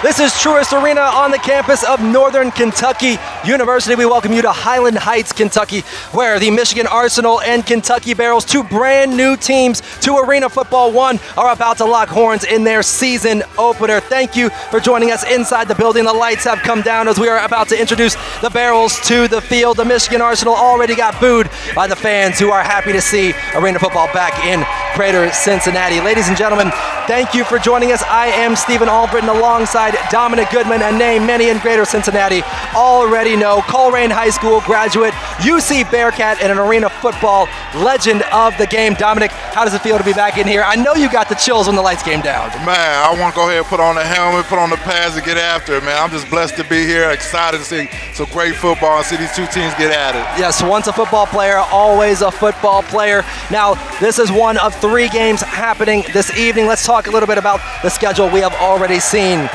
This is Truist Arena on the campus of Northern Kentucky University. We welcome you to Highland Heights, Kentucky, where the Michigan Arsenal and Kentucky Barrels, two brand new teams to Arena Football 1, are about to lock horns in their season opener. Thank you for joining us inside the building. The lights have come down as we are about to introduce the Barrels to the field. The Michigan Arsenal already got booed by the fans who are happy to see Arena Football back in Greater Cincinnati. Ladies and gentlemen, thank you for joining us. I am Stephen Albritton alongside Dominic Goodman, a name many in Greater Cincinnati already know. Coleraine High School graduate, UC Bearcat, and an Arena Football legend of the game. Dominic, how does it feel to be back in here? I know you got the chills when the lights came down. Man, I want to go ahead and put on the helmet, put on the pads, and get after it, man. I'm just blessed to be here, excited to see some great football and see these two teams get at it. Yes, once a football player, always a football player. Now, this is one of 3 games happening this evening. Let's talk a little bit about the schedule we have already seen.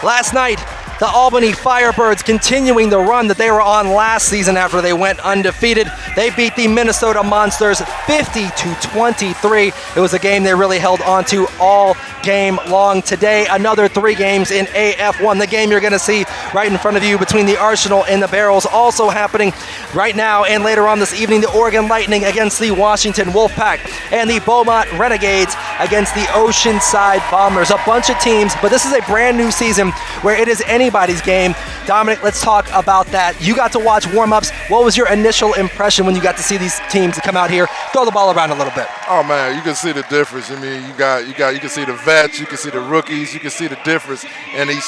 Last night, the Albany Firebirds continuing the run that they were on last season after they went undefeated. They beat the Minnesota Monsters 50-23. It was a game they really held on to all game long. Today, another 3 games in AF1. The game you're going to see right in front of you between the Arsenal and the Barrels also happening right now and later on this evening. The Oregon Lightning against the Washington Wolfpack and the Beaumont Renegades against the Oceanside Bombers. A bunch of teams, but this is a brand new season where it is anybody's game. Dominic, let's talk about that. You got to watch warm-ups. What was your initial impression when you got to see these teams come out here, throw the ball around a little bit? Oh man, you can see the difference. I mean, you can see the vets, you can see the rookies, you can see the difference in each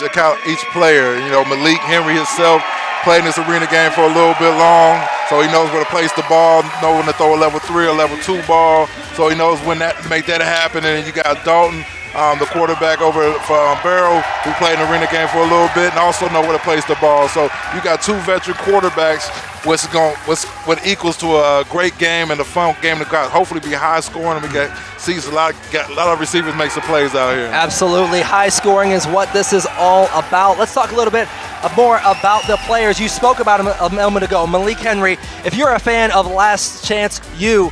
player. You know, Malik Henry himself played in this arena game for a little bit long, so he knows where to place the ball, know when to throw a level 3 or level 2 ball, so he knows when that make that happen. And you got Dalton, the quarterback over for Barrow, who played an arena game for a little bit and also know where to place the ball. So you got 2 veteran quarterbacks, what equals to a great game and a fun game to hopefully be high scoring, and we got a lot of receivers make some plays out here. Absolutely, high scoring is what this is all about. Let's talk a little bit more about the players. You spoke about him a moment ago, Malik Henry. If you're a fan of Last Chance U,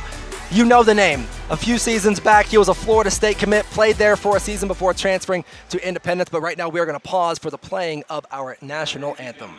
you know the name. A few seasons back, he was a Florida State commit, played there for a season before transferring to Independence, but right now we are going to pause for the playing of our national anthem.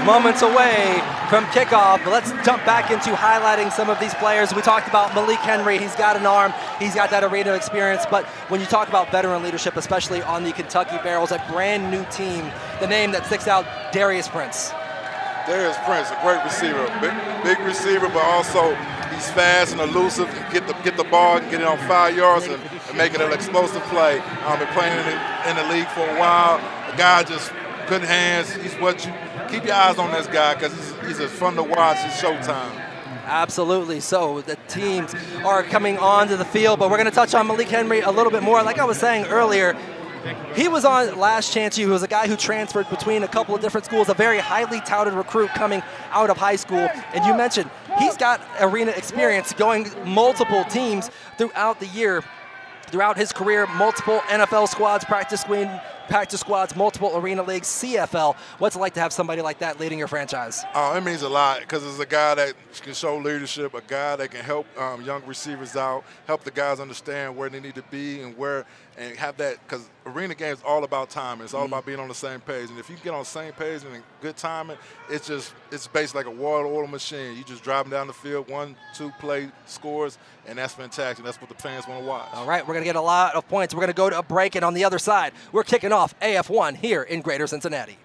Moments away from kickoff. But let's jump back into highlighting some of these players. We talked about Malik Henry. He's got an arm. He's got that arena experience. But when you talk about veteran leadership, especially on the Kentucky Barrels, a brand new team, the name that sticks out, Darius Prince. Darius Prince, a great receiver, big receiver, but also he's fast and elusive. Get the ball and get it on 5 yards and make it an explosive play. Been playing in the league for a while. The guy just good hands. He's what you keep your eyes on this guy because he's just fun to watch. It's showtime. Absolutely. So the teams are coming onto the field, but we're going to touch on Malik Henry a little bit more. Like I was saying earlier, he was on Last Chance U. He was a guy who transferred between a couple of different schools, a very highly touted recruit coming out of high school. And you mentioned he's got arena experience going multiple teams throughout the year, throughout his career, multiple NFL squads, practice squads, multiple arena leagues, CFL. What's it like to have somebody like that leading your franchise? Oh, it means a lot because it's a guy that can show leadership, a guy that can help young receivers out, help the guys understand where they need to be and have that, because arena game is all about timing. It's all about being on the same page. And if you get on the same page and good timing, it's based like a water machine. You just driving down the field, 1-2 play scores, and that's fantastic. That's what the fans want to watch. All right, we're going to get a lot of points. We're going to go to a break, and on the other side, we're kicking off AF1 here in Greater Cincinnati.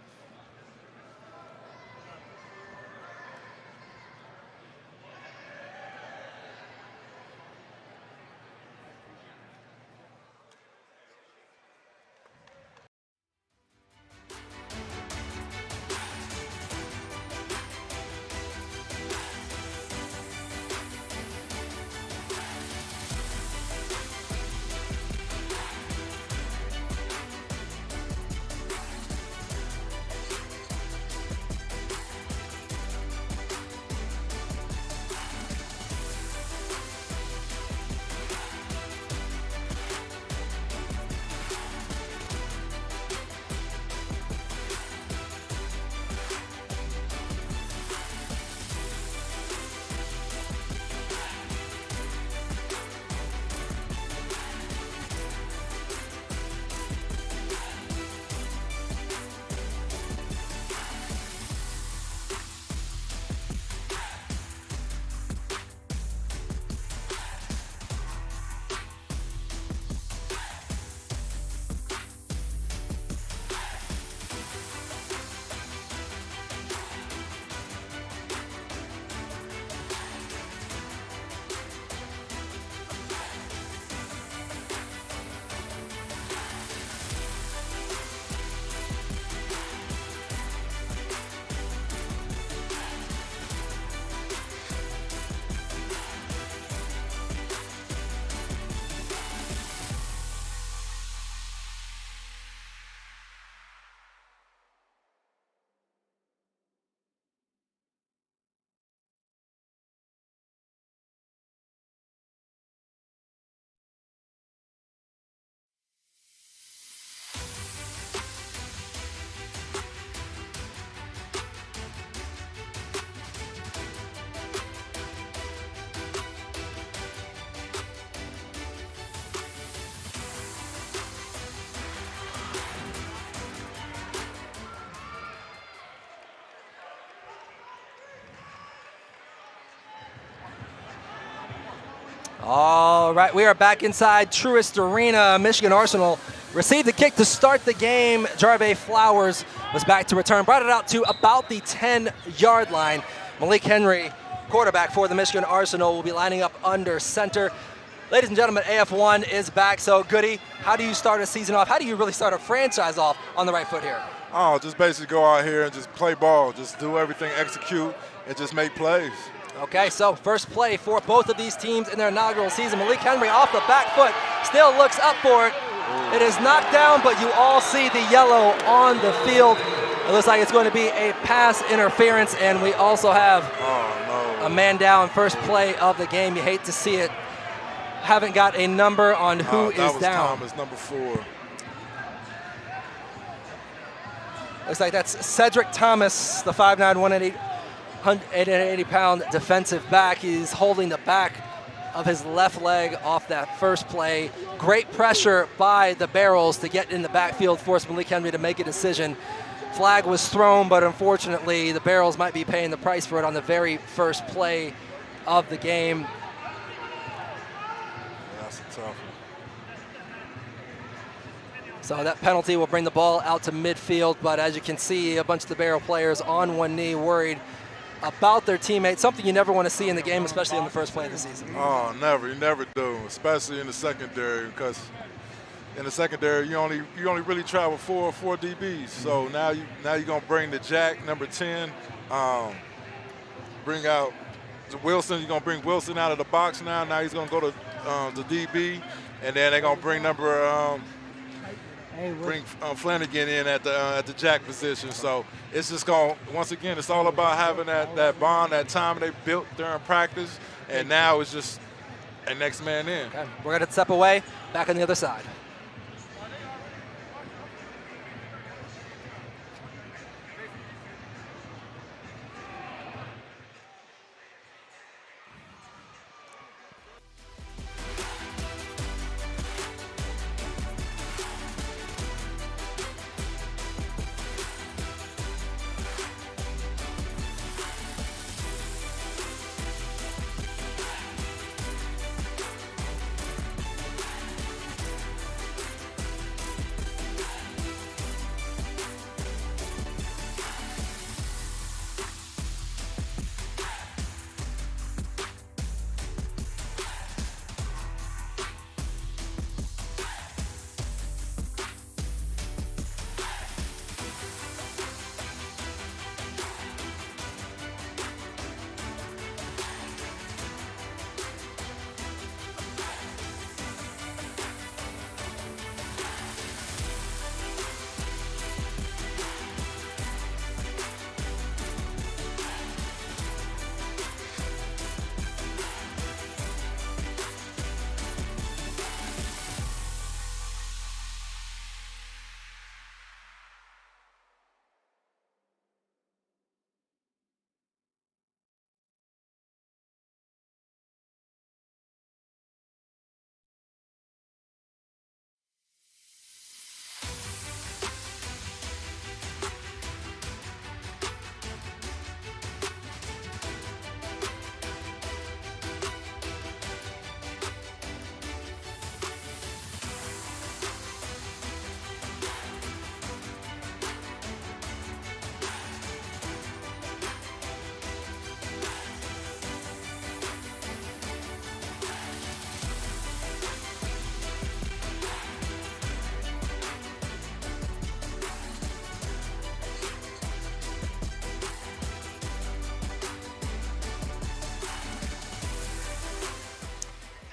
All right, we are back inside Truist Arena. Michigan Arsenal received the kick to start the game. Jarve Flowers was back to return, brought it out to about the 10-yard line. Malik Henry, quarterback for the Michigan Arsenal, will be lining up under center. Ladies and gentlemen, AF1 is back. So, Goody, how do you start a season off? How do you really start a franchise off on the right foot here? Oh, just basically go out here and just play ball. Just do everything, execute, and just make plays. Okay, so first play for both of these teams in their inaugural season. Malik Henry off the back foot, still looks up for it. It is knocked down, but you all see the yellow on the field. It looks like it's going to be a pass interference, and we also have a man down, first play of the game. You hate to see it. Haven't got a number on who is down. Thomas, number 4. Looks like that's Cedric Thomas, the 5'9", 180-pound defensive back. He's holding the back of his left leg off that first play. Great pressure by the Barrels to get in the backfield, force Malik Henry to make a decision. Flag was thrown, but unfortunately the Barrels might be paying the price for it on the very first play of the game. That's a tough one. So that penalty will bring the ball out to midfield, but as you can see, a bunch of the Barrel players on one knee, worried about their teammates, something you never want to see in the game, especially in the first play of the season. Oh, never. You never do, especially in the secondary, because in the secondary you only really travel four DBs. So now you're gonna bring the jack number 10, bring out Wilson, you're going to bring Wilson out of the box now. Now he's going to go to the DB, and then they're going to bring Flanagan in at the jack position. So it's just going to, once again, it's all about having that bond, that time they built during practice, and now it's just a next man in. Okay. We're going to step away, back on the other side.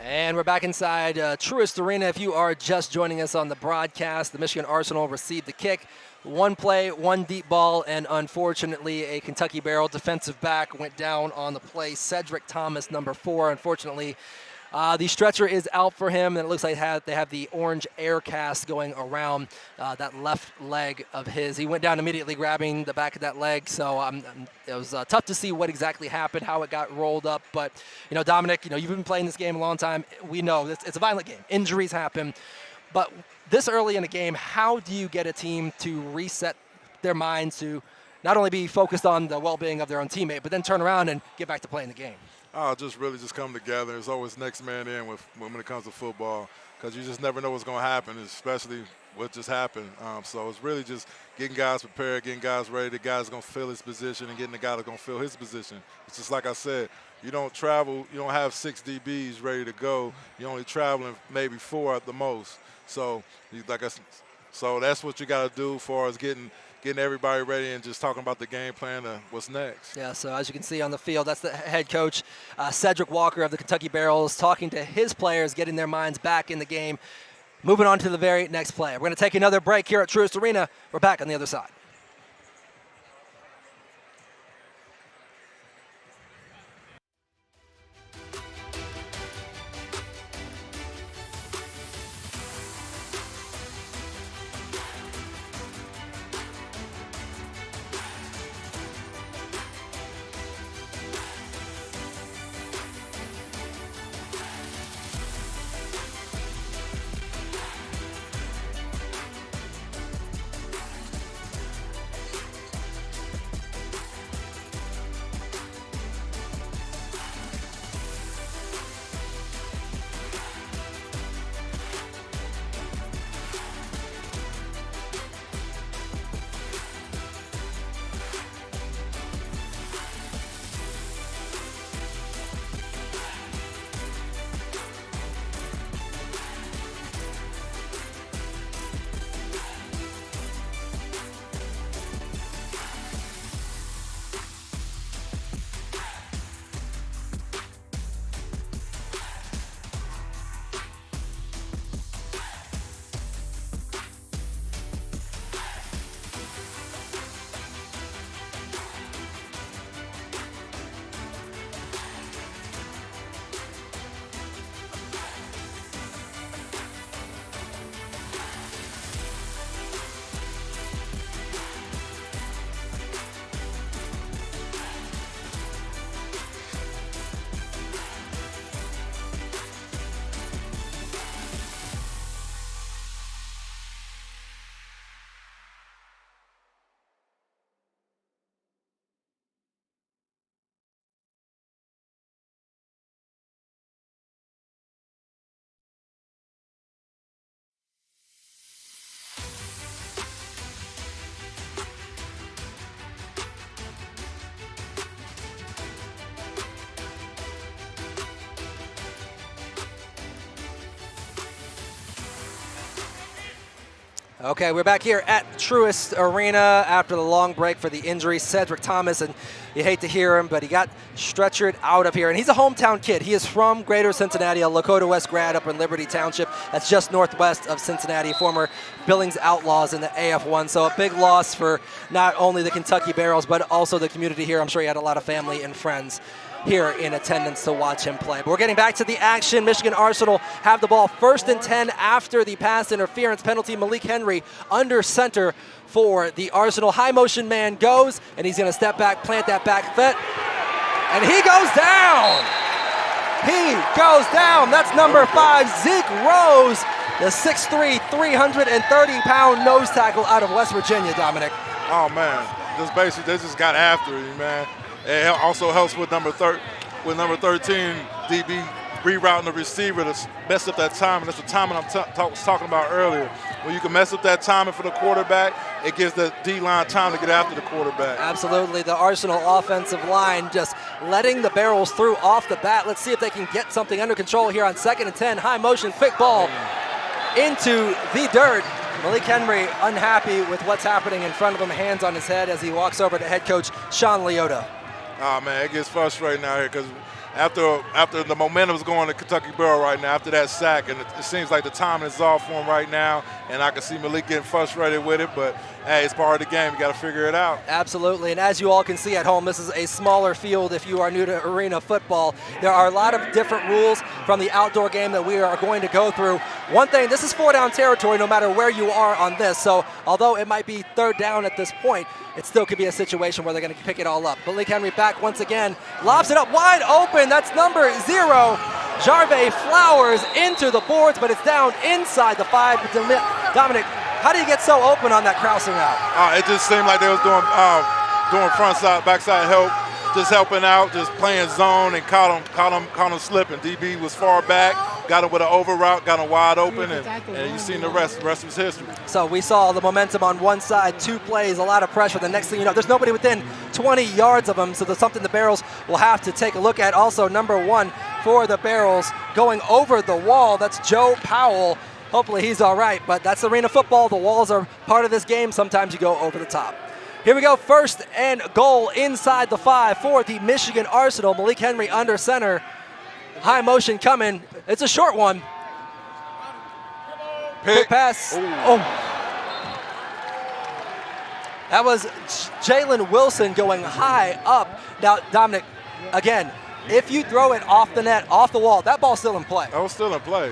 And we're back inside Truist Arena. If you are just joining us on the broadcast, the Michigan Arsenal received the kick. One play, one deep ball, and unfortunately a Kentucky Barrel defensive back went down on the play. Cedric Thomas, number 4. Unfortunately, the stretcher is out for him, and it looks like they have the orange air cast going around that left leg of his. He went down immediately grabbing the back of that leg, so it was tough to see what exactly happened, how it got rolled up. But, Dominic, you've been playing this game a long time. We know it's a violent game. Injuries happen. But this early in the game, how do you get a team to reset their minds to not only be focused on the well-being of their own teammate, but then turn around and get back to playing the game? Just really come together. It's always next man in when it comes to football, because you just never know what's going to happen, especially what just happened. So it's really just getting guys prepared, getting guys ready. The guy's going to fill his position and getting the guy that's going to fill his position. It's just like I said, you don't travel, you don't have 6 DBs ready to go. You're only traveling maybe 4 at the most. So so that's what you got to do as far as getting everybody ready and just talking about the game plan of what's next. Yeah, so as you can see on the field, that's the head coach, Cedric Walker of the Kentucky Barrels, talking to his players, getting their minds back in the game. Moving on to the very next play. We're going to take another break here at Truist Arena. We're back on the other side. Okay, we're back here at Truist Arena after the long break for the injury. Cedric Thomas, and you hate to hear him, but he got stretchered out of here. And he's a hometown kid. He is from Greater Cincinnati, a Lakota West grad up in Liberty Township. That's just northwest of Cincinnati, former Billings Outlaws in the AF1. So a big loss for not only the Kentucky Barrels, but also the community here. I'm sure he had a lot of family and friends here in attendance to watch him play. But we're getting back to the action. Michigan Arsenal have the ball 1st and 10 after the pass interference penalty. Malik Henry under center for the Arsenal. High motion man goes, and he's going to step back, plant that back foot, and he goes down. He goes down. That's number 5, Zeke Rose, the 6'3", 330-pound nose tackle out of West Virginia, Dominic. Oh, man. Just basically, they just got after him, man. It also helps with number 13, DB rerouting the receiver to mess up that timing. That's the timing I was talking about earlier. When you can mess up that timing for the quarterback, it gives the D-line time to get after the quarterback. Absolutely. The Arsenal offensive line just letting the Barrels through off the bat. Let's see if they can get something under control here on 2nd and 10. High motion, quick ball into the dirt. Malik Henry unhappy with what's happening in front of him, hands on his head as he walks over to head coach Sean Leota. Oh, man, it gets frustrating out here because after the momentum is going to Kentucky Barrel right now, after that sack, and it seems like the timing is off for him right now, and I can see Malik getting frustrated with it, but, hey, it's part of the game. You got to figure it out. Absolutely, and as you all can see at home, this is a smaller field if you are new to arena football. There are a lot of different rules from the outdoor game that we are going to go through. One thing, this is 4-down territory no matter where you are on this, so although it might be 3rd down at this point, it still could be a situation where they're going to pick it all up. Malik Henry back once again, lobs it up wide open. That's number 0, Jarve Flowers into the boards, but it's down inside the 5. Dominic, how do you get so open on that crossing out? It just seemed like they was doing front side, backside help, just helping out, just playing zone, and caught him slipping. DB was far back, got him with an over route, got him wide open, and you've seen the rest of his history. So we saw the momentum on one side, 2 plays, a lot of pressure. The next thing you know, there's nobody within 20 yards of them, so there's something the Barrels will have to take a look at. Also, number 1 for the Barrels going over the wall, that's Joe Powell. Hopefully he's all right, but that's arena football. The walls are part of this game. Sometimes you go over the top. Here we go, 1st and goal inside the 5 for the Michigan Arsenal. Malik Henry under center. High motion coming. It's a short one. Quick pass. Oh. That was Jalen Wilson going high up. Now, Dominic, again, if you throw it off the net, off the wall, that ball's still in play. That was still in play.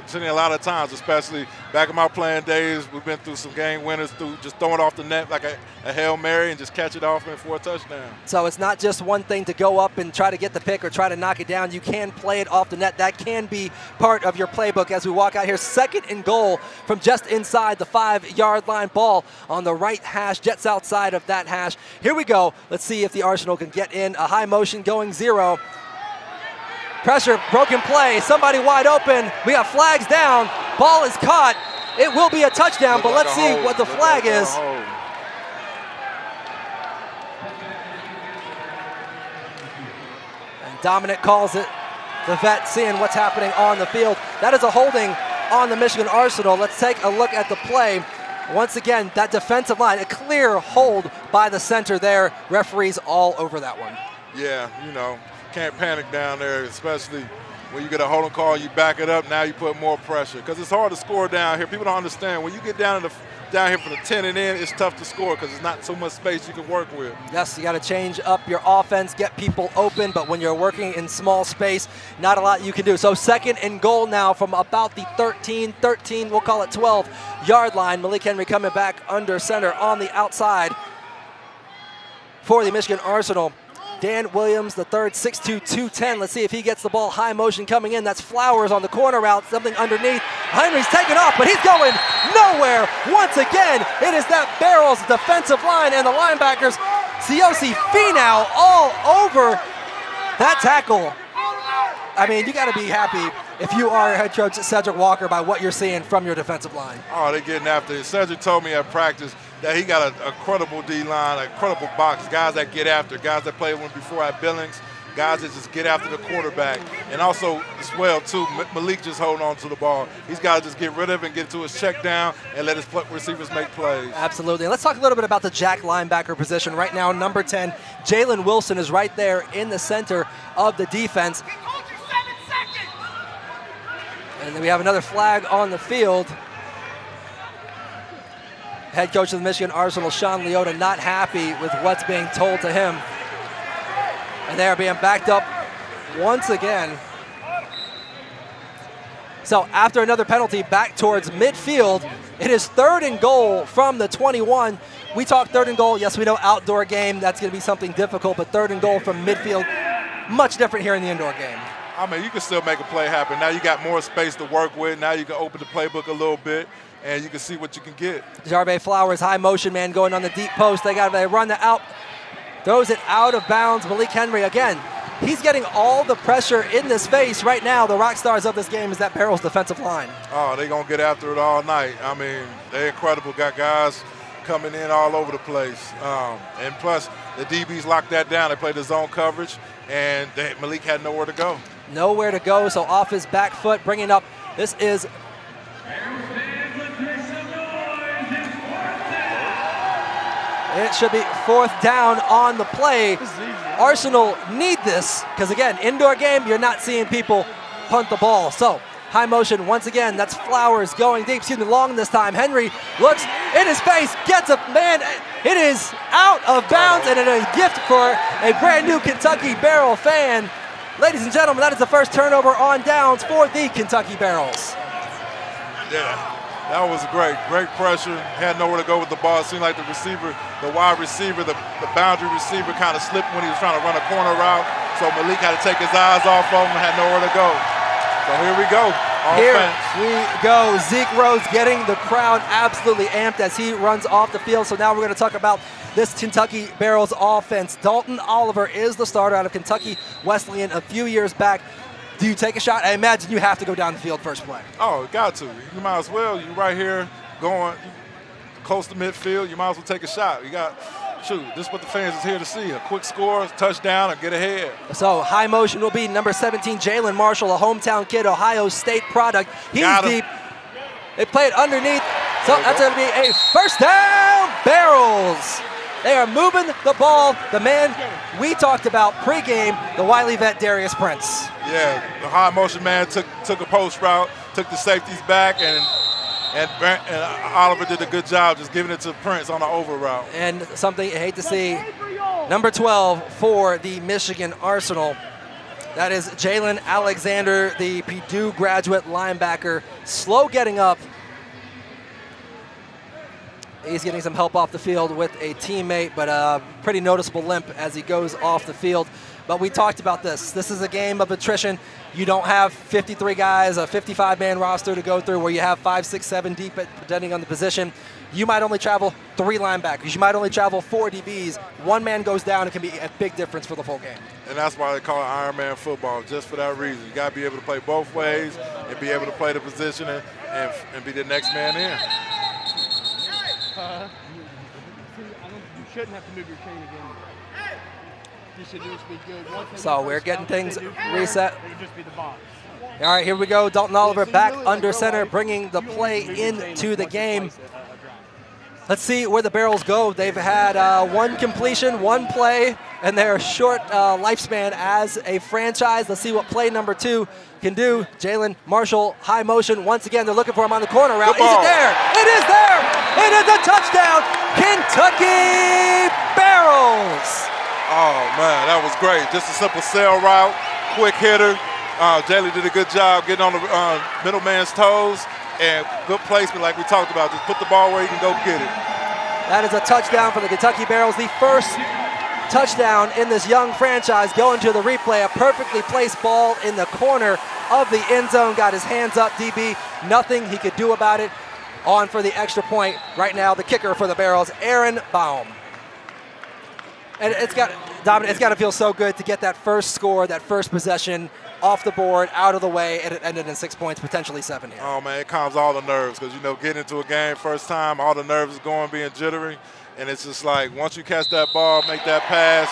Seen it a lot of times, especially back in my playing days. We've been through some game winners through just throwing it off the net like a Hail Mary and just catch it off and for a touchdown. So it's not just one thing to go up and try to get the pick or try to knock it down. You can play it off the net. That can be part of your playbook as we walk out here. 2nd and goal from just inside the 5-yard line. Ball on the right hash, jets outside of that hash. Here we go. Let's see if the Arsenal can get in. A high motion going 0. Pressure, broken play, somebody wide open. We got flags down. Ball is caught. It will be a touchdown, but let's see what the flag is. And Dominic calls it. The vet seeing what's happening on the field. That is a holding on the Michigan Arsenal. Let's take a look at the play. Once again, that defensive line, a clear hold by the center there. Referees all over that one. Yeah, can't panic down there, especially when you get a holding call, you back it up, now you put more pressure. Because it's hard to score down here. People don't understand. When you get down here for the 10 and in, it's tough to score because there's not so much space you can work with. Yes, you got to change up your offense, get people open, but when you're working in small space, not a lot you can do. So 2nd and goal now from about the 13, we'll call it 12-yard line. Malik Henry coming back under center on the outside for the Michigan Arsenal. Dan Williams, the 3rd, 6'2", 210. Let's see if he gets the ball. High motion coming in. That's Flowers on the corner route. Something underneath. Henry's taken off, but he's going nowhere. Once again, it is that Barrels defensive line and the linebackers. Siosi Finau all over that tackle. I mean, you got to be happy if you are head coach Cedric Walker by what you're seeing from your defensive line. Oh, they're getting after it. Cedric told me at practice that he got a credible D-line, a credible box, guys that get after, guys that played with him before at Billings. guys that just get after the quarterback. And also, as well, too, Malik just holding on to the ball. He's got to just get rid of it and get to his check down and let his receivers make plays. Absolutely. And let's talk a little bit about the jack linebacker position. Right now, number 10, Jalen Wilson is right there in the center of the defense. And then we have another flag on the field. Head coach of the Michigan Arsenal, Sean Leota, not happy with what's being told to him. And they are being backed up once again. So after another penalty back towards midfield, it is 3rd and goal from the 21. We talk 3rd and goal. Yes, we know outdoor game. That's going to be something difficult, but 3rd and goal from midfield, much different here in the indoor game. I mean, you can still make a play happen. Now you got more space to work with. Now you can open the playbook a little bit, and you can see what you can get. Jarve Flowers, high motion man going on the deep post. They run the out, throws it out of bounds. Malik Henry again. He's getting all the pressure in this face right now. The rock stars of this game is that Barrels defensive line. Oh, they're going to get after it all night. I mean, they're incredible. Got guys coming in all over the place. And plus, the DBs locked that down. They played the zone coverage, and Malik had nowhere to go. Nowhere to go, so off his back foot, bringing up, this is it should be 4th down on the play. Arsenal need this because, again, indoor game, you're not seeing people punt the ball. So high motion once again. That's Flowers going deep. Long this time. Henry looks in his face, gets a man. It is out of bounds, and it is a gift for a brand new Kentucky Barrel fan. Ladies and gentlemen, that is the first turnover on downs for the Kentucky Barrels. Yeah. That was great pressure. Had nowhere to go with the ball. It seemed like the receiver, the wide receiver, the boundary receiver kind of slipped when he was trying to run a corner route. So Malik had to take his eyes off of him and had nowhere to go. So here we go. Here we go. Zeke Rose getting the crowd absolutely amped as he runs off the field. So now we're going to talk about this Kentucky Barrels offense. Dalton Oliver is the starter out of Kentucky Wesleyan a few years back. Do you take a shot? I imagine you have to go down the field first play. Oh, got to. You might as well. You're right here going close to midfield. You might as well take a shot. You got, this is what the fans is here to see. A quick score, touchdown, or get ahead. So high motion will be number 17, Jalen Marshall, a hometown kid, Ohio State product. He's deep. They play it underneath. So that's going to be a first down, Barrels. They are moving the ball. The man we talked about pregame, the Wiley vet, Darius Prince. Yeah, the high motion man took a post route, took the safeties back, and Oliver did a good job just giving it to Prince on the over route. And something I hate to see, number 12 for the Michigan Arsenal. That is Jalen Alexander, the Purdue graduate linebacker, slow getting up. He's getting some help off the field with a teammate, but a pretty noticeable limp as he goes off the field. But we talked about this. This is a game of attrition. You don't have 53 guys, a 55-man roster to go through where you have 5, 6, 7 deep, depending on the position. You might only travel 3 linebackers. You might only travel 4 DBs. One man goes down. It can be a big difference for the full game. And that's why they call it Iron Man football, just for that reason. You got to be able to play both ways and be able to play the position and be the next man in. You shouldn't have to move your chain again. You should just be good. So we're getting things reset. It would just be the box. All right, here we go. Dalton Oliver back under center, bringing the play into the game. Let's see where the Barrels go. They've had 1 completion, 1 play, and their short lifespan as a franchise. Let's see what play number 2 can do. Jalen Marshall, high motion. Once again, they're looking for him on the corner route. Is it there? It is there! It is a touchdown! Kentucky Barrels! Oh, man, that was great. Just a simple sail route, quick hitter. Jalen did a good job getting on the middleman's toes, and good placement like we talked about. Just put the ball where you can go get it. That is a touchdown for the Kentucky Barrels. The first touchdown in this young franchise. Going to the replay, a perfectly placed ball in the corner of the end zone. Got his hands up, DB. Nothing he could do about it. On for the extra point right now, the kicker for the Barrels, Aaron Baum. And it's got to feel so good to get that first score, that first possession off the board, out of the way, and it ended in 6 points, potentially 7 here. Oh, man, it calms all the nerves because, getting into a game first time, all the nerves is going, being jittery, and it's just like once you catch that ball, make that pass,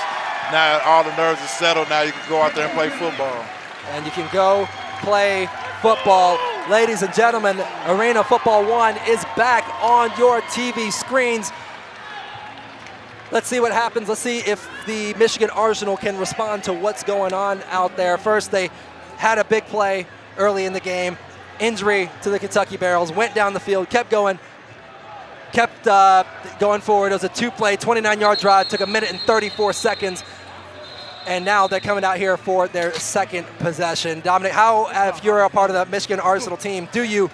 now all the nerves are settled. Now you can go out there and play football. And you can go play football. Ladies and gentlemen, Arena Football 1 is back on your TV screens. Let's see what happens. Let's see if the Michigan Arsenal can respond to what's going on out there. First, they had a big play early in the game. Injury to the Kentucky Barrels. Went down the field, kept going forward. It was a two-play, 29-yard drive. Took a minute and 34 seconds. And now they're coming out here for their second possession. Dominic, how, if you're a part of the Michigan Arsenal team, do you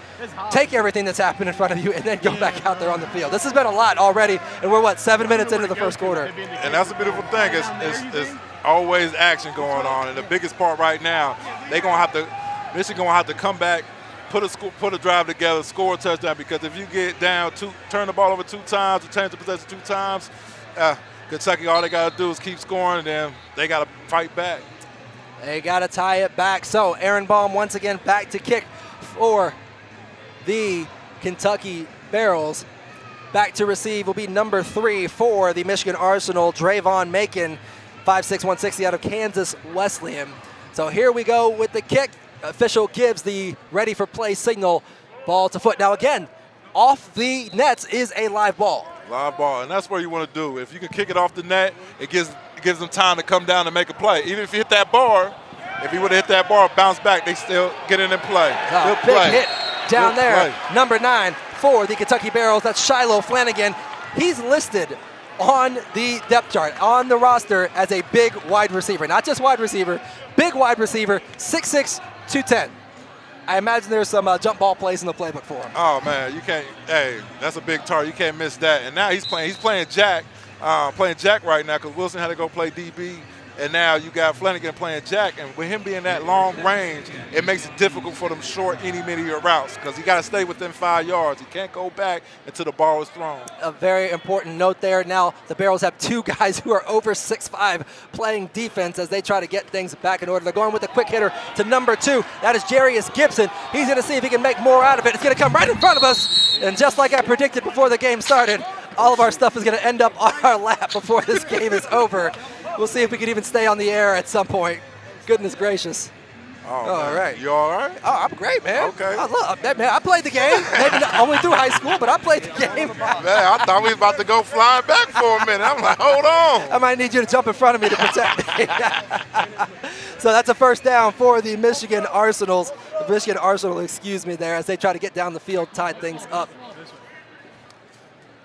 take everything that's happened in front of you and then go back out there on the field? This has been a lot already, and we're, 7 minutes into the first quarter? And that's a beautiful thing. It's always action going on. And the biggest part right now, Michigan going to have to come back, put a drive together, score a touchdown, because if you get down, turn the ball over 2 times, or change the possession 2 times, Kentucky, all they got to do is keep scoring, and then they got to fight back. They got to tie it back. So Aaron Baum once again back to kick for the Kentucky Barrels. Back to receive will be number 3 for the Michigan Arsenal, Drayvon Macon, 5'6", 160 out of Kansas Wesleyan. So here we go with the kick. Official gives the ready for play signal. Ball to foot. Now again, off the nets is a live ball. Live ball, and that's what you want to do. If you can kick it off the net, it gives them time to come down and make a play. Even if you hit that bar, if he would have hit that bar, bounce back, they still get in and play. Big hit down there. Number 9 for the Kentucky Barrels. That's Shiloh Flanagan. He's listed on the depth chart, on the roster, as a big wide receiver. Not just wide receiver, big wide receiver, 6'6", 210. I imagine there's some jump ball plays in the playbook for him. Oh man, you can't. Hey, that's a big target. You can't miss that. And now he's playing Jack right now because Wilson had to go play DB, and now you got Flanagan playing Jack. And with him being that long range, it makes it difficult for them short, intermediate routes because he got to stay within 5 yards. He can't go back until the ball is thrown. A very important note there. Now the Barrels have 2 guys who are over 6'5" playing defense as they try to get things back in order. They're going with a quick hitter to number 2. That is Jarius Gibson. He's going to see if he can make more out of it. It's going to come right in front of us. And just like I predicted before the game started, all of our stuff is going to end up on our lap before this game is over. We'll see if we can even stay on the air at some point. Goodness gracious. Oh, all right. You all right? Oh, I'm great, man. Okay. I love that, man. I played the game. Maybe not only through high school, but I played the game. Man, I thought we was about to go flying back for a minute. I'm like, hold on. I might need you to jump in front of me to protect me. So that's a first down for the Michigan Arsenal, there, as they try to get down the field, tie things up.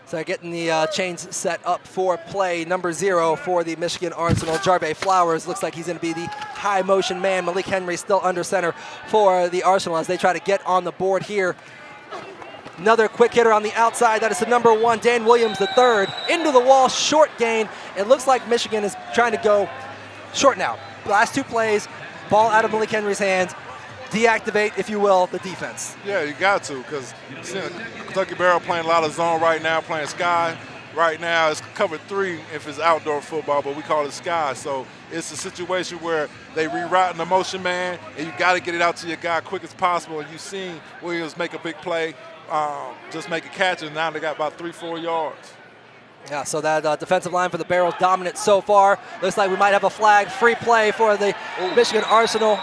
So getting the chains set up for play. Number 0 for the Michigan Arsenal, Jarve Flowers. Looks like he's going to be the high motion man. Malik Henry still under center for the Arsenal as they try to get on the board here. Another quick hitter on the outside. That is the number 1, Dan Williams III. Into the wall, short gain. It looks like Michigan is trying to go short now. Last 2 plays, ball out of Malik Henry's hands. Deactivate, if you will, the defense. Yeah, you got to, because Kentucky Barrel playing a lot of zone right now, playing sky. Right now, it's cover 3 if it's outdoor football, but we call it sky. So it's a situation where they rerouting the motion man, and you got to get it out to your guy quick as possible. And you've seen Williams make a big play, just make a catch, and now they got about 3-4 yards. Yeah, so that defensive line for the Barrels dominant so far. Looks like we might have a flag, free play for the Michigan Arsenal.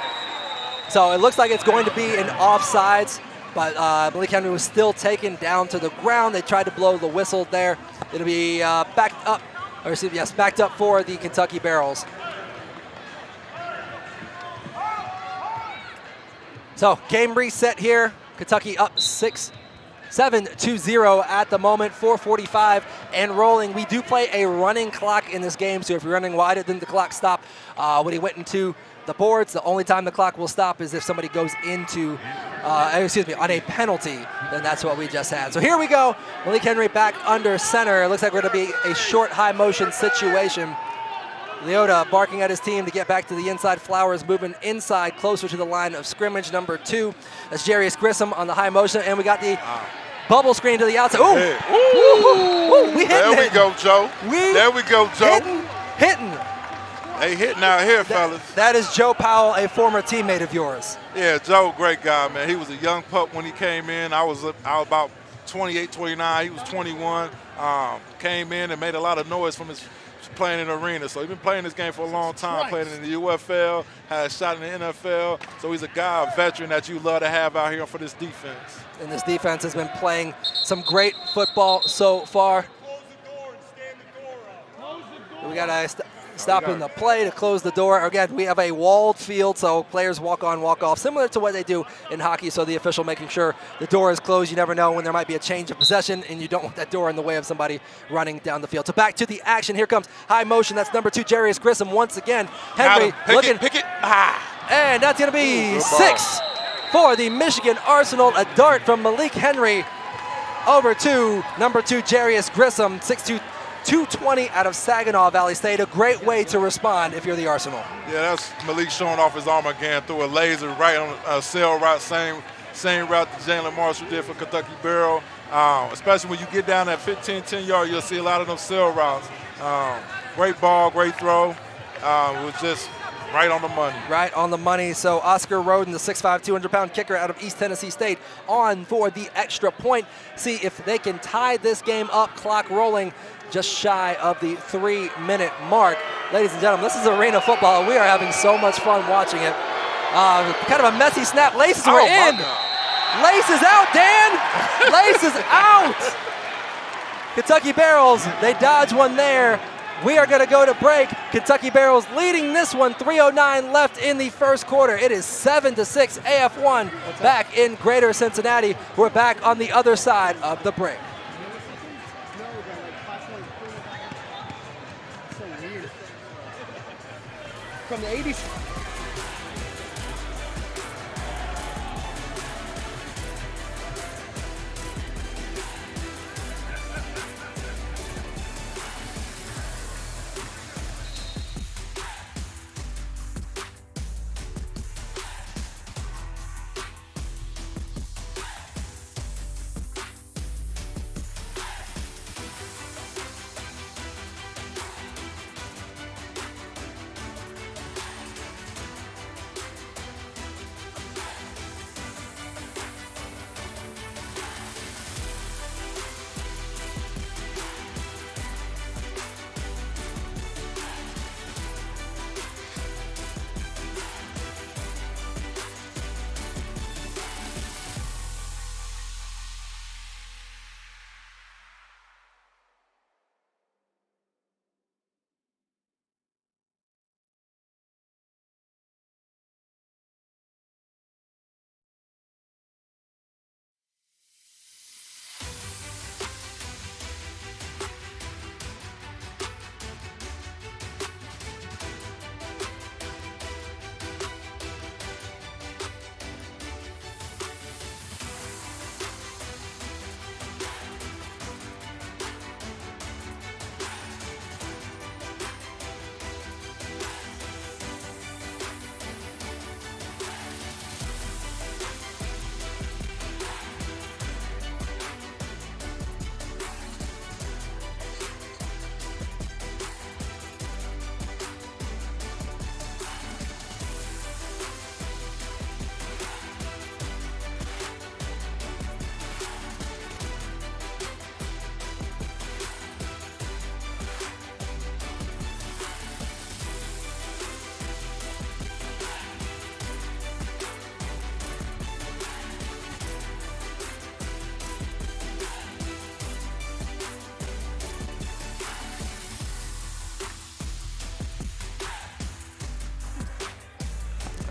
So it looks like it's going to be an offsides, but Malik Henry was still taken down to the ground. They tried to blow the whistle there. It'll be backed up for the Kentucky Barrels. So game reset here. Kentucky up 7-0 at the moment, 4:45 and rolling. We do play a running clock in this game, so if you're running wide, then the clock stop. When he went into the boards, the only time the clock will stop is if somebody goes into, on a penalty, then that's what we just had. So here we go. Malik Henry back under center. It looks like we're going to be a short high motion situation. Leota barking at his team to get back to the inside. Flowers moving inside, closer to the line of scrimmage. Number 2, that's Jarius Grissom on the high motion, and we got the bubble screen to the outside. Ooh, we hitting. There we go, Joe. There we go, Joe. Hitting. They hitting out here, fellas. That is Joe Powell, a former teammate of yours. Yeah, Joe, great guy, man. He was a young pup when he came in. I was about 28, 29. He was 21. Came in and made a lot of noise from his playing in the arena. So he's been playing this game for a long time, playing in the UFL, had a shot in the NFL. So he's a guy, a veteran that you love to have out here for this defense. And this defense has been playing some great football so far. We got to stop in the play to close the door. Again, we have a walled field, so players walk on, walk off, similar to what they do in hockey. So the official making sure the door is closed. You never know when there might be a change of possession, and you don't want that door in the way of somebody running down the field. So back to the action. Here comes high motion. That's number 2, Jarius Grissom once again. Henry looking. Pick it. And that's going to be 6 for the Michigan Arsenal. A dart from Malik Henry over to number 2, Jarius Grissom, 6'2", 220 out of Saginaw Valley State. A great way to respond if you're the Arsenal. Yeah, that's Malik showing off his arm again through a laser right on a sail route, same route that Jalen Marshall did for Kentucky Barrel. Especially when you get down that 15, 10-yard, you'll see a lot of those sail routes. Great ball, great throw. It was just right on the money. Right on the money. So Oscar Roden, the 6'5", 200-pound kicker out of East Tennessee State, on for the extra point. See if they can tie this game up, clock rolling just shy of the 3-minute mark. Ladies and gentlemen, this is arena football. We are having so much fun watching it. Kind of a messy snap. Laces were in. Laces out, Dan. Laces out. Kentucky Barrels, they dodge one there. We are going to go to break. Kentucky Barrels leading this one, 3:09 left in the first quarter. It is 7-6 AF1 back in Greater Cincinnati. We're back on the other side of the break. From the 80s.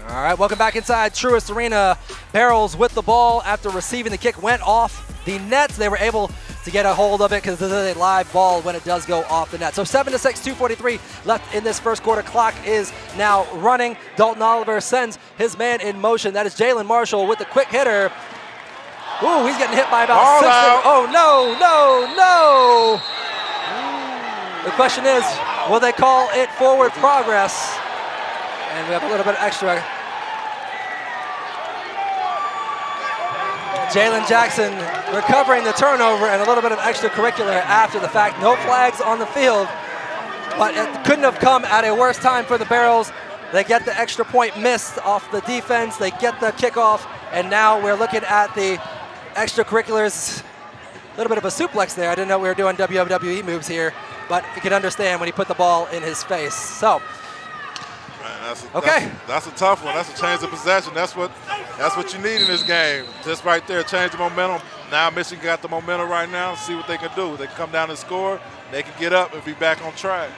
All right, welcome back inside Truist Arena. Barrels with the ball after receiving the kick went off the nets. They were able to get a hold of it because this is a live ball when it does go off the net. So 7-6, 2:43 left in this first quarter. Clock is now running. Dalton Oliver sends his man in motion. That is Jalen Marshall with the quick hitter. Ooh, he's getting hit by about 6. Oh, no. The question is, will they call it forward progress? And we have a little bit extra. Jalen Jackson recovering the turnover and a little bit of extracurricular after the fact. No flags on the field, but it couldn't have come at a worse time for the Barrels. They get the extra point missed off the defense. They get the kickoff, and now we're looking at the extracurriculars. little bit of a suplex there. I didn't know we were doing WWE moves here, but you can understand when he put the ball in his face. So, Man, okay. That's a tough one. That's a change of possession. That's what you need in this game. Just right there, change the momentum. Now Michigan got the momentum right now. See what they can do. They can come down and score. They can get up and be back on track.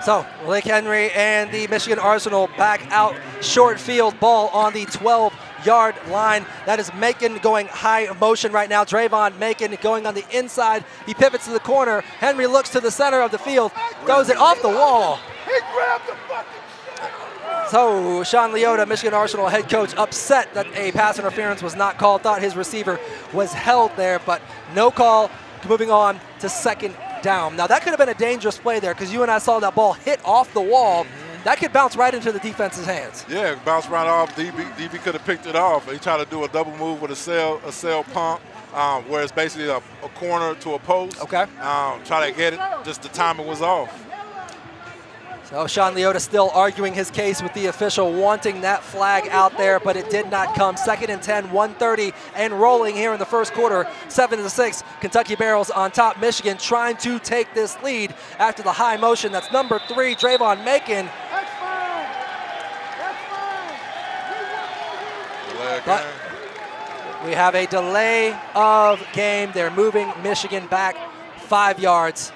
So, Lake Henry and the Michigan Arsenal back out short field, ball on the 12-yard line. That is Macon going high motion right now. Drayvon Macon going on the inside. He pivots to the corner. Henry looks to the center of the field, throws it off the wall. He grabbed the fucking shit. So, Sean Leota, Michigan Arsenal head coach, upset that a pass interference was not called. Thought his receiver was held there, but no call. Moving on to second down. Now that could have been a dangerous play there because you and I saw that ball hit off the wall. That could bounce right into the defense's hands. Yeah, it bounced right off. DB could have picked it off. He tried to do a double move with a sail pump, where it's basically a corner to a post. Okay. Try to get it, just the timing was off. So Sean Leota still arguing his case with the official, wanting that flag out there, but it did not come. 2nd and 10, 1:30 and rolling here in the first quarter. 7-6, Kentucky Barrels on top. Michigan trying to take this lead after the high motion. That's number 3, Drayvon Macon. But we have a delay of game. They're moving Michigan back 5 yards.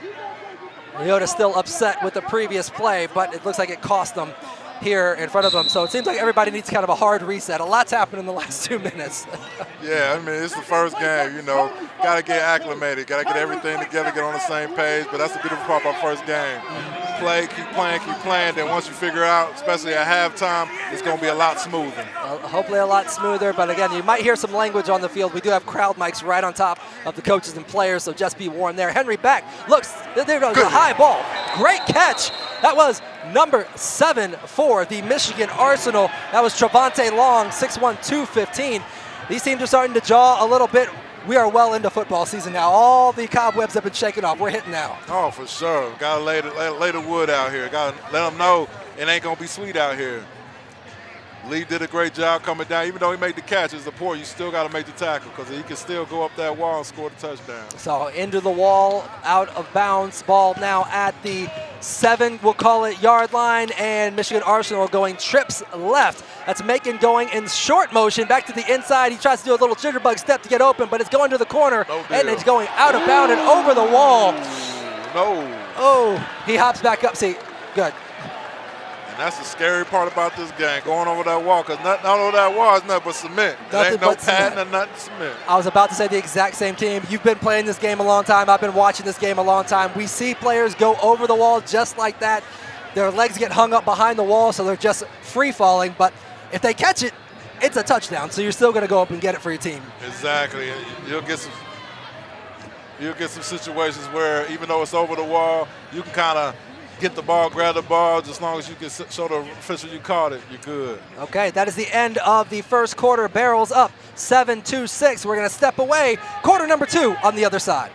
Leota still upset with the previous play, but it looks like it cost them here in front of them. So it seems like everybody needs kind of a hard reset. A lot's happened in the last 2 minutes. Yeah, I mean, it's the first game, you know. Got to get acclimated. Got to get everything together, get on the same page. But that's the beautiful part about first game. Play, keep playing. Then once you figure out, especially at halftime, it's going to be a lot smoother. Hopefully a lot smoother. But again, you might hear some language on the field. We do have crowd mics right on top of the coaches and players, so just be warned there. Henry back. Looks, there goes a high ball. Great catch. That was number 7 for the Michigan Arsenal. That was Travante Long, 6'1", 215. These teams are starting to jaw a little bit. We are well into football season now. All the cobwebs have been shaken off. We're hitting now. Oh, for sure. Got to lay the wood out here. Got to let them know it ain't going to be sweet out here. Lee did a great job coming down. Even though he made the catch as a point, you still got to make the tackle because he can still go up that wall and score the touchdown. So into the wall, out of bounds. Ball now at the 7, we'll call it, yard line, and Michigan Arsenal going trips left. That's Macon going in short motion back to the inside. He tries to do a little jitterbug step to get open, but it's going to the corner, and it's going out of bounds and over the wall. No. Oh, he hops back up. See, good. That's the scary part about this game, going over that wall, because not over that wall is nothing but cement. There ain't no padding or nothing, cement. I was about to say the exact same team. You've been playing this game a long time. I've been watching this game a long time. We see players go over the wall just like that. Their legs get hung up behind the wall, so they're just free-falling. But if they catch it, it's a touchdown, so you're still going to go up and get it for your team. Exactly. You'll get some situations where even though it's over the wall, you can kind of get the ball, grab the ball, just as long as you can show the official you caught it, you're good. Okay, that is the end of the first quarter. Barrels up 7-6. We're going to step away. Quarter number 2 on the other side.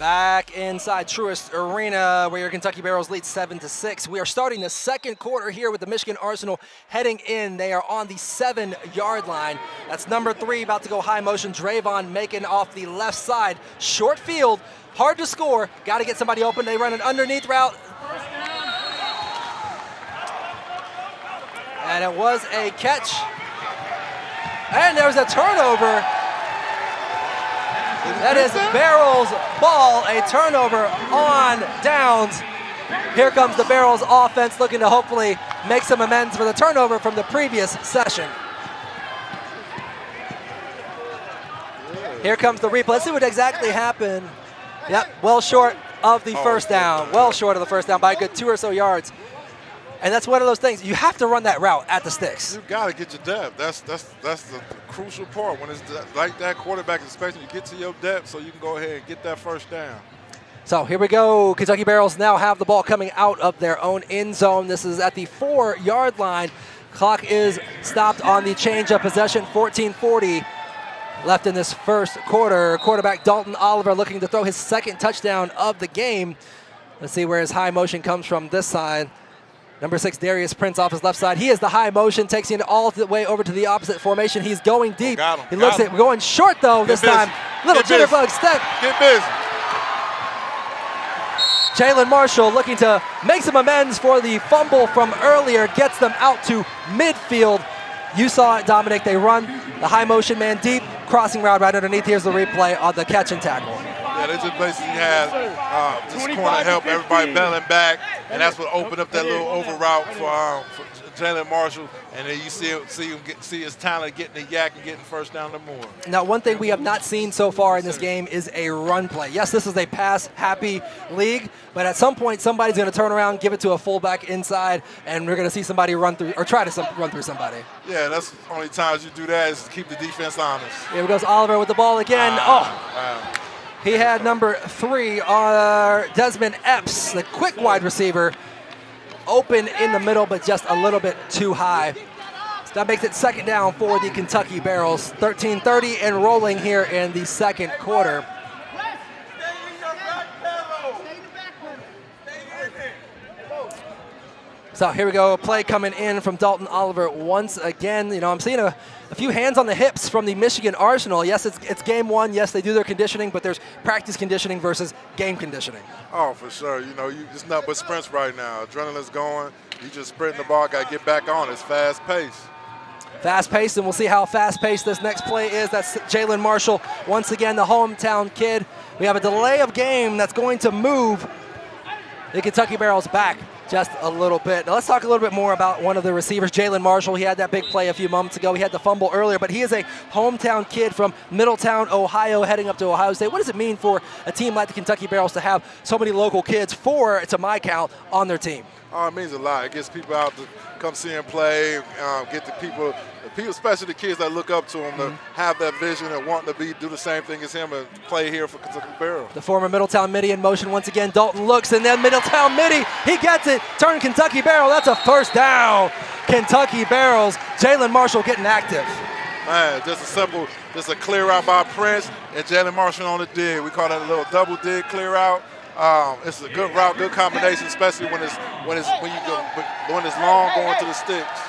Back inside Truist Arena, where your Kentucky Barrels lead 7-6. We are starting the second quarter here with the Michigan Arsenal heading in. They are on the 7-yard line. That's number 3, about to go high motion. Drayvon making off the left side. Short field, hard to score. Got to get somebody open. They run an underneath route. And it was a catch. And there's a turnover. That is Barrels' ball, a turnover on downs. Here comes the Barrels offense looking to hopefully make some amends for the turnover from the previous session. Here comes the replay. Let's see what exactly happened. Yep, well short of the first down. Well short of the first down by a good 2 or so yards. And that's one of those things. You have to run that route at the sticks. You got to get your depth. That's the crucial part. When it's like that, quarterback is expecting you to get to your depth so you can go ahead and get that first down. So here we go. Kentucky Barrels now have the ball coming out of their own end zone. This is at the 4-yard line. Clock is stopped on the change of possession. 14:40 left in this first quarter. Quarterback Dalton Oliver looking to throw his second touchdown of the game. Let's see where his high motion comes from this side. Number 6, Darius Prince off his left side. He is the high motion, takes him all the way over to the opposite formation. He's going deep. He looks at going short, though, this time. Little jitterbug step. Get busy. Jalen Marshall looking to make some amends for the fumble from earlier. Gets them out to midfield. You saw it, Dominic. They run the high motion man deep. Crossing route right underneath. Here's the replay on the catch and tackle. Yeah, they just basically had this corner help everybody bailing back, and that's what opened up that little over route for Jalen Marshall. And then you see his talent getting the yak and getting first down and more. Now, one thing we have not seen so far in this game is a run play. Yes, this is a pass-happy league, but at some point somebody's going to turn around, give it to a fullback inside, and we're going to see somebody run through or try to run through somebody. Yeah, that's the only times you do that is to keep the defense honest. Here goes Oliver with the ball again. He had number 3, Desmond Epps, the quick wide receiver, open in the middle, but just a little bit too high. So that makes it second down for the Kentucky Barrels. 13:30 and rolling here in the second quarter. So here we go, a play coming in from Dalton Oliver once again. You know, I'm seeing a few hands on the hips from the Michigan Arsenal. Yes, it's game 1. Yes, they do their conditioning, but there's practice conditioning versus game conditioning. Oh, for sure. You know, it's not but sprints right now. Adrenaline's going. You just sprinting the ball, got to get back on. It's fast-paced. Fast-paced, and we'll see how fast-paced this next play is. That's Jalen Marshall, once again, the hometown kid. We have a delay of game that's going to move the Kentucky Barrels back just a little bit. Now let's talk a little bit more about one of the receivers, Jalen Marshall. He had that big play a few moments ago. He had the fumble earlier, but he is a hometown kid from Middletown, Ohio, heading up to Ohio State. What does it mean for a team like the Kentucky Barrels to have so many local kids, 4 to my count, on their team? Oh, it means a lot. It gets people out to come see him play, get the people, especially the kids that look up to him, to have that vision and want to do the same thing as him and play here for Kentucky Barrels. The former Middletown Midi in motion once again. Dalton looks, and then Middletown Midi, he gets it. Turn Kentucky Barrel. That's a first down. Kentucky Barrels. Jalen Marshall getting active. Man, just a clear out by Prince and Jalen Marshall on the dig. We call that a little double dig clear out. It's a good route, good combination, especially when it's long going to the sticks.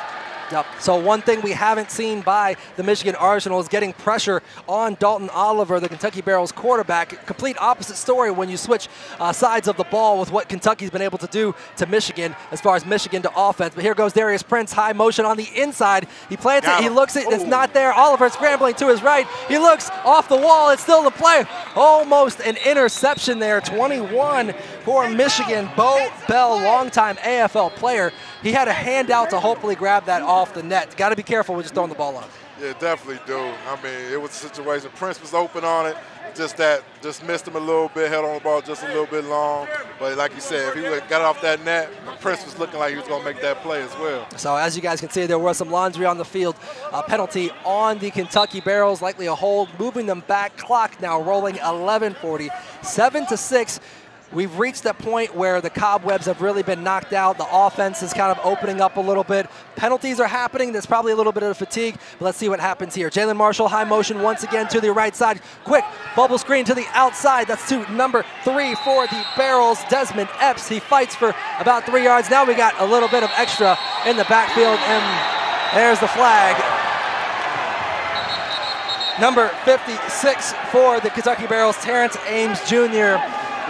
Yep. So one thing we haven't seen by the Michigan Arsenal is getting pressure on Dalton Oliver, the Kentucky Barrels quarterback. Complete opposite story when you switch sides of the ball with what Kentucky's been able to do to Michigan as far as Michigan to offense. But here goes Darius Prince, high motion on the inside. He plants it, he looks it, it's not there. Oliver scrambling to his right. He looks off the wall, it's still the play. Almost an interception there, 21 for Michigan. Bo Bell, longtime AFL player. He had a handout to hopefully grab that off the net. Got to be careful with just throwing the ball up. Yeah, definitely do. I mean, it was a situation. Prince was open on it. Just missed him a little bit, held on the ball just a little bit long. But like you said, if he would got off that net, Prince was looking like he was going to make that play as well. So as you guys can see, there was some laundry on the field. Penalty on the Kentucky Barrels, likely a hold, moving them back. Clock now rolling 11:40, 7-6. we've reached that point where the cobwebs have really been knocked out. The offense is kind of opening up a little bit. Penalties are happening. There's probably a little bit of fatigue, but let's see what happens here. Jalen Marshall, high motion once again to the right side. Quick bubble screen to the outside. That's to number 3 for the Barrels, Desmond Epps. He fights for about 3 yards. Now we got a little bit of extra in the backfield, and there's the flag. Number 56 for the Kentucky Barrels, Terrence Ames Jr.,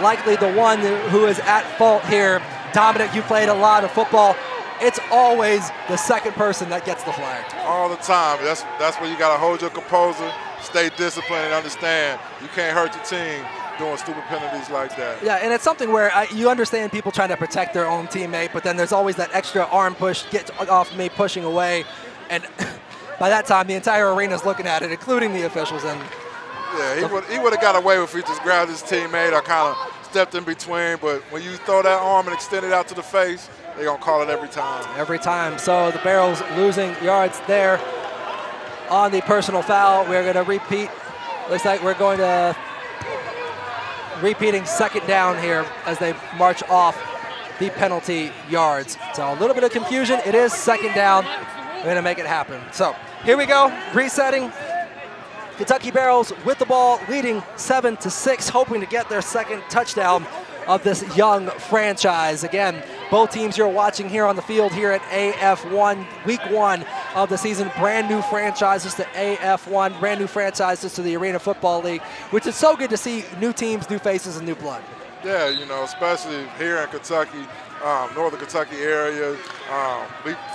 likely the one who is at fault here. Dominic, you played a lot of football. It's always the second person that gets the flag. All the time. That's where you got to hold your composure, stay disciplined, and understand you can't hurt your team doing stupid penalties like that. Yeah, and it's something where you understand people trying to protect their own teammate, but then there's always that extra arm push, get off me, pushing away. And by that time, the entire arena is looking at it, including the officials. And yeah, he would have got away if he just grabbed his teammate or kind of stepped in between. But when you throw that arm and extend it out to the face, they're going to call it every time. Every time. So the Barrels losing yards there on the personal foul. We're going to repeat. Looks like we're going to repeating second down here as they march off the penalty yards. So a little bit of confusion. It is second down. We're going to make it happen. So here we go, resetting. Kentucky Barrels with the ball, leading 7-6, hoping to get their second touchdown of this young franchise. Again, both teams you're watching here on the field here at AF1, week 1 of the season. Brand new franchises to AF1, brand new franchises to the Arena Football League, which is so good to see new teams, new faces, and new blood. Yeah, you know, especially here in Kentucky, Northern Kentucky area.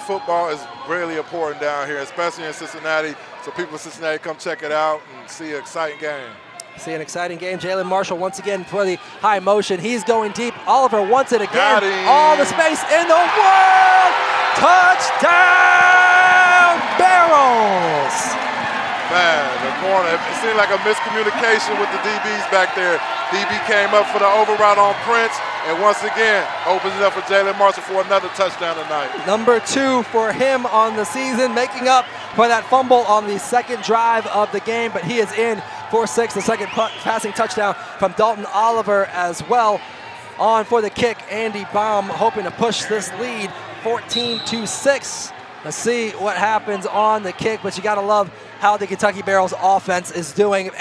Football is really important down here, especially in Cincinnati. So people in Cincinnati come check it out and see an exciting game. See an exciting game. Jalen Marshall once again for the high motion. He's going deep. Oliver wants it again. All the space in the world. Touchdown, Barrels. Man, the corner, it seemed like a miscommunication with the DBs back there. DB came up for the overroute on Prince, and once again, opens it up for Jalen Marshall for another touchdown tonight. Number 2 for him on the season, making up for that fumble on the second drive of the game, but he is in for 6, the second passing touchdown from Dalton Oliver as well. On for the kick, Andy Baum hoping to push this lead 14-6. Let's see what happens on the kick, but you got to love how the Kentucky Barrels offense is doing.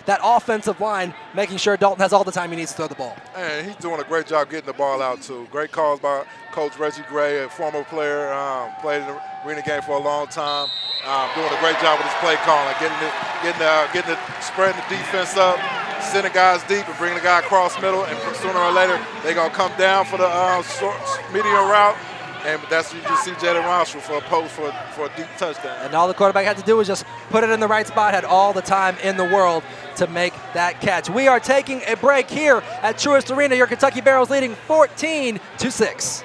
That offensive line making sure Dalton has all the time he needs to throw the ball. And he's doing a great job getting the ball out, too. Great calls by Coach Reggie Gray, a former player, played in the arena game for a long time. Doing a great job with his play calling, spreading the defense up, sending guys deep and bringing the guy across middle, and sooner or later they're going to come down for the medium route. And that's you just see Jalen Marshall for a post for a deep touchdown. And all the quarterback had to do was just put it in the right spot, had all the time in the world to make that catch. We are taking a break here at Truist Arena. Your Kentucky Barrels leading 14-6.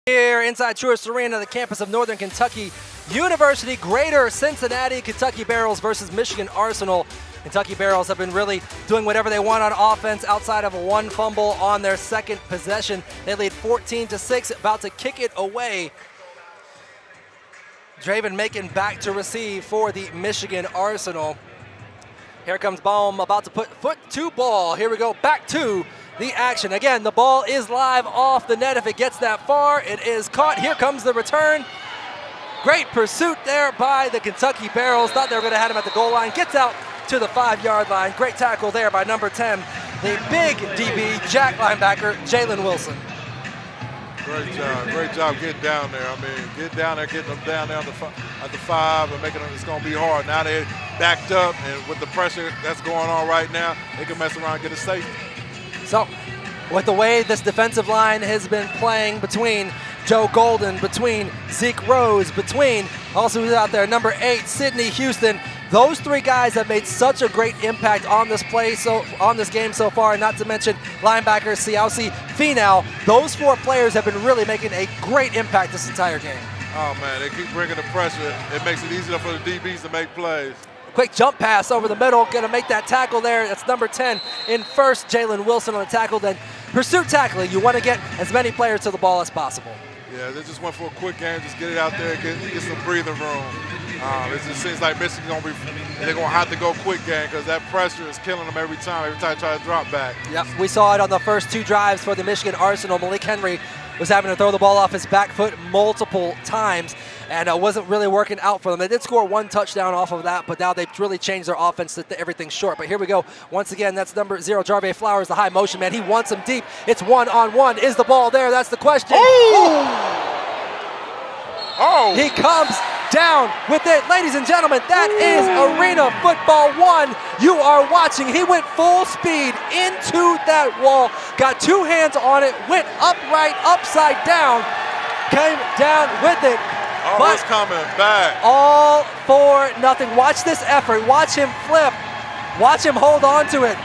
Here inside Truist Arena, the campus of Northern Kentucky University, Greater Cincinnati Kentucky Barrels versus Michigan Arsenal. Kentucky Barrels have been really doing whatever they want on offense outside of one fumble on their second possession. They lead 14-6, about to kick it away. Draven Macon back to receive for the Michigan Arsenal. Here comes Baum, about to put foot to ball. Here we go, back to the action. Again, the ball is live off the net. If it gets that far, it is caught. Here comes the return. Great pursuit there by the Kentucky Barrels. Thought they were going to have him at the goal line. Gets out to the 5-yard line. Great tackle there by number 10, the big DB, Jack linebacker, Jalen Wilson. Great job getting down there. I mean, get down there, getting them down there at the 5 and making them, it's going to be hard. Now they're backed up, and with the pressure that's going on right now, they can mess around and get a safety. So, with the way this defensive line has been playing between Joe Golden, between Zeke Rose, between also who's out there, number 8, Sidney Houston. Those 3 guys have made such a great impact on this game so far, not to mention linebacker Siausi Finau. Those 4 players have been really making a great impact this entire game. Oh man, they keep bringing the pressure. It makes it easier for the DBs to make plays. Quick jump pass over the middle, gonna make that tackle there. That's number 10 in first, Jalen Wilson on the tackle. Then pursuit tackling, you wanna get as many players to the ball as possible. Yeah, they just went for a quick game, just get it out there, get some breathing room. It just seems like Michigan's they're gonna have to go quick game because that pressure is killing them every time they try to drop back. Yep, we saw it on the first 2 drives for the Michigan Arsenal. Malik Henry was having to throw the ball off his back foot multiple times, and it wasn't really working out for them. They did score 1 touchdown off of that, but now they've really changed their offense to everything short. But here we go. Once again, that's number 0, Jarvay Flowers, the high motion man. He wants him deep. It's 1-on-1. Is the ball there? That's the question. Oh! He comes down with it. Ladies and gentlemen, that is Arena Football 1. You are watching. He went full speed into that wall, got 2 hands on it, went upright, upside down, came down with it. Oh, it's coming back. All for nothing. Watch this effort. Watch him flip. Watch him hold on to it.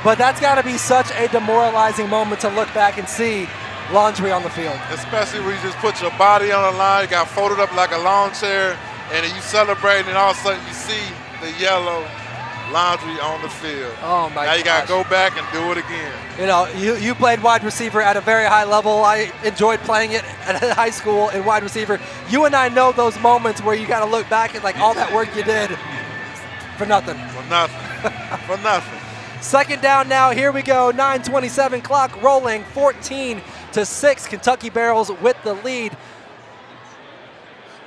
But that's got to be such a demoralizing moment to look back and see laundry on the field. Especially when you just put your body on the line, you got folded up like a lawn chair, and then you celebrating, and all of a sudden you see the yellow laundry on the field. Oh my! Now you got to go back and do it again. You know, you played wide receiver at a very high level. I enjoyed playing it at high school in wide receiver. You and I know those moments where you got to look back at like all that work you did for nothing. For nothing. For nothing. Second down now. Here we go. 9:27 clock rolling. 14-6. Kentucky Barrels with the lead.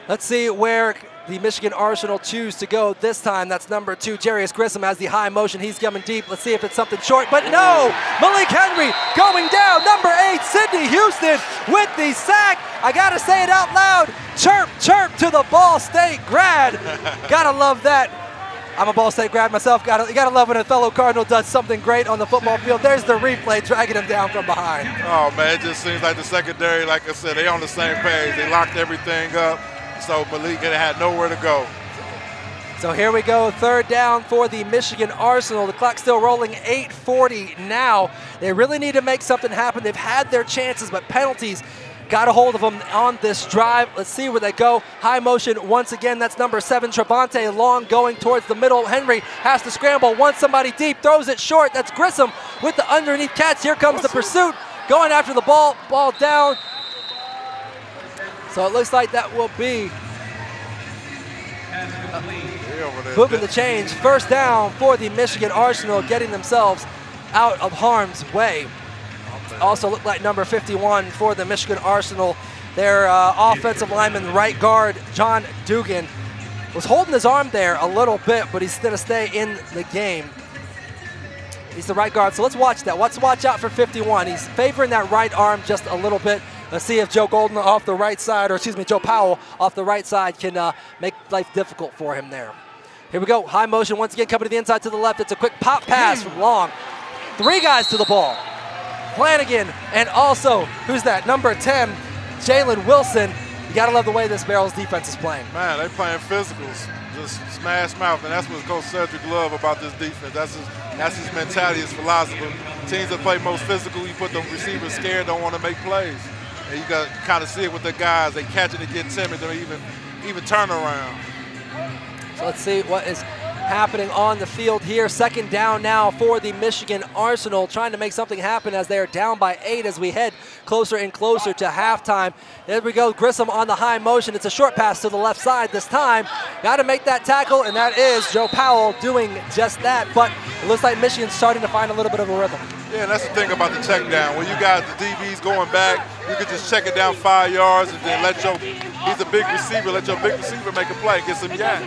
Let's see where the Michigan Arsenal choose to go this time. That's number 2, Jarius Grissom has the high motion. He's coming deep. Let's see if it's something short, but no! Malik Henry going down. Number 8, Sidney Houston with the sack. I gotta say it out loud. Chirp, chirp to the Ball State grad. Gotta love that. I'm a Ball State grad myself. You gotta love when a fellow Cardinal does something great on the football field. There's the replay, dragging him down from behind. Oh man, it just seems like the secondary, like I said, they on the same page. They locked everything up, so Malik had nowhere to go. So here we go, 3rd down for the Michigan Arsenal. The clock's still rolling, 8:40 now. They really need to make something happen. They've had their chances, but penalties got a hold of them on this drive. Let's see where they go. High motion once again. That's number 7, Trevante Long going towards the middle. Henry has to scramble, wants somebody deep, throws it short. That's Grissom with the underneath catch. Here comes the pursuit, going after the ball down. So it looks like that will be moving the chains. 1st down for the Michigan Arsenal, getting themselves out of harm's way. Also looked like number 51 for the Michigan Arsenal. Their offensive lineman, right guard, John Dugan, was holding his arm there a little bit, but he's going to stay in the game. He's the right guard, so let's watch that. Let's watch out for 51. He's favoring that right arm just a little bit. Let's see if Joe Golden off the right side, or excuse me, Joe Powell off the right side can make life difficult for him there. Here we go, high motion once again, coming to the inside to the left. It's a quick pop pass from Long. 3 guys to the ball. Flanagan, and also, who's that? Number 10, Jalen Wilson. You gotta love the way this Barrels defense is playing. Man, they playing physicals, just smash mouth, and that's what Coach Cedric love about this defense. That's his mentality, his philosophy. Teams that play most physical, you put the receivers scared, don't want to make plays. And you got to kind of see it with the guys. They catch it and get timid or even turn around. So let's see what is happening on the field here. Second down now for the Michigan Arsenal, trying to make something happen as they are down by 8 as we head closer and closer to halftime. There we go, Grissom on the high motion. It's a short pass to the left side this time. Got to make that tackle, and that is Joe Powell doing just that. But it looks like Michigan's starting to find a little bit of a rhythm. Yeah, and that's the thing about the check down. When you got the DBs going back, you could just check it down 5 yards and then he's a big receiver, let your big receiver make a play, get some yak.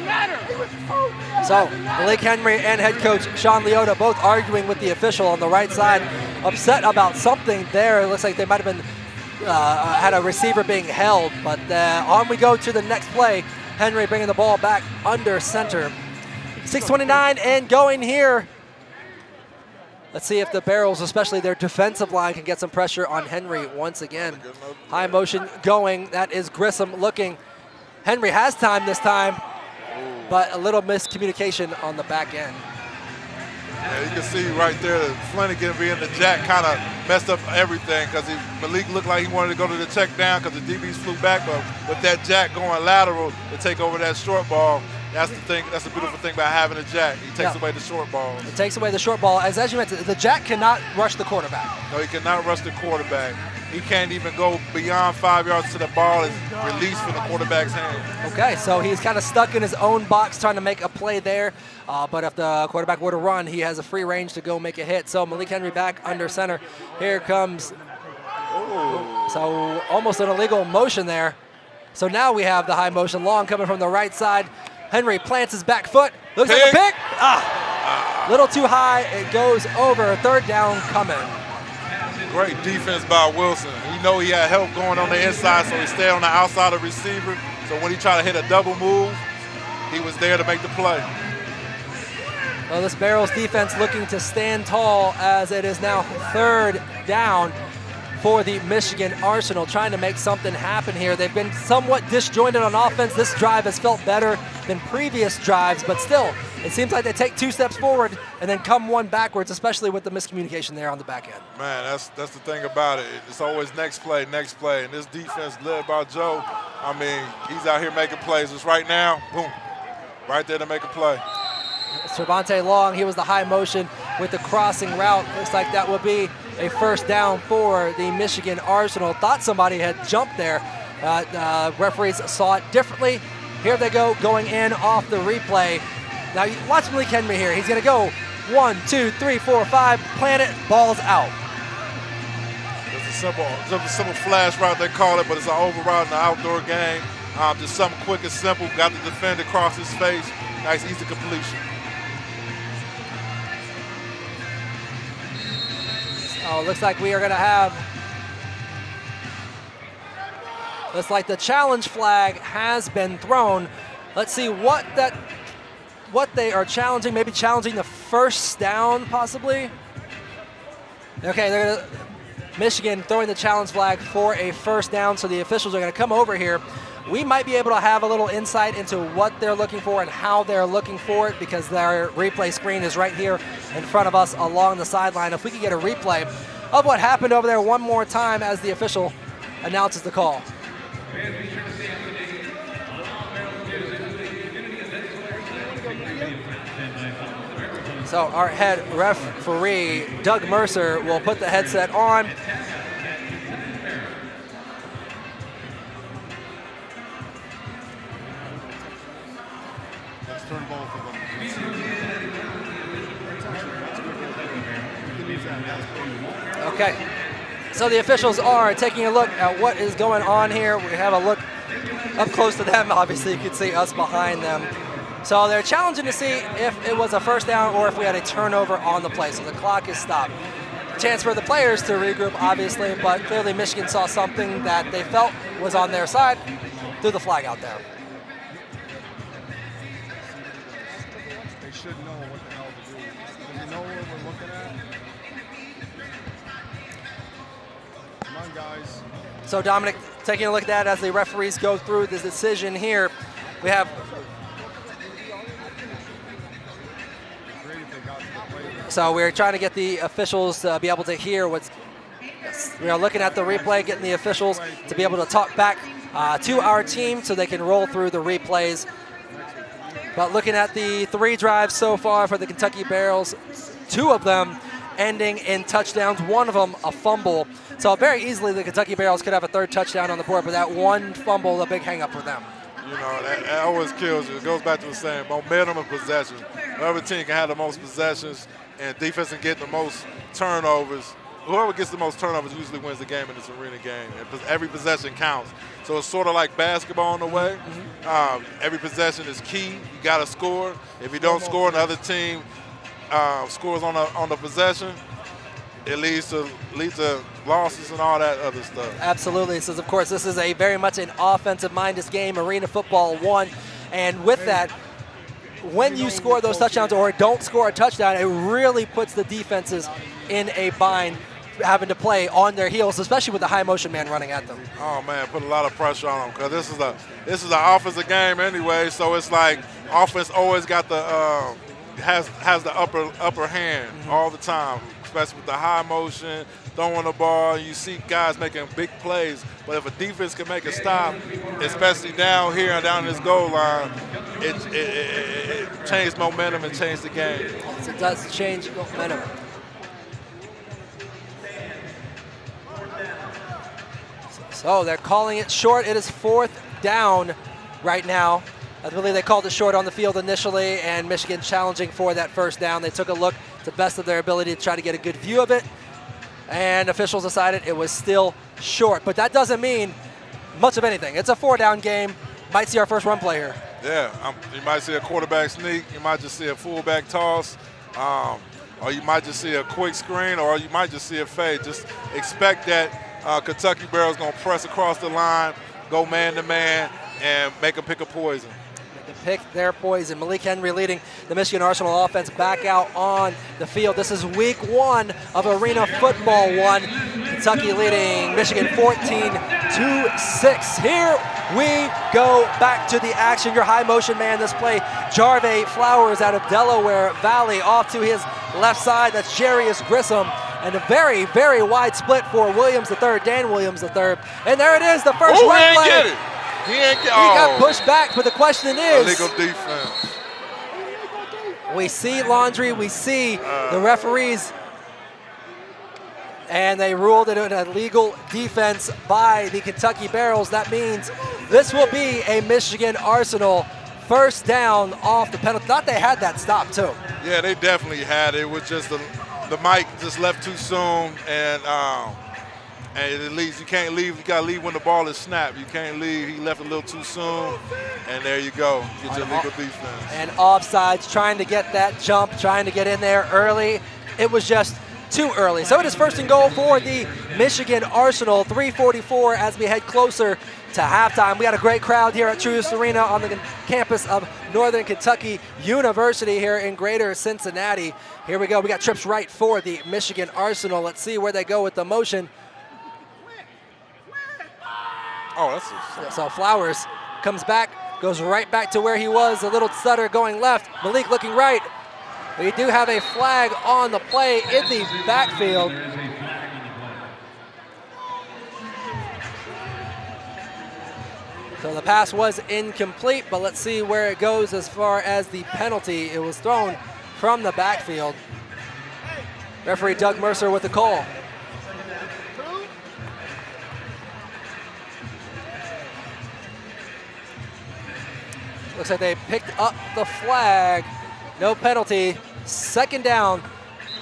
So Malik Henry and head coach Sean Leota both arguing with the official on the right side, upset about something there. It looks like they might have been had a receiver being held, but on we go to the next play. Henry bringing the ball back under center. 6:29 and going here. Let's see if the Barrels, especially their defensive line, can get some pressure on Henry once again. High motion going. That is Grissom looking. Henry has time this time, but a little miscommunication on the back end. Yeah, you can see right there that Flanagan being the jack kind of messed up everything because Malik looked like he wanted to go to the check down because the DBs flew back, but with that jack going lateral to take over that short ball, that's the thing. That's the beautiful thing about having a jack. He takes away the short balls. It takes away the short ball. As you mentioned, the jack cannot rush the quarterback. No, he cannot rush the quarterback. He can't even go beyond 5 yards to the ball is released from the quarterback's hand. Okay, so he's kind of stuck in his own box trying to make a play there. But if the quarterback were to run, he has a free range to go make a hit. So Malik Henry back under center. Here comes. Ooh. So almost an illegal motion there. So now we have the high motion long coming from the right side. Henry plants his back foot. Looks like a pick. Little too high. It goes over. Third down coming. Great defense by Wilson. He know he had help going on the inside, so he stayed on the outside of the receiver. So when he tried to hit a double move, he was there to make the play. Well, this Barrels defense looking to stand tall as it is now third down for the Michigan Arsenal, trying to make something happen here. They've been somewhat disjointed on offense. This drive has felt better than previous drives, but still, it seems like they take 2 steps forward and then come 1 backwards, especially with the miscommunication there on the back end. Man, that's the thing about it. It's always next play. And this defense led by Joe, I mean, he's out here making plays. It's right now, boom, right there to make a play. Cervante Long, he was the high motion with the crossing route. Looks like that will be a first down for the Michigan Arsenal. Thought somebody had jumped there. Referees saw it differently. Here they go, going in off the replay. Now watch Malik Henry here. He's gonna go 1, 2, 3, 4, 5, plant it, ball's out. It's a simple flash route they call it, but it's an over route in the outdoor game. Just something quick and simple. Got the defender across his face. Nice, easy completion. Oh, looks like we are gonna have. Looks like the challenge flag has been thrown. Let's see what they are challenging. Maybe challenging the first down, possibly. Okay, Michigan throwing the challenge flag for a first down, so the officials are going to come over here. We might be able to have a little insight into what they're looking for and how they're looking for it, because their replay screen is right here in front of us along the sideline. If we could get a replay of what happened over there one more time as the official announces the call. So our head referee, Doug Mercer, will put the headset on. Let's turn both of them. Okay, so the officials are taking a look at what is going on here. We have a look up close to them. Obviously, you can see us behind them. So they're challenging to see if it was a first down or if we had a turnover on the play. So the clock is stopped. Chance for the players to regroup, obviously, but clearly Michigan saw something that they felt was on their side, threw the flag out there. They should know what the hell to do. Do you know what we're looking at? Come on, guys. So Dominic, taking a look at that as the referees go through this decision here, we have. So we're trying to get the officials to be able to hear what's. Yes. We are looking at the replay, getting the officials to be able to talk back to our team so they can roll through the replays. But looking at the 3 drives so far for the Kentucky Barrels, 2 of them ending in touchdowns, 1 of them a fumble. So very easily the Kentucky Barrels could have a 3rd touchdown on the board, but that 1 fumble, a big hang-up for them. You know, that always kills you. It goes back to the same momentum of possession. Whoever team can have the most possessions and defense can get the most turnovers, whoever gets the most turnovers usually wins the game in this arena game. And every possession counts. So it's sort of like basketball in a way. Every possession is key. You got to score. If you don't score and the other team scores on the possession, it leads to losses and all that other stuff. Absolutely. So, of course, this is a very much an offensive-minded game, Arena Football 1. And with that, when you score those touchdowns or don't score a touchdown, it really puts the defenses in a bind, having to play on their heels, especially with the high motion man running at them. Oh man, put a lot of pressure on them because this is an offensive game anyway. So it's like offense always got the has the upper hand all the time, especially with the high motion, throwing the ball. You see guys making big plays, but if a defense can make a stop, especially down here and down this goal line, it changed momentum and changed the game. Yes, it does change momentum. So they're calling it short. It is 4th down right now. I believe they called it short on the field initially, and Michigan challenging for that 1st down. They took a look to the best of their ability to try to get a good view of it, and officials decided it was still short. But that doesn't mean much of anything. It's a 4-down game. Might see our first run play here. Yeah, you might see a quarterback sneak. You might just see a fullback toss. Or you might just see a quick screen, or you might just see a fade. Just expect that Kentucky Barrels going to press across the line, go man-to-man, and make them pick a poison. Pick their poison. Malik Henry leading the Michigan Arsenal offense back out on the field. This is week 1 of Arena Football 1. Kentucky leading Michigan 14-6. Here we go back to the action. Your high motion man this play, Jarve Flowers out of Delaware Valley, off to his left side. That's Jarius Grissom. And a very, very wide split for Williams III, Dan Williams III. And there it is, the first run play. Get it. He got pushed back, but the question is, illegal defense. We see Laundry, we see the referees, and they ruled it an illegal defense by the Kentucky Barrels. That means this will be a Michigan Arsenal 1st down off the penalty. Thought they had that stop too. Yeah, they definitely had it. It was just the mic just left too soon, and it leaves. You can't leave. You gotta leave when the ball is snapped. You can't leave. He left a little too soon, and there you go. Get your legal defense. And offsides, trying to get that jump, trying to get in there early. It was just too early. So it is 1st and goal for the Michigan Arsenal. 3:44 as we head closer to halftime. We got a great crowd here at Truist Arena on the campus of Northern Kentucky University here in Greater Cincinnati. Here we go. We got trips right for the Michigan Arsenal. Let's see where they go with the motion. Oh, so Flowers comes back, goes right back to where he was. A little stutter going left. Malik looking right. We do have a flag on the play in the backfield. So the pass was incomplete, but let's see where it goes as far as the penalty. It was thrown from the backfield. Referee Doug Mercer with the call. Looks like they picked up the flag. No penalty. 2nd down,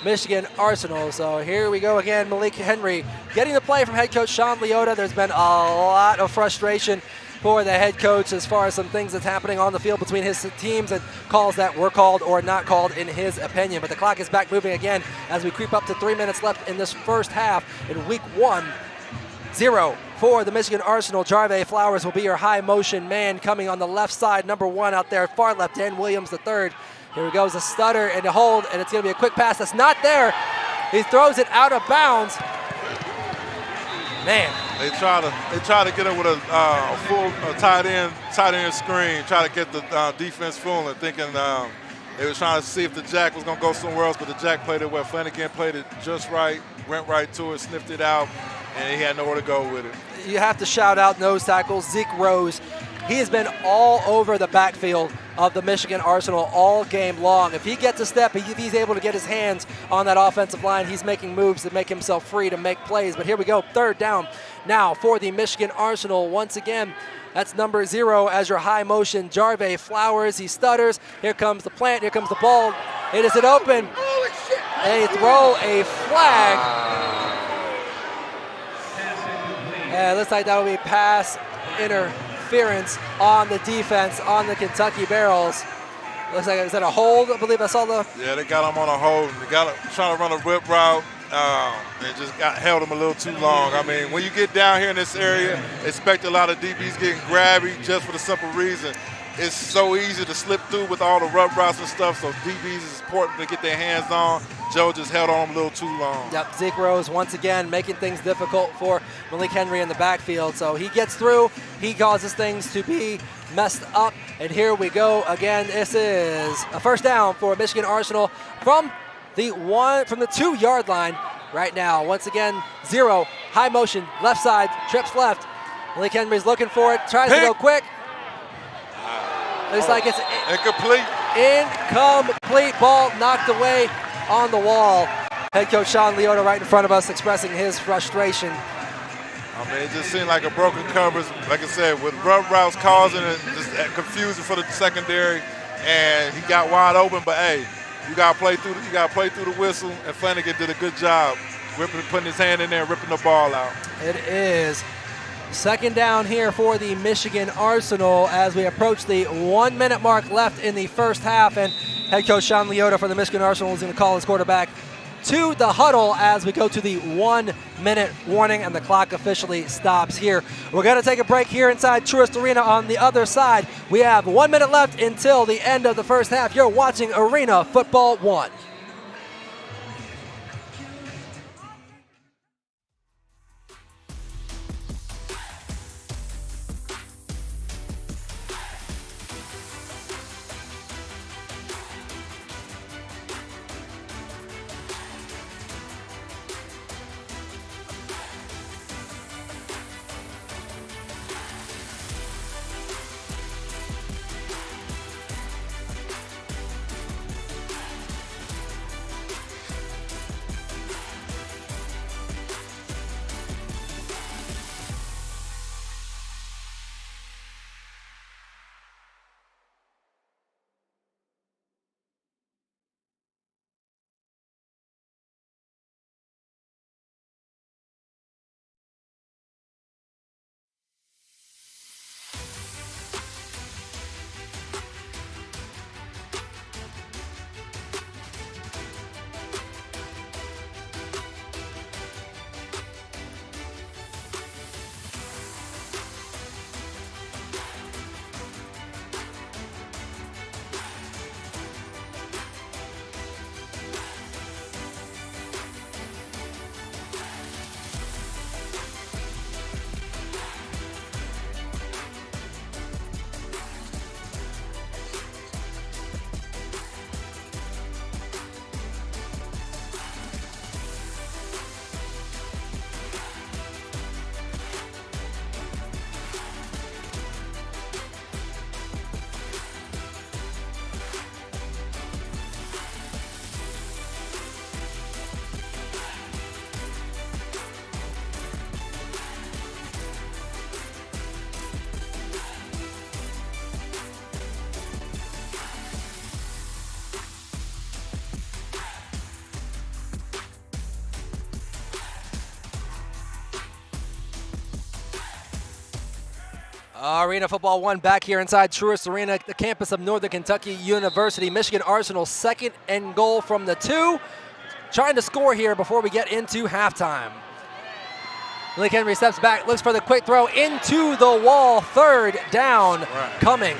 Michigan Arsenal. So here we go again. Malik Henry getting the play from head coach Sean Leota. There's been a lot of frustration for the head coach as far as some things that's happening on the field between his teams and calls that were called or not called in his opinion. But the clock is back moving again as we creep up to 3 minutes left in this 1st half in week 1. 0 for the Michigan Arsenal. Jarve Flowers will be your high motion man coming on the left side. Number 1 out there, far left, Dan Williams III. Here goes a stutter and a hold, and it's going to be a quick pass that's not there. He throws it out of bounds. Man. They try to get it with a full tight end screen, try to get the defense fooling, thinking they were trying to see if the jack was going to go somewhere else, but the jack played it well. Flanagan played it just right, went right to it, sniffed it out, and he had nowhere to go with it. You have to shout out nose tackle Zeke Rose. He has been all over the backfield of the Michigan Arsenal all game long. If he gets a step, if he's able to get his hands on that offensive line, he's making moves to make himself free to make plays. But here we go, third down now for the Michigan Arsenal. Once again, that's number 0 as your high motion Jarve Flowers. He stutters. Here comes the plant. Here comes the ball. It is open. They throw a flag. And it looks like that will be pass interference on the defense on the Kentucky Barrels. Looks like, is that a hold? I believe I saw the... Yeah, they got him on a hold. They got him trying to run a whip route and just held him a little too long. I mean, when you get down here in this area, expect a lot of DBs getting grabby just for the simple reason it's so easy to slip through with all the rub routes and stuff, so DBs is important to get their hands on. Joe just held on him a little too long. Yep, Zeke Rose once again making things difficult for Malik Henry in the backfield. So he gets through, he causes things to be messed up, and here we go again. This is a first down for Michigan Arsenal from the 2-yard line right now. Once again, 0, high motion, left side, trips left. Malik Henry's looking for it, tries to go quick. Looks like it's incomplete. Incomplete, ball knocked away on the wall. Head coach Sean Leota right in front of us expressing his frustration. I mean, it just seemed like a broken coverage. Like I said, with rub routes causing it, just confusion for the secondary, and he got wide open. But hey, you got to play through. You got to play through the whistle. And Flanagan did a good job, putting his hand in there, and ripping the ball out. It is second down here for the Michigan Arsenal as we approach the 1-minute mark left in the first half, and head coach Sean Leota for the Michigan Arsenal is going to call his quarterback to the huddle as we go to the 1-minute warning, and the clock officially stops here. We're going to take a break here inside Truist Arena. On the other side, we have 1 minute left until the end of the first half. You're watching Arena Football 1. Arena Football 1 back here inside Truist Arena, the campus of Northern Kentucky University. Michigan Arsenal 2nd and goal from the 2. Trying to score here before we get into halftime. Malik Henry steps back, looks for the quick throw into the wall. 3rd down coming.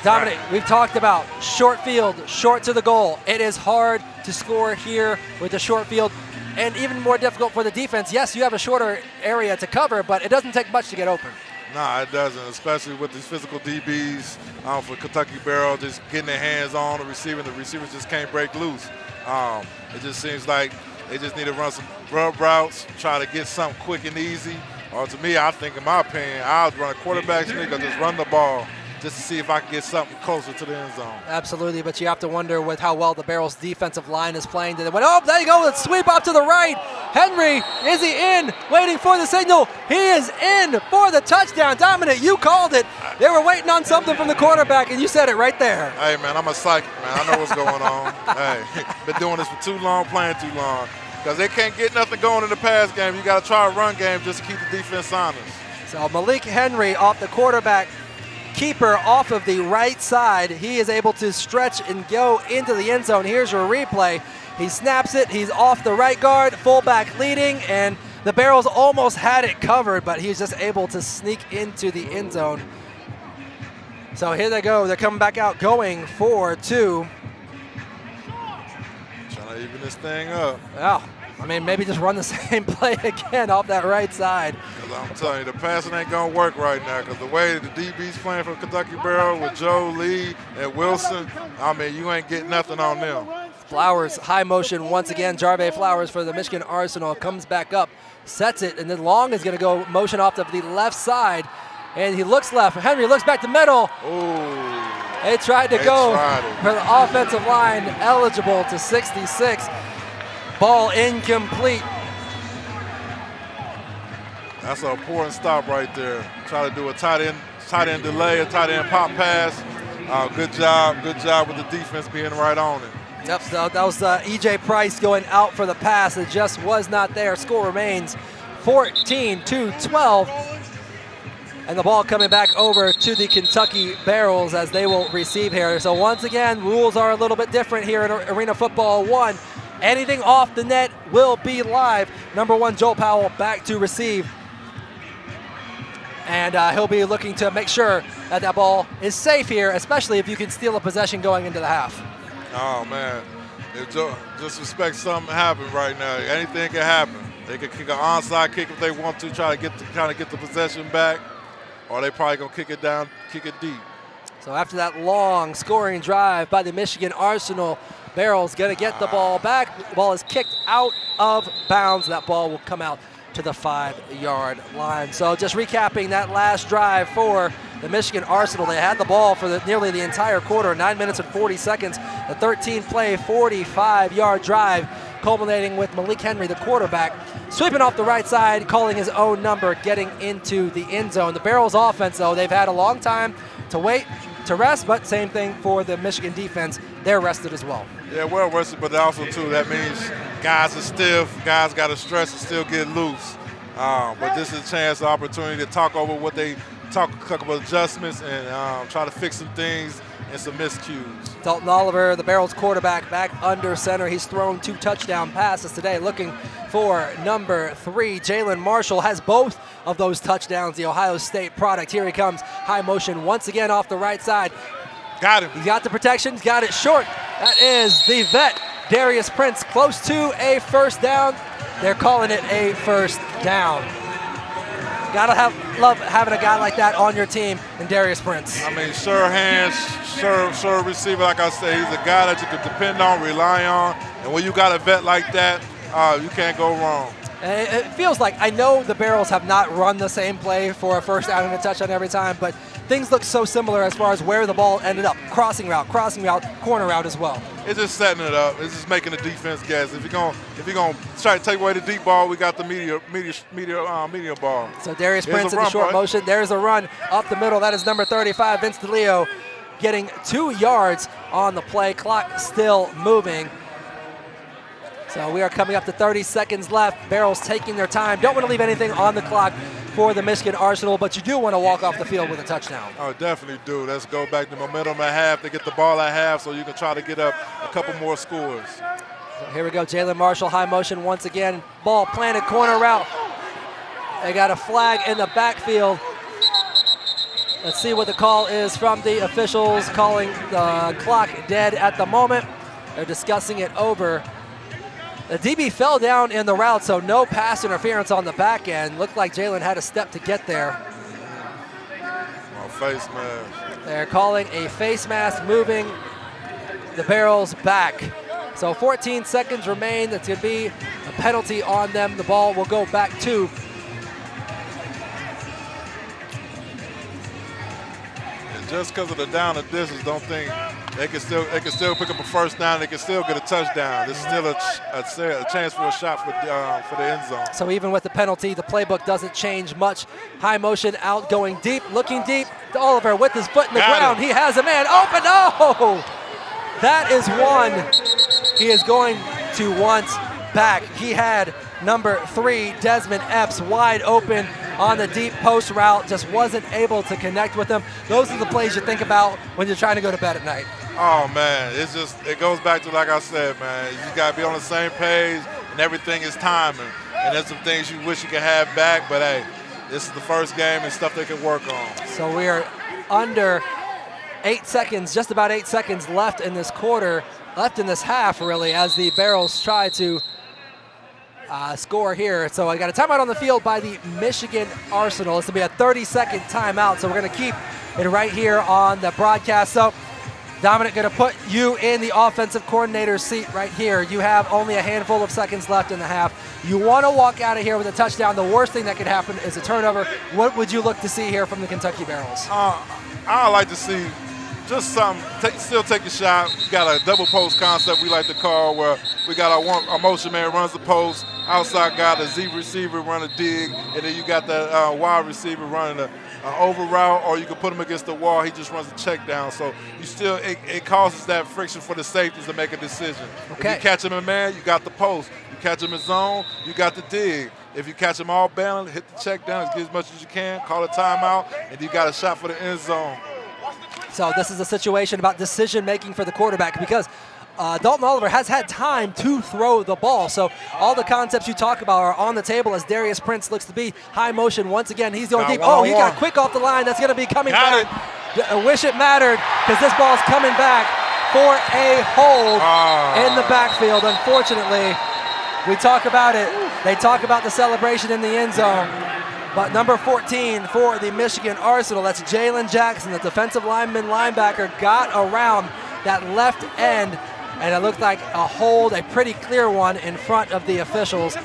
Dominic, we've talked about short field, short to the goal. It is hard to score here with the short field, and even more difficult for the defense. Yes, you have a shorter area to cover, but it doesn't take much to get open. Nah, it doesn't, especially with these physical DBs for Kentucky Barrel, just getting their hands on the receivers just can't break loose. It just seems like They just need to run some rub routes, try to get something quick and easy. Or to me, I think, in my opinion, I'll run a quarterback sneak or just run the ball just to see if I can get something closer to the end zone. Absolutely, but you have to wonder with how well the Barrels defensive line is playing. They went, oh, there you go, let's sweep up to the right. Henry, is he in? Waiting for the signal. He is in for the touchdown. Dominic, you called it. They were waiting on something from the quarterback, and you said it right there. Hey, man, I'm a psychic, man. I know what's going on. Hey, been doing this for too long, playing too long. Because they can't get nothing going in the pass game. You got to try a run game just to keep the defense honest. So Malik Henry off the quarterback keeper off of the right side. He is able to stretch and go into the end zone. Here's your replay. He snaps it. He's off the right guard, fullback leading, and the Barrels almost had it covered, but he's just able to sneak into the end zone. So here they go. They're coming back out, going for two. Trying to even this thing up. Wow. I mean, maybe just run the same play again off that right side. Because I'm telling you, the passing ain't going to work right now because the way the DB's playing for Kentucky Barrel with Joe, Lee, and Wilson, I mean, you ain't getting nothing on them. Flowers, high motion once again. Jarve Flowers for the Michigan Arsenal comes back up, sets it, and then Long is going to go motion off of the left side. And he looks left. Henry looks back to middle. Ooh. They tried to go for the offensive line, eligible to 66. Ball incomplete. That's an important stop right there. Try to do a tight end delay, a tight end pop pass. Good job with the defense being right on it. Yep, so that was E.J. Price going out for the pass. It just was not there. Score remains 14-12. And the ball coming back over to the Kentucky Barrels as they will receive here. So once again, rules are a little bit different here in Arena Football 1. Anything off the net will be live. Number 1, Joel Powell back to receive. And he'll be looking to make sure that that ball is safe here, especially if you can steal a possession going into the half. Oh, man. Just expect something to happen right now. Anything can happen. They could kick an onside kick if they want to, try to get the possession back, or they probably going to kick it down, kick it deep. So after that long scoring drive by the Michigan Arsenal, Barrels going to get the ball back. The ball is kicked out of bounds. That ball will come out to the 5-yard line. So just recapping that last drive for the Michigan Arsenal. They had the ball for nearly the entire quarter, 9 minutes and 40 seconds. A 13-play, 45-yard drive, culminating with Malik Henry, the quarterback, sweeping off the right side, calling his own number, getting into the end zone. The Barrels offense, though, they've had a long time to wait, to rest, but same thing for the Michigan defense. They're rested as well. Yeah, well rested, but also, too, that means guys are stiff, guys got to stretch and still get loose. But this is a chance, an opportunity to talk over what they talk a couple of adjustments and try to fix some things and some miscues. Dalton Oliver, the Barrels quarterback, back under center. He's thrown 2 touchdown passes today, looking for number 3. Jalen Marshall has both of those touchdowns, the Ohio State product. Here he comes, high motion once again off the right side. Got him. He got the protection, got it short. That is the vet, Darius Prince, close to a first down. They're calling it a first down. Gotta love having a guy like that on your team, and Darius Prince. I mean, sure hands, sure receiver. Like I say, he's a guy that you can depend on, rely on. And when you got a vet like that, you can't go wrong. It feels like, I know the Barrels have not run the same play for a first down and a touchdown every time, but things look so similar as far as where the ball ended up. Crossing route, corner route as well. It's just setting it up. It's just making the defense guess. If you're gonna try to take away the deep ball, we got the medium ball. So Darius Prince in the short motion. There's a run up the middle. That is number 35, Vince DeLeo, getting 2 yards on the play. Clock still moving. So we are coming up to 30 seconds left. Barrels taking their time. Don't want to leave anything on the clock for the Michigan Arsenal, but you do want to walk off the field with a touchdown. Oh, definitely do. Let's go back to momentum at half. They get the ball at half so you can try to get up a couple more scores. So here we go. Jalen Marshall, high motion once again. Ball planted, corner route. They got a flag in the backfield. Let's see what the call is from the officials, calling the clock dead at the moment. They're discussing it over. The DB fell down in the route, so no pass interference on the back end. Looked like Jalen had a step to get there. Oh, face mask. They're calling a face mask, moving the Barrels back. So 14 seconds remain. That's going to be a penalty on them. The ball will go back to just because of the down and distance, don't think they can still pick up a first down. They can still get a touchdown. There's still a chance for a shot for the end zone. So even with the penalty, the playbook doesn't change much. High motion out, going deep, looking deep. Oliver with his foot in the ground. He has a man open. Oh, that is one. He is going to want back. He had number 3, Desmond Epps, wide open on the deep post route, just wasn't able to connect with him. Those are the plays you think about when you're trying to go to bed at night. Oh, man, it goes back to, like I said, man, you got to be on the same page, and everything is timing. And there's some things you wish you could have back, but, hey, this is the first game and stuff they can work on. So we are under 8 seconds, just about 8 seconds left in this quarter, left in this half, really, as the Barrels try to score here. So I got a timeout on the field by the Michigan Arsenal. This will be a 30-second timeout, so we're going to keep it right here on the broadcast. So Dominic, going to put you in the offensive coordinator's seat right here. You have only a handful of seconds left in the half. You want to walk out of here with a touchdown. The worst thing that could happen is a turnover. What would you look to see here from the Kentucky Barrels? I like to see just something, still take a shot. We got a double post concept we like to call, where we got our motion man runs the post, outside guy, the Z receiver run a dig, and then you got that wide receiver running an over route, or you can put him against the wall. He just runs a check down. So you still, it causes that friction for the safeties to make a decision. Okay. If you catch him in man, you got the post. You catch him in zone, you got the dig. If you catch them all balanced, hit the check down, get as much as you can, call a timeout, and you got a shot for the end zone. So this is a situation about decision-making for the quarterback, because Dalton Oliver has had time to throw the ball. So all the concepts you talk about are on the table as Darius Prince looks to be high motion once again. He's going deep. Oh, he got quick off the line. That's going to be coming back. I wish it mattered, because this ball's coming back for a hold in the backfield. Unfortunately, we talk about it. They talk about the celebration in the end zone. But number 14 for the Michigan Arsenal, that's Jalen Jackson, the defensive linebacker, got around that left end, and it looked like a hold, a pretty clear one in front of the officials. It's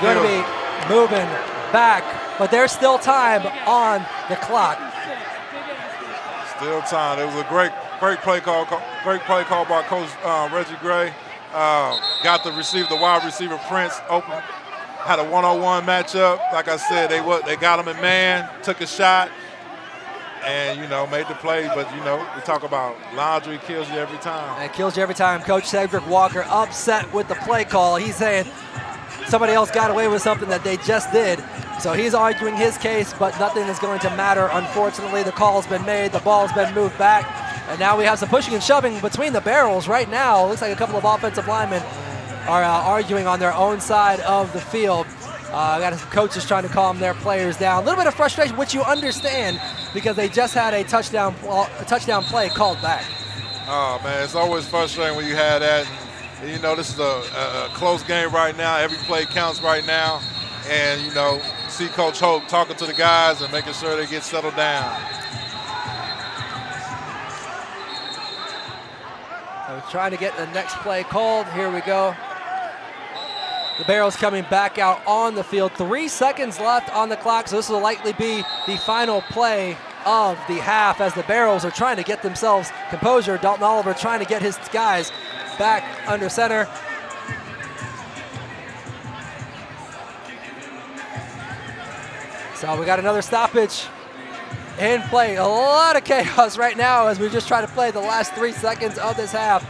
going to be moving back, but there's still time on the clock. Still time. It was a great play call. Great play call by Coach Reggie Gray. Got to receive the wide receiver Prince open. Had a one-on-one matchup. Like I said, they got him in man, took a shot, and made the play. But we talk about laundry kills you every time. It kills you every time. Coach Cedric Walker upset with the play call. He's saying somebody else got away with something that they just did. So he's arguing his case, but nothing is going to matter. Unfortunately, the call's been made. The ball's been moved back. And now we have some pushing and shoving between the Barrels right now. It looks like a couple of offensive linemen are arguing on their own side of the field. Got some coaches trying to calm their players down. A little bit of frustration, which you understand, because they just had a touchdown play called back. Oh, man, it's always frustrating when you have that. And this is a close game right now. Every play counts right now. And, see Coach Hope talking to the guys and making sure they get settled down. Trying to get the next play called. Here we go. The Barrels coming back out on the field. 3 seconds left on the clock, so this will likely be the final play of the half as the Barrels are trying to get themselves composure. Dalton Oliver trying to get his guys back under center. So we got another stoppage in play. A lot of chaos right now as we just try to play the last 3 seconds of this half.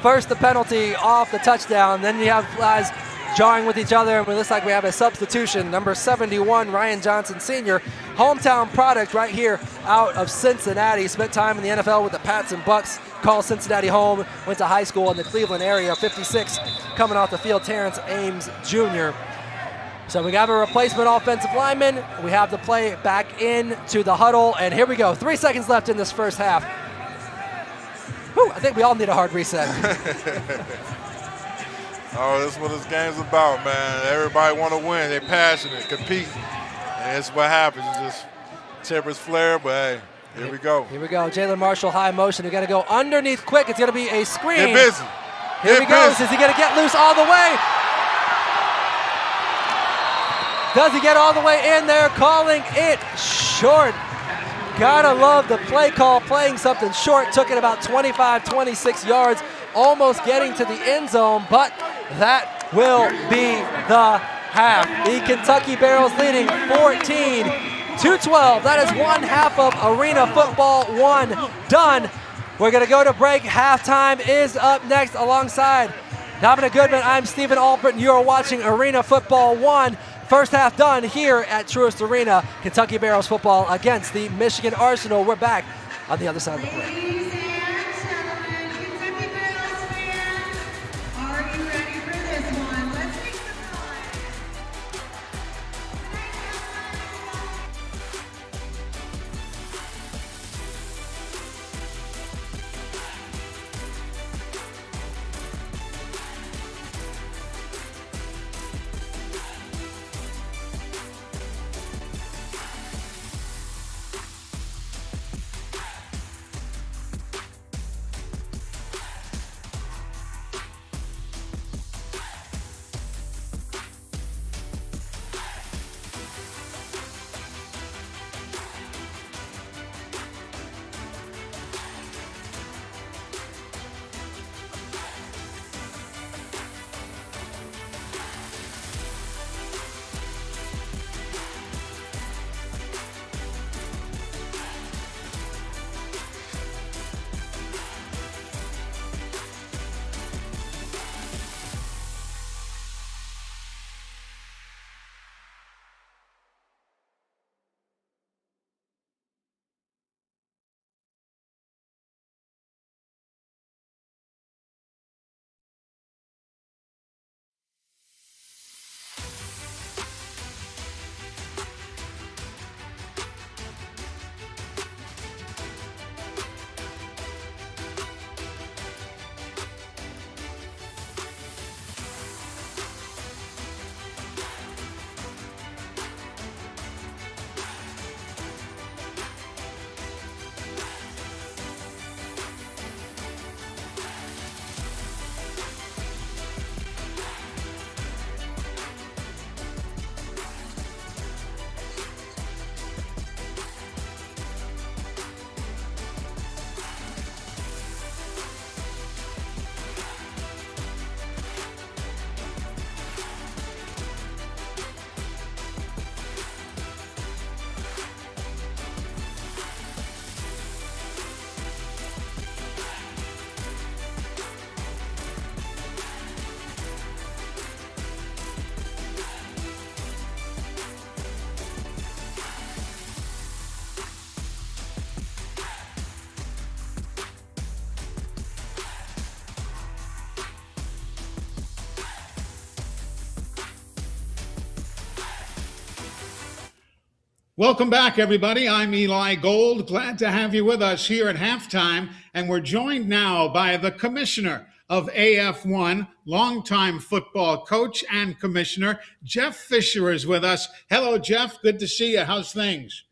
First the penalty off the touchdown, then you have guys jarring with each other, and it looks like we have a substitution. Number 71, Ryan Johnson Sr., hometown product right here out of Cincinnati. Spent time in the NFL with the Pats and Bucks, called Cincinnati home, went to high school in the Cleveland area. 56 coming off the field, Terrence Ames Jr. So we have a replacement offensive lineman. We have the play back into the huddle, and here we go. 3 seconds left in this first half. Whew, I think we all need a hard reset. Oh, that's what this game's about, man. Everybody want to win. They're passionate, compete, and that's what happens. It's just temperance flare, but hey, Here we go. Here we go. Jalen Marshall, high motion. We got to go underneath quick. It's going to be a screen. Get busy. Here he goes. Is he going to get loose all the way? Does he get all the way in there? Calling it short. Gotta love the play call, playing something short. Took it about 25, 26 yards, almost getting to the end zone, but that will be the half. The Kentucky Barrels leading 14-12. That is one half of Arena Football 1 done. We're gonna go to break. Halftime is up next alongside Dominic Goodman. I'm Stephen Albritton. You are watching Arena Football 1. First half done here at Truist Arena. Kentucky Barrels football against the Michigan Arsenal. We're back on the other side of the break. Ladies and gentlemen, Kentucky Barrels fans, are you ready for this one? Let's make some noise. Welcome back, everybody. I'm Eli Gold. Glad to have you with us here at halftime. And we're joined now by the commissioner of AF1, longtime football coach and commissioner. Jeff Fisher is with us. Hello, Jeff. Good to see you. How's things?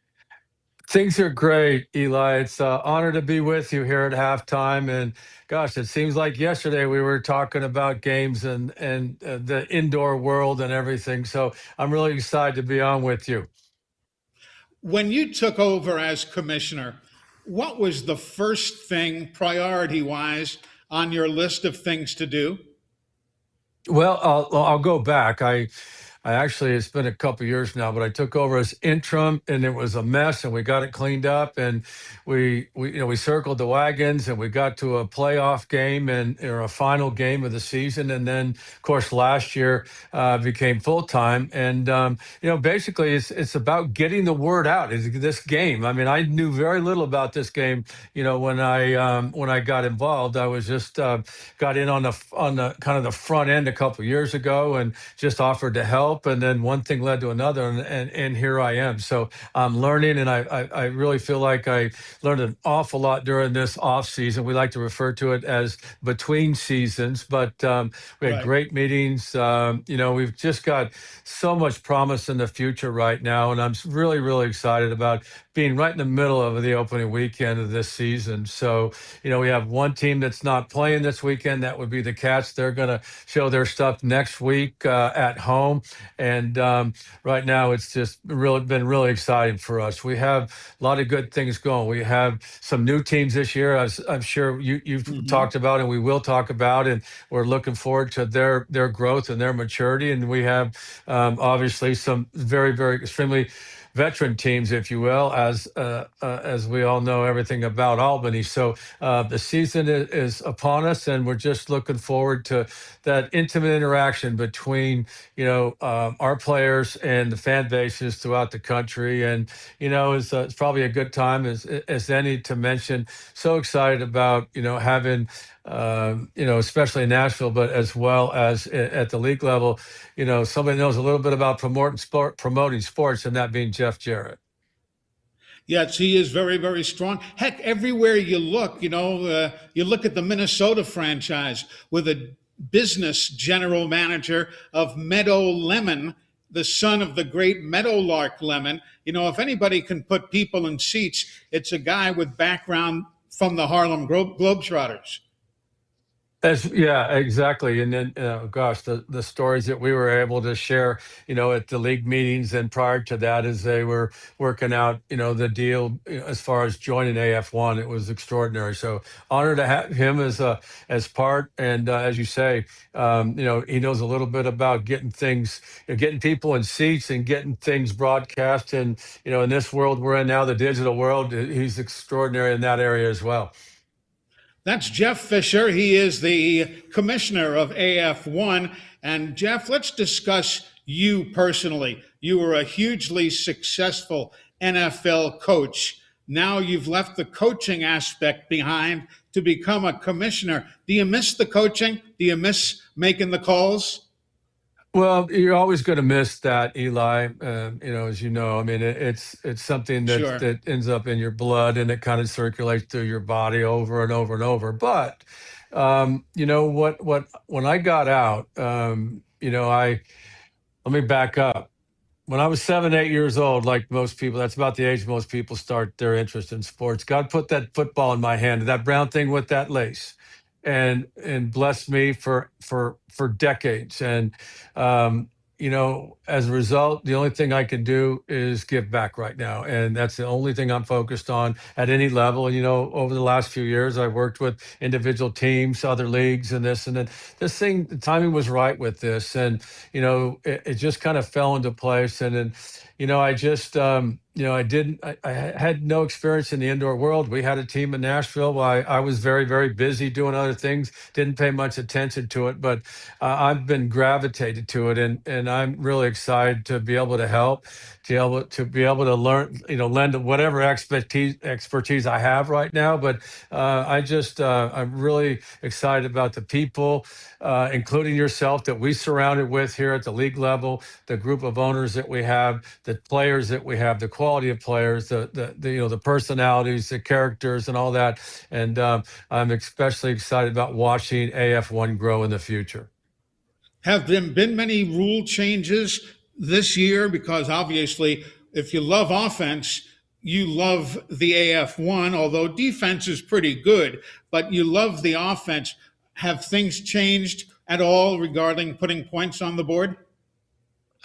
Things are great, Eli. It's an honor to be with you here at halftime. And gosh, it seems like yesterday we were talking about games and the indoor world and everything. So I'm really excited to be on with you. When you took over as commissioner, what was the first thing, priority-wise, on your list of things to do? Well, I'll go back. I actually, it's been a couple years now, but I took over as interim, and it was a mess, and we got it cleaned up, and we circled the wagons, and we got to a playoff game or a final game of the season, and then of course last year became full time, and basically it's about getting the word out. It's this game. I mean, I knew very little about this game. When I got involved, I was just got in on the kind of the front end a couple years ago, and just offered to help. help, and then one thing led to another, and here I am. So I'm learning, and I really feel like I learned an awful lot during this off season. We like to refer to it as between seasons, but we had Right. great meetings. We've just got so much promise in the future right now, and I'm really, really excited about being right in the middle of the opening weekend of this season. So, we have one team that's not playing this weekend. That would be the Cats. They're going to show their stuff next week at home. And right now, it's just really been really exciting for us. We have a lot of good things going. We have some new teams this year, as I'm sure you've talked about, and we will talk about. And we're looking forward to their growth and their maturity. And we have obviously some very, very extremely veteran teams, if you will, as we all know everything about Albany. So the season is upon us, and we're just looking forward to that intimate interaction between our players and the fan bases throughout the country. And it's probably a good time as any to mention. So excited about having especially in Nashville, but as well as at the league level, somebody knows a little bit about promoting sports, and that being Jeff Jarrett. Yes, he is very, very strong. Heck, everywhere you look, you look at the Minnesota franchise with a business general manager of Meadow Lemon, the son of the great Meadowlark Lemon. If anybody can put people in seats, it's a guy with background from the Harlem Globetrotters. Yeah, exactly. And then, gosh, the stories that we were able to share, at the league meetings and prior to that, as they were working out, the deal as far as joining AF1, it was extraordinary. So honored to have him as part. And as you say, he knows a little bit about getting things, getting people in seats and getting things broadcast. And in this world we're in now, the digital world, he's extraordinary in that area as well. That's Jeff Fisher. He is the commissioner of AF1. And Jeff, let's discuss you personally. You were a hugely successful NFL coach. Now you've left the coaching aspect behind to become a commissioner. Do you miss the coaching? Do you miss making the calls? Well, you're always going to miss that, Eli. As you know, I mean, it's something Sure. that ends up in your blood, and it kind of circulates through your body over and over and over. But what when I got out, let me back up. When I was 7, 8 years old, like most people, that's about the age most people start their interest in sports. God put that football in my hand, that brown thing with that lace, and blessed me for decades. And as a result, the only thing I can do is give back right now, and that's the only thing I'm focused on at any level. And over the last few years, I've worked with individual teams, other leagues, and this, and then this thing. The timing was right with this, and it just kind of fell into place. And then, I just I had no experience in the indoor world. We had a team in Nashville. I was very, very busy doing other things, didn't pay much attention to it, but I've been gravitated to it, and I'm really excited to be able to help, to be able to learn, lend whatever expertise I have right now. But I'm really excited about the people, including yourself, that we surrounded with here at the league level, the group of owners that we have, the players that we have, the quality of players, the personalities, the characters, and all that. And I'm especially excited about watching AF1 grow in the future. Have there been many rule changes this year? Because obviously, if you love offense, you love the AF1, although defense is pretty good, but you love the offense. Have things changed at all regarding putting points on the board?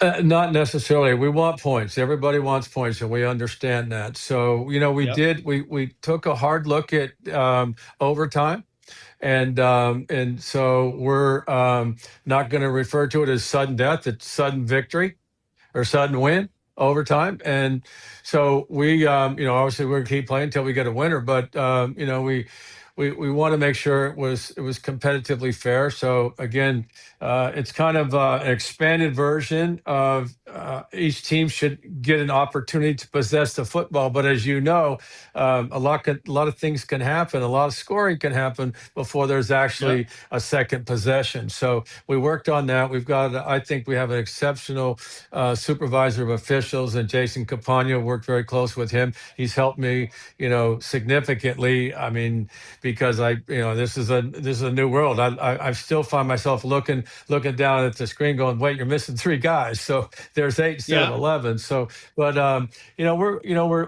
Not necessarily. We want points. Everybody wants points, and we understand that. So, we took a hard look at overtime. And so we're not going to refer to it as sudden death. It's sudden victory or sudden win overtime. And so we, obviously we're going to keep playing until we get a winner. But, we want to make sure it was competitively fair. So again, it's kind of an expanded version of each team should get an opportunity to possess the football. But as you know, a lot of things can happen. A lot of scoring can happen before there's actually a second possession. So we worked on that. I think we have an exceptional supervisor of officials, and Jason Campagna worked very close with him. He's helped me, significantly. I mean, because this is a new world. I still find myself looking down at the screen, going, "Wait, you're missing 3 guys." So there's 8 instead of 11. So, but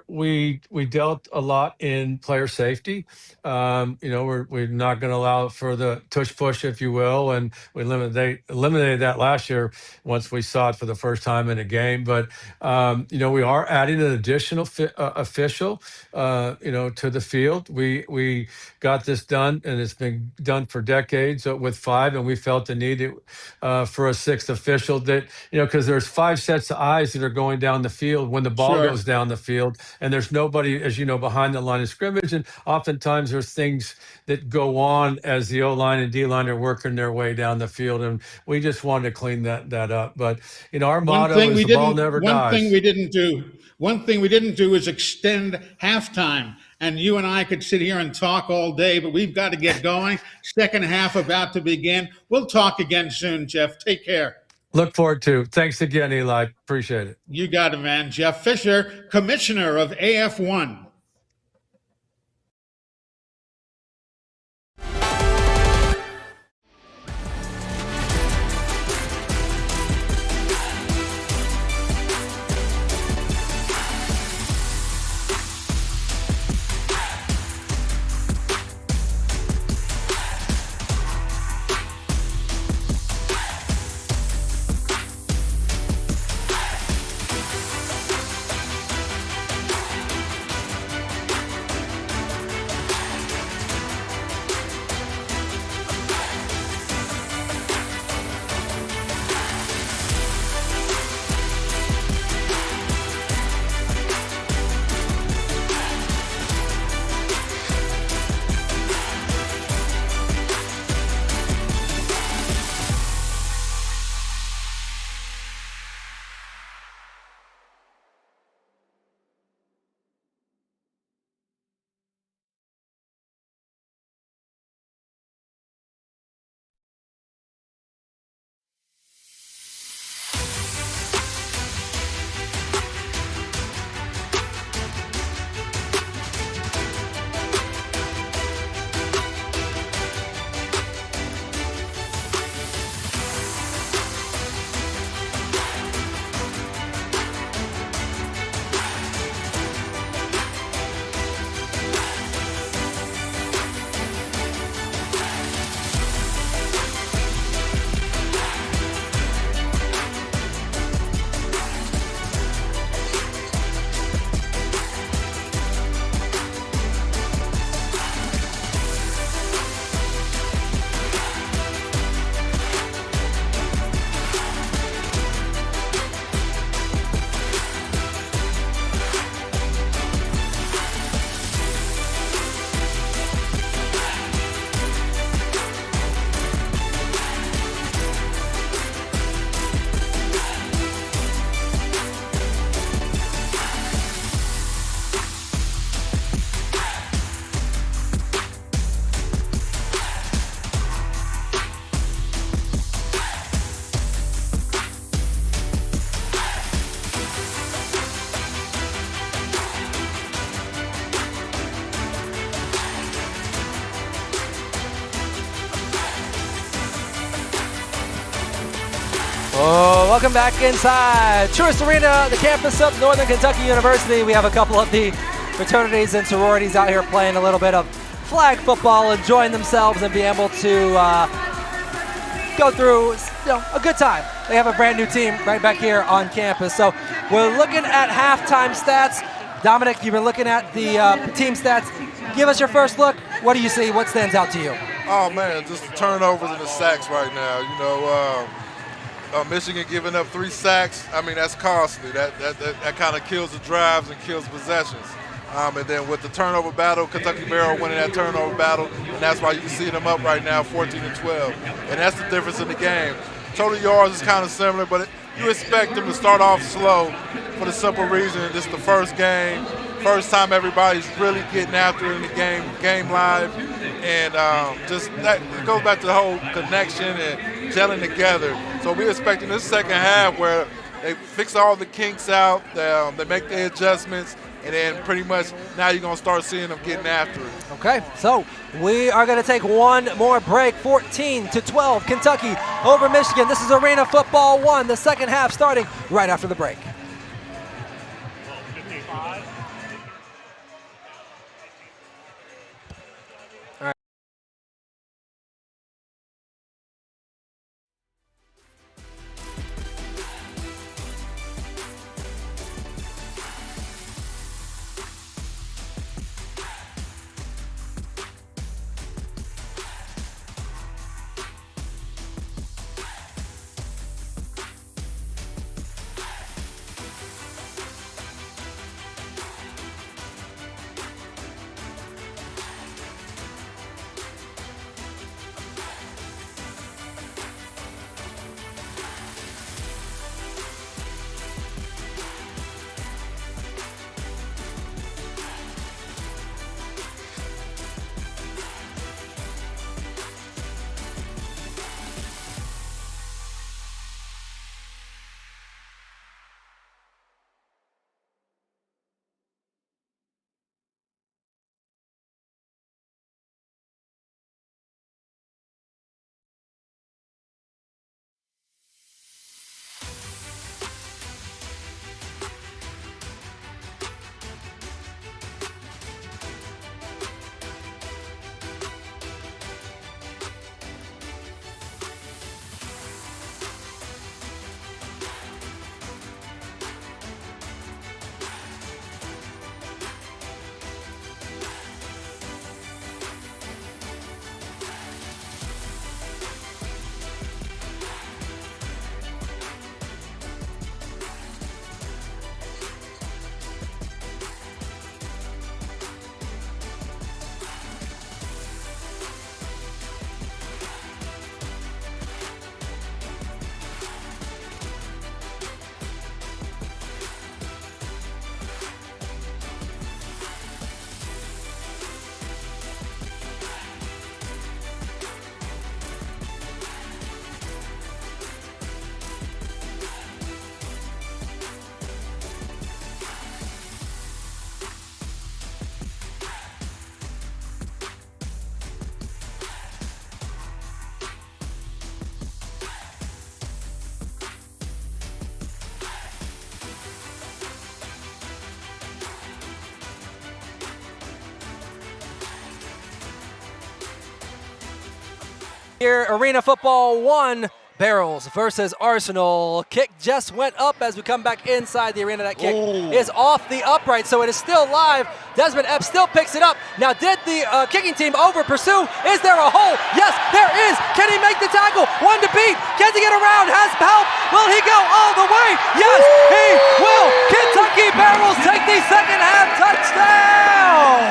we dealt a lot in player safety. We're not going to allow for the tush push, if you will, and we eliminated that last year once we saw it for the first time in a game. But we are adding an additional official, to the field. We got this done, and it's been done for decades with 5, and we felt the need for a 6th official that, because there's 5 sets of eyes that are going down the field when the ball goes down the field, and there's nobody, as you know, behind the line of scrimmage, and oftentimes there's things that go on as the O-line and D-line are working their way down the field, and we just wanted to clean that up. But, our motto is the ball never dies. One thing we didn't do is extend halftime. And you and I could sit here and talk all day, but we've got to get going. Second half about to begin. We'll talk again soon, Jeff. Take care. Look forward to. Thanks again, Eli. Appreciate it. You got it, man. Jeff Fisher, Commissioner of AF1. Oh, welcome back inside Truist Arena, the campus of Northern Kentucky University. We have a couple of the fraternities and sororities out here playing a little bit of flag football, enjoying themselves and being able to go through a good time. They have a brand new team right back here on campus. So we're looking at halftime stats. Dominic, you've been looking at the team stats. Give us your first look. What do you see? What stands out to you? Oh, man, just the turnovers and the sacks right now. Michigan giving up 3 sacks. I mean, that's costly. That kind of kills the drives and kills possessions. And then with the turnover battle, Kentucky Barrow winning that turnover battle, and that's why you can see them up right now 14-12. And that's the difference in the game. Total yards is kind of similar, but you expect them to start off slow for the simple reason this is the first game, first time everybody's really getting after it in the game live. And just that it goes back to the whole connection and gelling together. So we're expecting this second half where they fix all the kinks out, they make the adjustments, and then pretty much now you're going to start seeing them getting after it. Okay, so we are going to take one more break. 14-12, Kentucky over Michigan. This is Arena Football 1, the second half starting right after the break. Here, Arena Football 1, Barrels versus Arsenal. Kick just went up as we come back inside the arena. That kick is off the upright, so it is still live. Desmond Epps still picks it up. Now, did the kicking team over pursue? Is there a hole? Yes, there is. Can he make the tackle? One to beat. Can he get around? Has help. Will he go all the way? Yes, he will. Kentucky Barrels take the second half touchdown.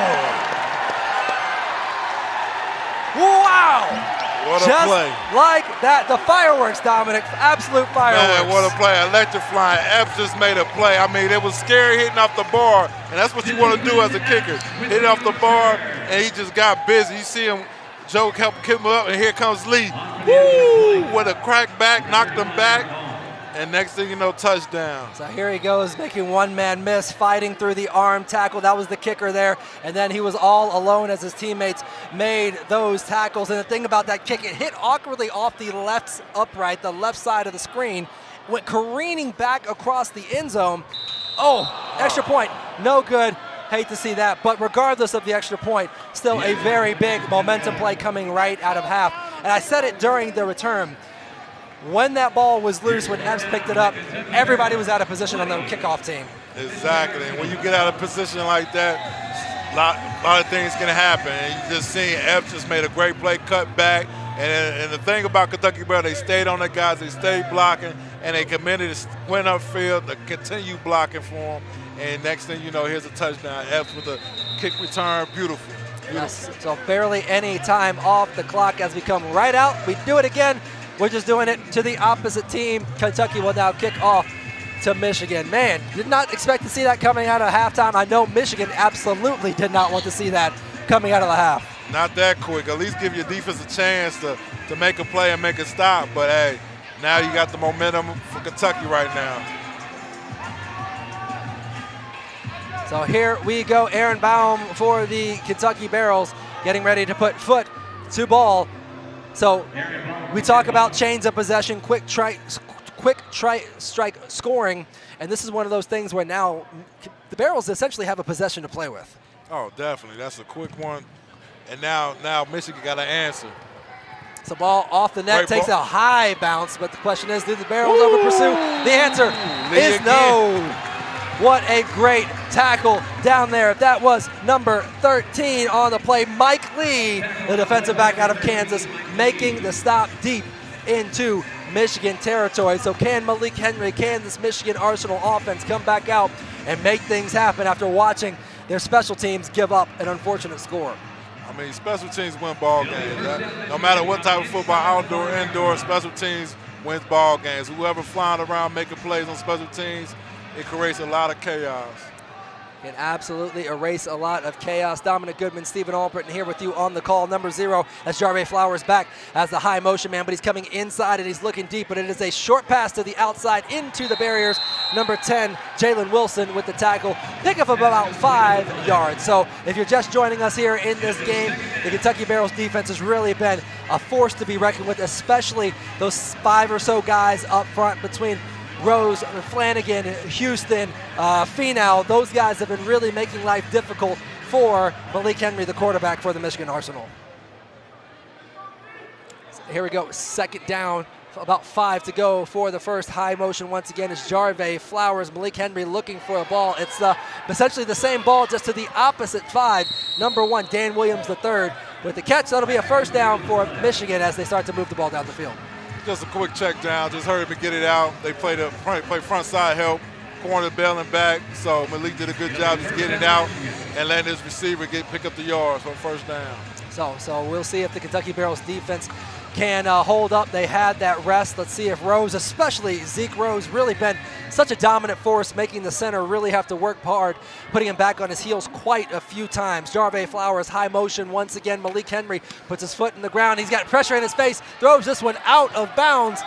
Wow. What a Just play. like that, the fireworks, Dominic, absolute fireworks. Man, what a play, electrifying. Epps just made a play. I mean, it was scary hitting off the bar, and that's what you want to do as a kicker. Hit off the bar, and he just got busy. You see him, Joe helped him up, and here comes Lee. Woo! With a crack back, knocked him back, and next thing you know, touchdown. So here he goes, making one man miss, fighting through the arm tackle. That was the kicker there. And then he was all alone as his teammates made those tackles. And the thing about that kick, it hit awkwardly off the left upright, the left side of the screen, went careening back across the end zone. Oh, extra point, no good. Hate to see that, but regardless of the extra point, still a very big momentum play coming right out of half. And I said it during the return. When that ball was loose, when Epps picked it up, everybody was out of position on the kickoff team. Exactly. And when you get out of position like that, a lot of things can happen. And you just seen Epps just made a great play, cut back. And the thing about Kentucky Barrow, they stayed on their guys, they stayed blocking, and they committed to went upfield to continue blocking for them. and next thing you know, here's a touchdown. Epps with a kick return, beautiful. Yes, so barely any time off the clock as we come right out. We do it again. We're just doing it to the opposite team. Kentucky will now kick off to Michigan. Man, did not expect to see that coming out of halftime. I know Michigan absolutely did not want to see that coming out of the half. Not that quick. At least give your defense a chance to make a play and make a stop. But, hey, now you got the momentum for Kentucky right now. So here we go. Aaron Baum for the Kentucky Barrels getting ready to put foot to ball. So we talk about chains of possession, quick strike scoring, and this is one of those things where now the Barrels essentially have a possession to play with. Oh, definitely. That's a quick one. And now Michigan got an answer. So ball off the net, takes a high bounce, but the question is, do the Barrels over pursue? The answer is no. What a great tackle down there. That was number 13 on the play. Mike Lee, the defensive back out of Kansas, making the stop deep into Michigan territory. So can Malik Henry, can this Michigan Arsenal offense come back out and make things happen after watching their special teams give up an unfortunate score? I mean, special teams win ball games. No matter what type of football, outdoor, indoor, special teams wins ball games. Whoever flying around making plays on special teams, it creates a lot of chaos. Can absolutely erase a lot of chaos. Dominic Goodman, Stephen Albritton here with you on the call. Number 0, as Jarve Flowers back as the high motion man, but he's coming inside and he's looking deep, but it is a short pass to the outside into the barriers. Number 10, Jalen Wilson with the tackle. Pick up about 5 yards. So if you're just joining us here in this game, the Kentucky Barrels defense has really been a force to be reckoned with, especially those 5 or so guys up front between Rose, Flanagan, Houston, Finau. Those guys have been really making life difficult for Malik Henry, the quarterback for the Michigan Arsenal. So here we go, second down, about 5 to go for the first. High motion once again is Jarve Flowers. Malik Henry looking for a ball. It's essentially the same ball, just to the opposite side. Number 1, Dan Williams III with the catch. That'll be a first down for Michigan as they start to move the ball down the field. Just a quick check down, just hurry up and get it out. They play front side help, corner bailing back. So Malik did a good job just getting it out and letting his receiver pick up the yards for first down. So we'll see if the Kentucky Barrels defense can hold up. They had that rest. Let's see if Rose, especially Zeke Rose, really been such a dominant force, making the center really have to work hard, putting him back on his heels quite a few times. Jarve Flowers, high motion once again. Malik Henry puts his foot in the ground. He's got pressure in his face, throws this one out of bounds.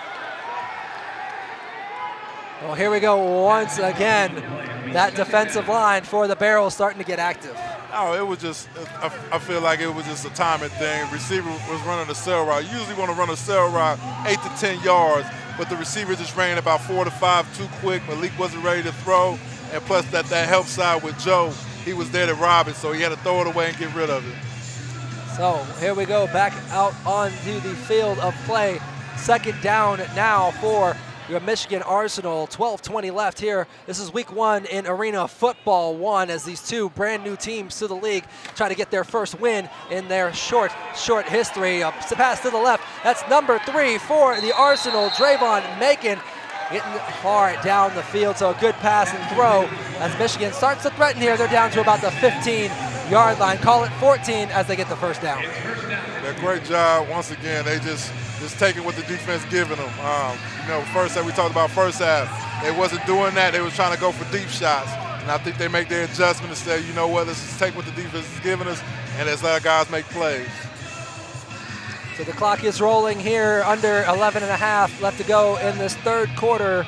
Well, here we go once again. That defensive line for the Barrels starting to get active. Oh, it was just, I feel like it was just a timing thing. Receiver was running a sail route. You usually want to run a sail route 8 to 10 yards, but the receiver just ran about 4 to 5 too quick. Malik wasn't ready to throw, and plus that help side with Joe, he was there to rob it, so he had to throw it away and get rid of it. So here we go, back out onto the field of play. Second down now for your Michigan Arsenal. 12:20 left here. This is week 1 in Arena Football 1 as these two brand new teams to the league try to get their first win in their short history. A pass to the left. That's number 3 for the Arsenal, Drayvon Macon, getting far down the field. So a good pass and throw as Michigan starts to threaten here. They're down to about the 15-yard line. Call it 14 as they get the first down. Yeah, great job. Once again, they just taking what the defense giving them. First half, we talked about first half. They wasn't doing that. They was trying to go for deep shots. And I think they make their adjustment and say, you know what, let's just take what the defense is giving us and let's let our guys make plays. So the clock is rolling here, under 11 and a half left to go in this third quarter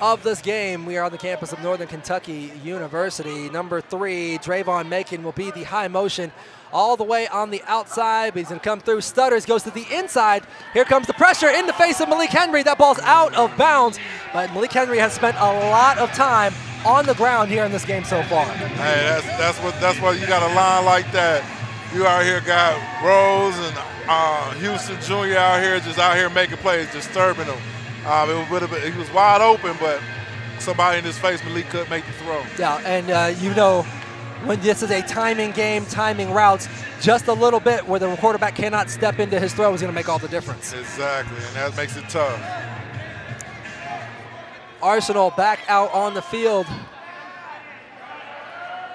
of this game. We are on the campus of Northern Kentucky University. Number 3, Drayvon Macon, will be the high motion all the way on the outside, but he's going to come through, stutters, goes to the inside. Here comes the pressure in the face of Malik Henry. That ball's out of bounds, but Malik Henry has spent a lot of time on the ground here in this game so far. Hey, that's what you got a line like that. You out here got Rose and Houston Jr. out here making plays, disturbing him. He was wide open, but somebody in his face, Malik couldn't make the throw. Yeah, and when this is a timing game, timing routes, just a little bit where the quarterback cannot step into his throw is going to make all the difference. Exactly, and that makes it tough. Arsenal back out on the field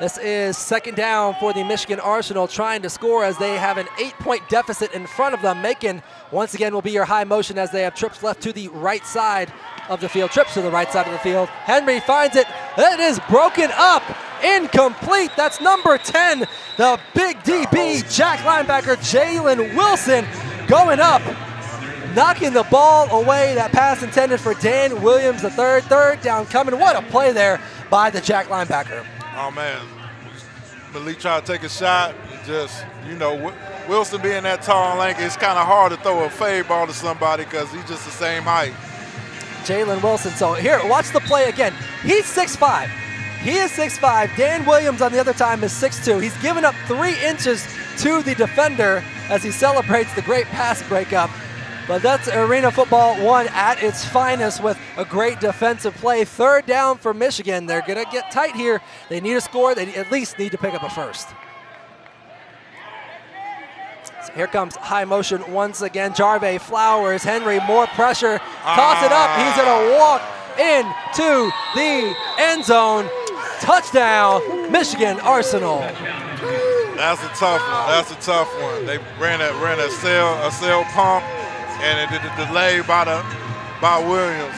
This is second down for the Michigan Arsenal, trying to score as they have an 8-point deficit in front of them. Macon, once again, will be your high motion as they have trips left to the right side of the field. Trips to the right side of the field. Henry finds it. It is broken up. Incomplete. That's number 10, the big DB, Jack linebacker Jalen Wilson, going up, knocking the ball away. That pass intended for Dan Williams, the third down coming. What a play there by the Jack linebacker. Oh, man. Malik tried to take a shot. Just, Wilson being that tall and lanky, it's kind of hard to throw a fade ball to somebody because he's just the same height. Jalen Wilson. So here, watch the play again. He's 6'5". He is 6'5". Dan Williams on the other time is 6'2". He's given up 3 inches to the defender as he celebrates the great pass breakup. But that's Arena Football 1 at its finest with a great defensive play. Third down for Michigan. They're going to get tight here. They need a score. They at least need to pick up a first. So here comes high motion once again. Jarve Flowers, Henry, more pressure. Toss it up. He's going to walk into the end zone. Touchdown, Michigan Arsenal. That's a tough one. They ran a sail pump, and it did a delay by Williams.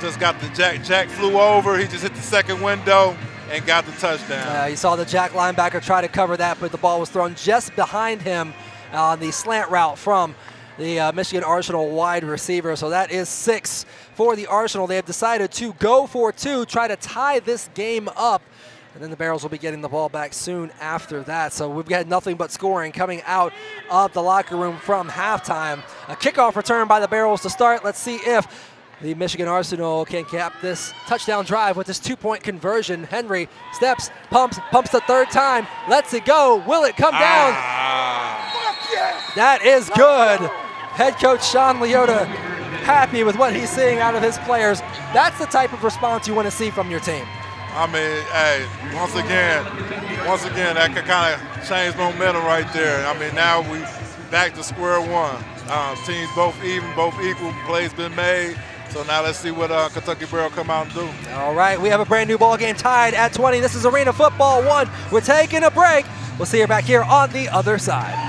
Just got the Jack flew over. He just hit the second window and got the touchdown. You saw the Jack linebacker try to cover that, but the ball was thrown just behind him on the slant route from the Michigan Arsenal wide receiver. So that is 6 for the Arsenal. They have decided to go for 2, try to tie this game up. And then the Barrels will be getting the ball back soon after that. So we've got nothing but scoring coming out of the locker room from halftime. A kickoff return by the Barrels to start. Let's see if the Michigan Arsenal can cap this touchdown drive with this 2-point conversion. Henry steps, pumps the third time, lets it go. Will it come down? That is good. Head coach Sean Leota happy with what he's seeing out of his players. That's the type of response you want to see from your team. I mean, hey, once again, that could kind of change momentum right there. I mean, now we back to square one. Teams both even, both equal. Plays been made. So now let's see what Kentucky Barrel come out and do. All right, we have a brand new ball game tied at 20. This is Arena Football 1. We're taking a break. We'll see you back here on the other side.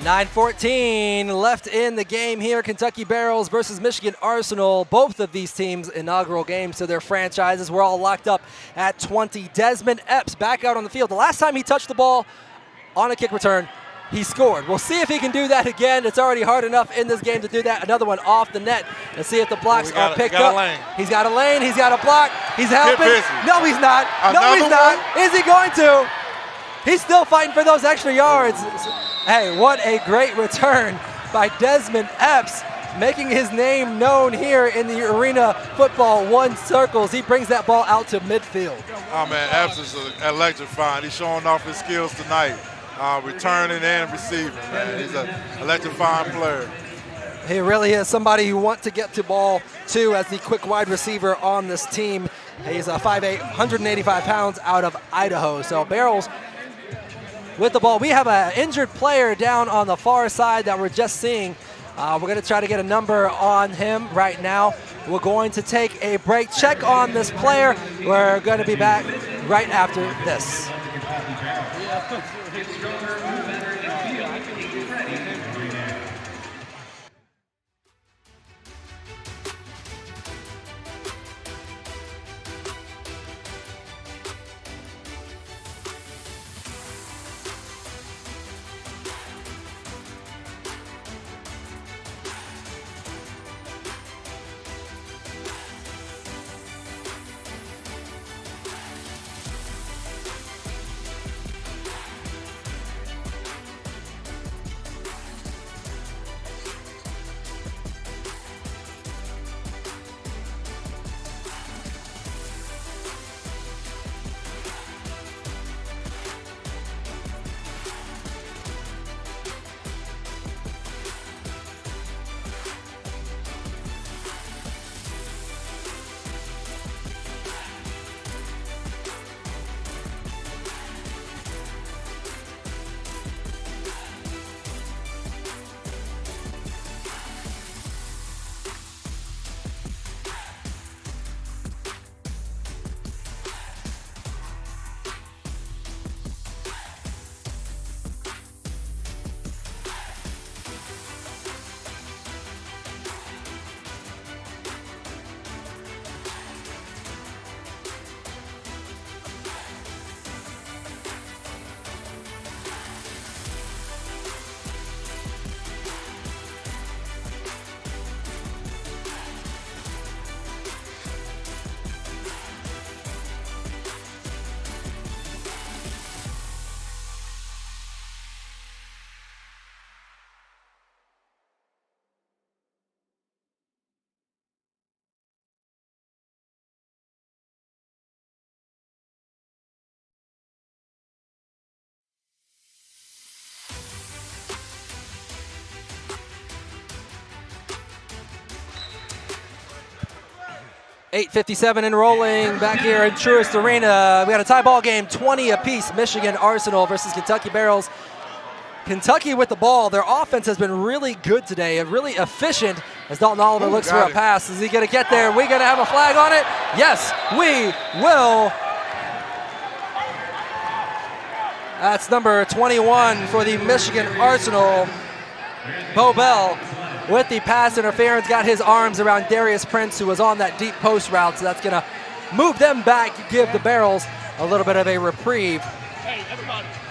.9:14 left in the game here. Kentucky Barrels versus Michigan Arsenal. Both of these teams inaugural games to their franchises. We're all locked up at 20. Desmond Epps back out on the field. The last time he touched the ball on a kick return he scored. We'll see if he can do that again. It's already hard enough in this game to do that. Another one off the net. Let's see if the blocks are picked up. He's got a lane. He's got a block. He's helping. No, he's not. No, he's not. Is he going to? He's still fighting for those extra yards. Hey, what a great return by Desmond Epps, making his name known here in the Arena Football 1 circles. He brings that ball out to midfield. Oh, man, Epps is electrifying. He's showing off his skills tonight, returning and receiving, man. He's an electrifying player. He really is somebody you want to get to ball to as the quick wide receiver on this team. He's a 5'8", 185 pounds out of Idaho. So Barrels with the ball. We have an injured player down on the far side that we're just seeing. We're going to try to get a number on him right now. We're going to take a break, check on this player. We're going to be back right after this. 8:57 and rolling back here in Truist Arena. We got a tie ball game, 20 apiece. Michigan Arsenal versus Kentucky Barrels. Kentucky with the ball. Their offense has been really good today, really efficient as Dalton Oliver looks for a pass. Is he going to get there? We going to have a flag on it? Yes, we will. That's number 21 for the Michigan Arsenal. Bo Bell with the pass interference, got his arms around Darius Prince, who was on that deep post route, so that's going to move them back, give the Barrels a little bit of a reprieve.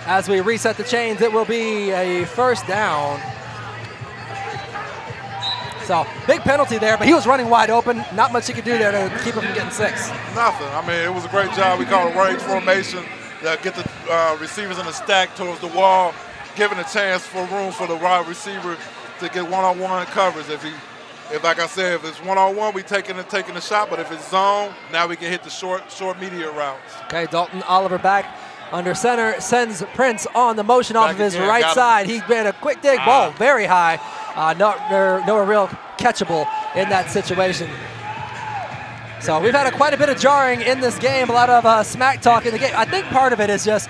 As we reset the chains, it will be a first down. So, big penalty there, but he was running wide open. Not much he could do there to keep him from getting 6. Nothing. I mean, it was a great job. We called a range formation that get the receivers in a stack towards the wall, giving a chance for room for the wide receiver to get one-on-one coverage. If like I said, if it's one-on-one, we taking the shot. But if it's zone, now we can hit the short media routes. Okay, Dalton Oliver back under center, sends Prince on the motion off of his right side. He ran a quick dig ball, very high. No real catchable in that situation. So we've had quite a bit of jarring in this game, a lot of smack talk in the game. I think part of it is just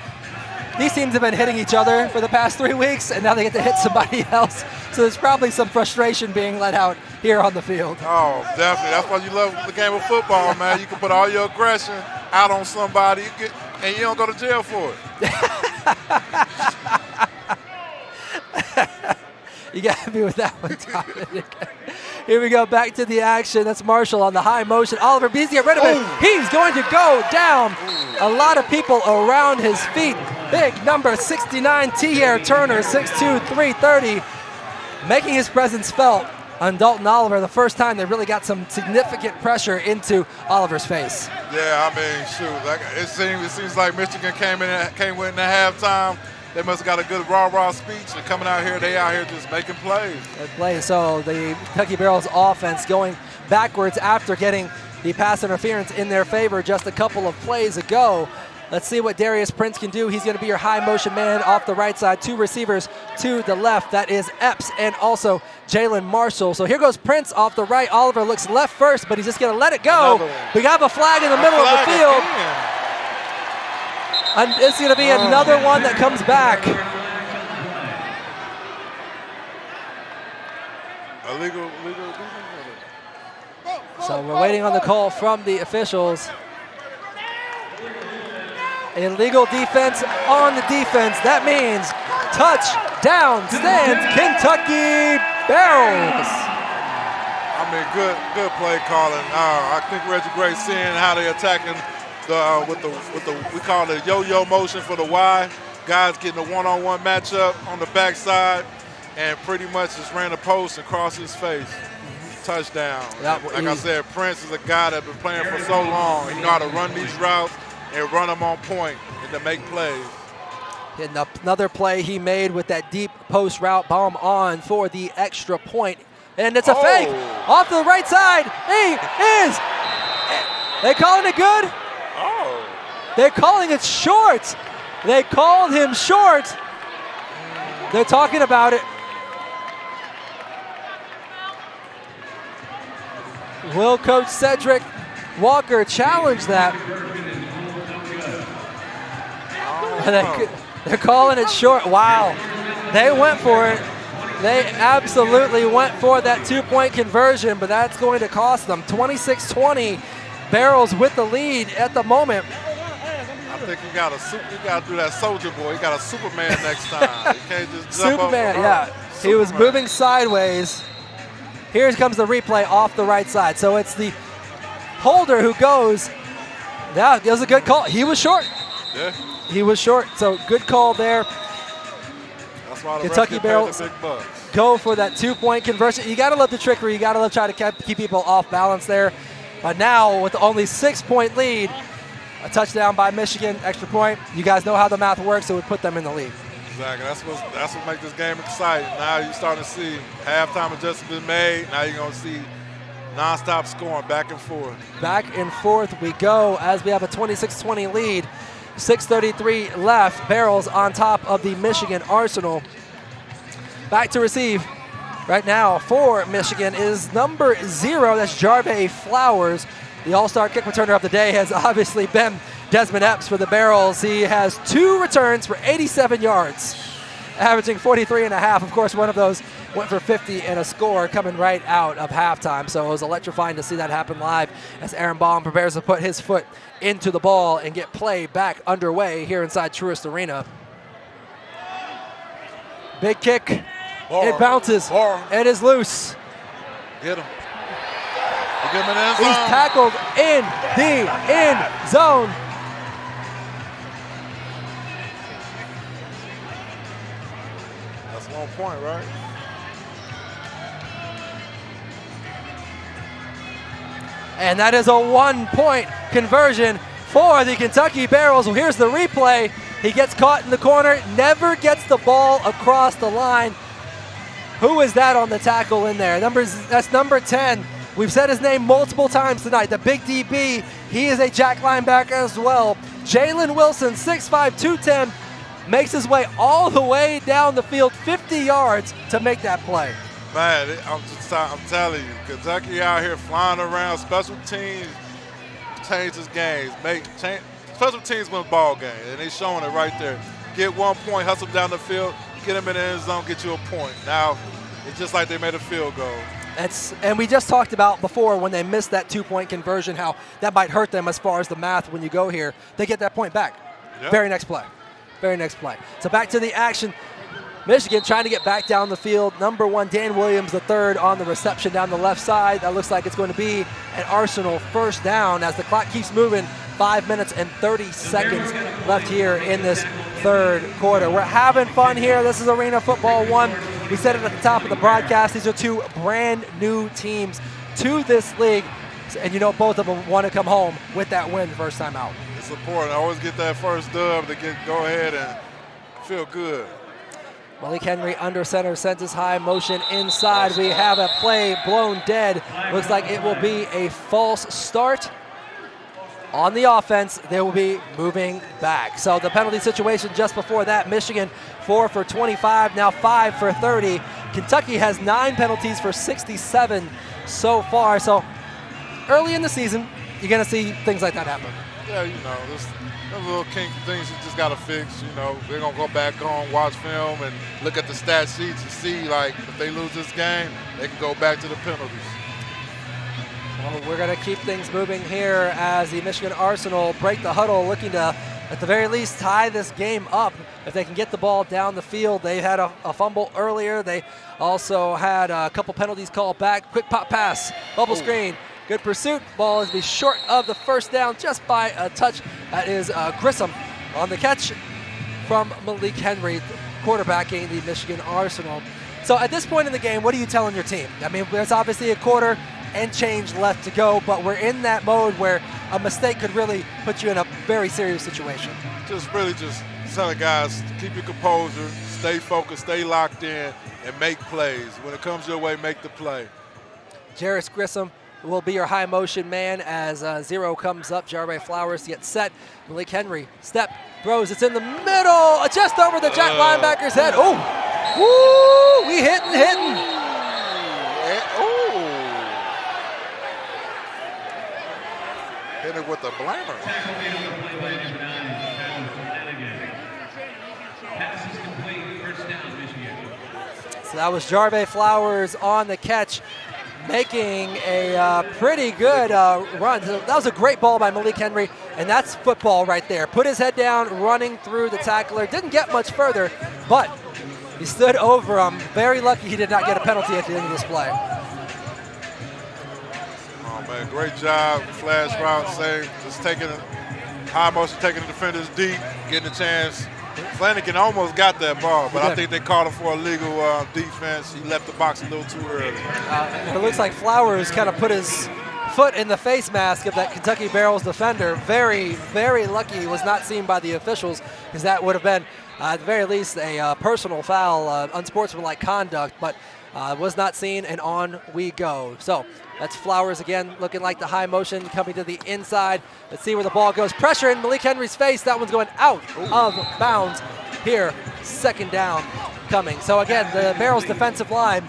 these teams have been hitting each other for the past 3 weeks, and now they get to hit somebody else. So there's probably some frustration being let out here on the field. Oh, definitely. That's why you love the game of football, man. You can put all your aggression out on somebody, and you don't go to jail for it. You got to be with that one, Dominic. Here we go, back to the action. That's Marshall on the high motion. Oliver Beasley, get rid of it. He's going to go down. A lot of people around his feet. big number 69, T.R. Turner, 6'2", 330, making his presence felt on Dalton Oliver, the first time they really got some significant pressure into Oliver's face. Yeah, I mean, shoot, like, it seems like Michigan came in at halftime. They must have got a good rah-rah speech, and coming out here, they out here just making plays. So the Kentucky Barrels offense going backwards after getting the pass interference in their favor just a couple of plays ago. Let's see what Darius Prince can do. He's going to be your high motion man off the right side. Two receivers to the left. That is Epps and also Jalen Marshall. So here goes Prince off the right. Oliver looks left first, but he's just going to let it go. We got a flag in the middle of the field. And it's going to be another one that comes back. Illegal. So we're waiting on the call from the officials. Illegal defense on the defense. That means touchdown stands Kentucky Barrels. I mean, good play calling. I think Reggie Gray seeing how they're attacking with the we call it yo-yo motion for the Y. Guys getting a one-on-one matchup on the backside, and pretty much just ran the post and crossed his face. Touchdown. Like I said, Prince is a guy that's been playing for so long. He know how to run these routes and run them on point and to make plays. And another play he made with that deep post route bomb on for the extra point. And it's a fake off to the right side. He is. They calling it good? Oh. They're calling it short. They called him short. They're talking about it. Will Coach Cedric Walker challenge that? They're calling it short. Wow. They went for it. They absolutely went for that two-point conversion, but that's going to cost them. 26-20. Barrels with the lead at the moment. I think you got to do that Soldier Boy. You got a Superman next time. You can't just jump Superman, over. yeah. Superman. He was moving sideways. Here comes the replay off the right side. So it's the holder who goes. Yeah, it was a good call. He was short. Yeah. He was short, so good call there. That's why the Kentucky Barrels big bucks. go for that two-point conversion. You got to love the trickery. You got to love trying to keep people off balance there. But now with only 6-point lead, a touchdown by Michigan, extra point. You guys know how the math works, so it would put them in the lead. Exactly. That's what makes this game exciting. Now you're starting to see halftime adjustments been made. Now you're going to see nonstop scoring back and forth. Back and forth we go as we have a 26-20 lead. 6:33 left. Barrels on top of the Michigan Arsenal. Back to receive right now for Michigan is number 0. That's Jarve Flowers. The all-star kick returner of the day has obviously been Desmond Epps for the Barrels. He has 2 returns for 87 yards, averaging 43.5. Of course, one of those went for 50 and a score coming right out of halftime. So it was electrifying to see that happen live as Aaron Baum prepares to put his foot into the ball and get play back underway here inside Truist Arena. Big kick. It bounces. It is loose. Get him. Get him in the end zone. He's tackled in the end zone. That's 1 point, right? And that is a 1-point conversion for the Kentucky Barrels. Well, here's the replay. He gets caught in the corner, never gets the ball across the line. Who is that on the tackle in there? That's number 10. We've said his name multiple times tonight. The big DB, he is a jack linebacker as well. Jalen Wilson, 6'5", 210, makes his way all the way down the field, 50 yards to make that play. Man, I'm telling you, Kentucky out here flying around. Special teams changes games. Special teams win ball games, and they're showing it right there. Get 1 point, hustle down the field, get them in the end zone, get you a point. Now, it's just like they made a field goal. And we just talked about before when they missed that 2-point conversion, how that might hurt them as far as the math when you go here. They get that point back. Yep. Very next play. So back to the action. Michigan trying to get back down the field. Number 1, Dan Williams, the third on the reception down the left side. That looks like it's going to be an Arsenal first down as the clock keeps moving. 5 minutes and 30 seconds left here in this third quarter. We're having fun here. This is Arena Football 1. We said it at the top of the broadcast. These are two brand new teams to this league. And you know both of them want to come home with that win first time out. It's important. I always get that first dub to go ahead and feel good. Malik Henry under center, sends his high motion inside. We have a play blown dead. Looks like it will be a false start. On the offense, they will be moving back. So the penalty situation just before that, Michigan 4 for 25, now 5 for 30. Kentucky has 9 penalties for 67 so far. So early in the season, you're going to see things like that happen. Yeah, you know, there's little kinky things you just got to fix. You know, they're going to go back on, watch film, and look at the stat sheets and see, like, if they lose this game, they can go back to the penalties. Well, we're going to keep things moving here as the Michigan Arsenal break the huddle, looking to, at the very least, tie this game up. If they can get the ball down the field. They had a fumble earlier. They also had a couple penalties called back. Quick pop pass, bubble screen. Good pursuit. Ball is be short of the first down just by a touch. That is Grissom on the catch from Malik Henry, quarterbacking the Michigan Arsenal. So at this point in the game, what are you telling your team? I mean, there's obviously a quarter and change left to go, but we're in that mode where a mistake could really put you in a very serious situation. Just telling guys, keep your composure, stay focused, stay locked in, and make plays. When it comes your way, make the play. Jarris Grissom will be your high motion man as zero comes up. Jarve Flowers gets set. Malik Henry step, throws, it's in the middle, just over the Jack linebacker's head. Oh, woo, we hitting. Hit it with a blammer. So that was Jarve Flowers on the catch, making a pretty good run. So that was a great ball by Malik Henry, and that's football right there. Put his head down, running through the tackler. Didn't get much further, but he stood over him. Very lucky he did not get a penalty at the end of this play. Oh, man, great job. Flash route, save. Just taking high motion, taking the defenders deep, getting a chance. Flanagan almost got that ball, but I think they called him for a legal defense. He left the box a little too early. It looks like Flowers kind of put his foot in the face mask of that Kentucky Barrels defender. Very, very lucky he was not seen by the officials, because that would have been, at the very least, a personal foul, unsportsmanlike conduct, but was not seen, and on we go. So that's Flowers again, looking like the high motion coming to the inside. Let's see where the ball goes. Pressure in Malik Henry's face. That one's going out of bounds here. Second down coming. So again, the Barrels defensive line,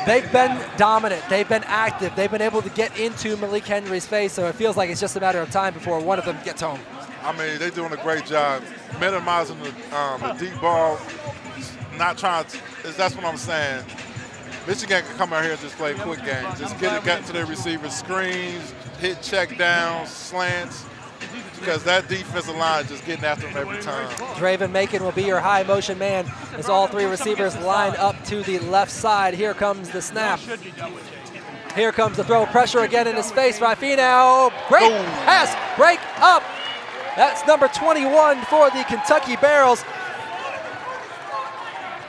they've been dominant. They've been active. They've been able to get into Malik Henry's face, so it feels like it's just a matter of time before one of them gets home. I mean, they're doing a great job minimizing the deep ball. Not trying to, that's what I'm saying. Michigan can come out here and just play quick games. Just get to their receivers, screens, hit check downs, slants, because that defensive line is just getting after them every time. Draven Macon will be your high motion man as all three receivers line up to the left side. Here comes the snap. Here comes the throw. Pressure again in his face. Rafino, great pass, break up. That's number 21 for the Kentucky Barrels.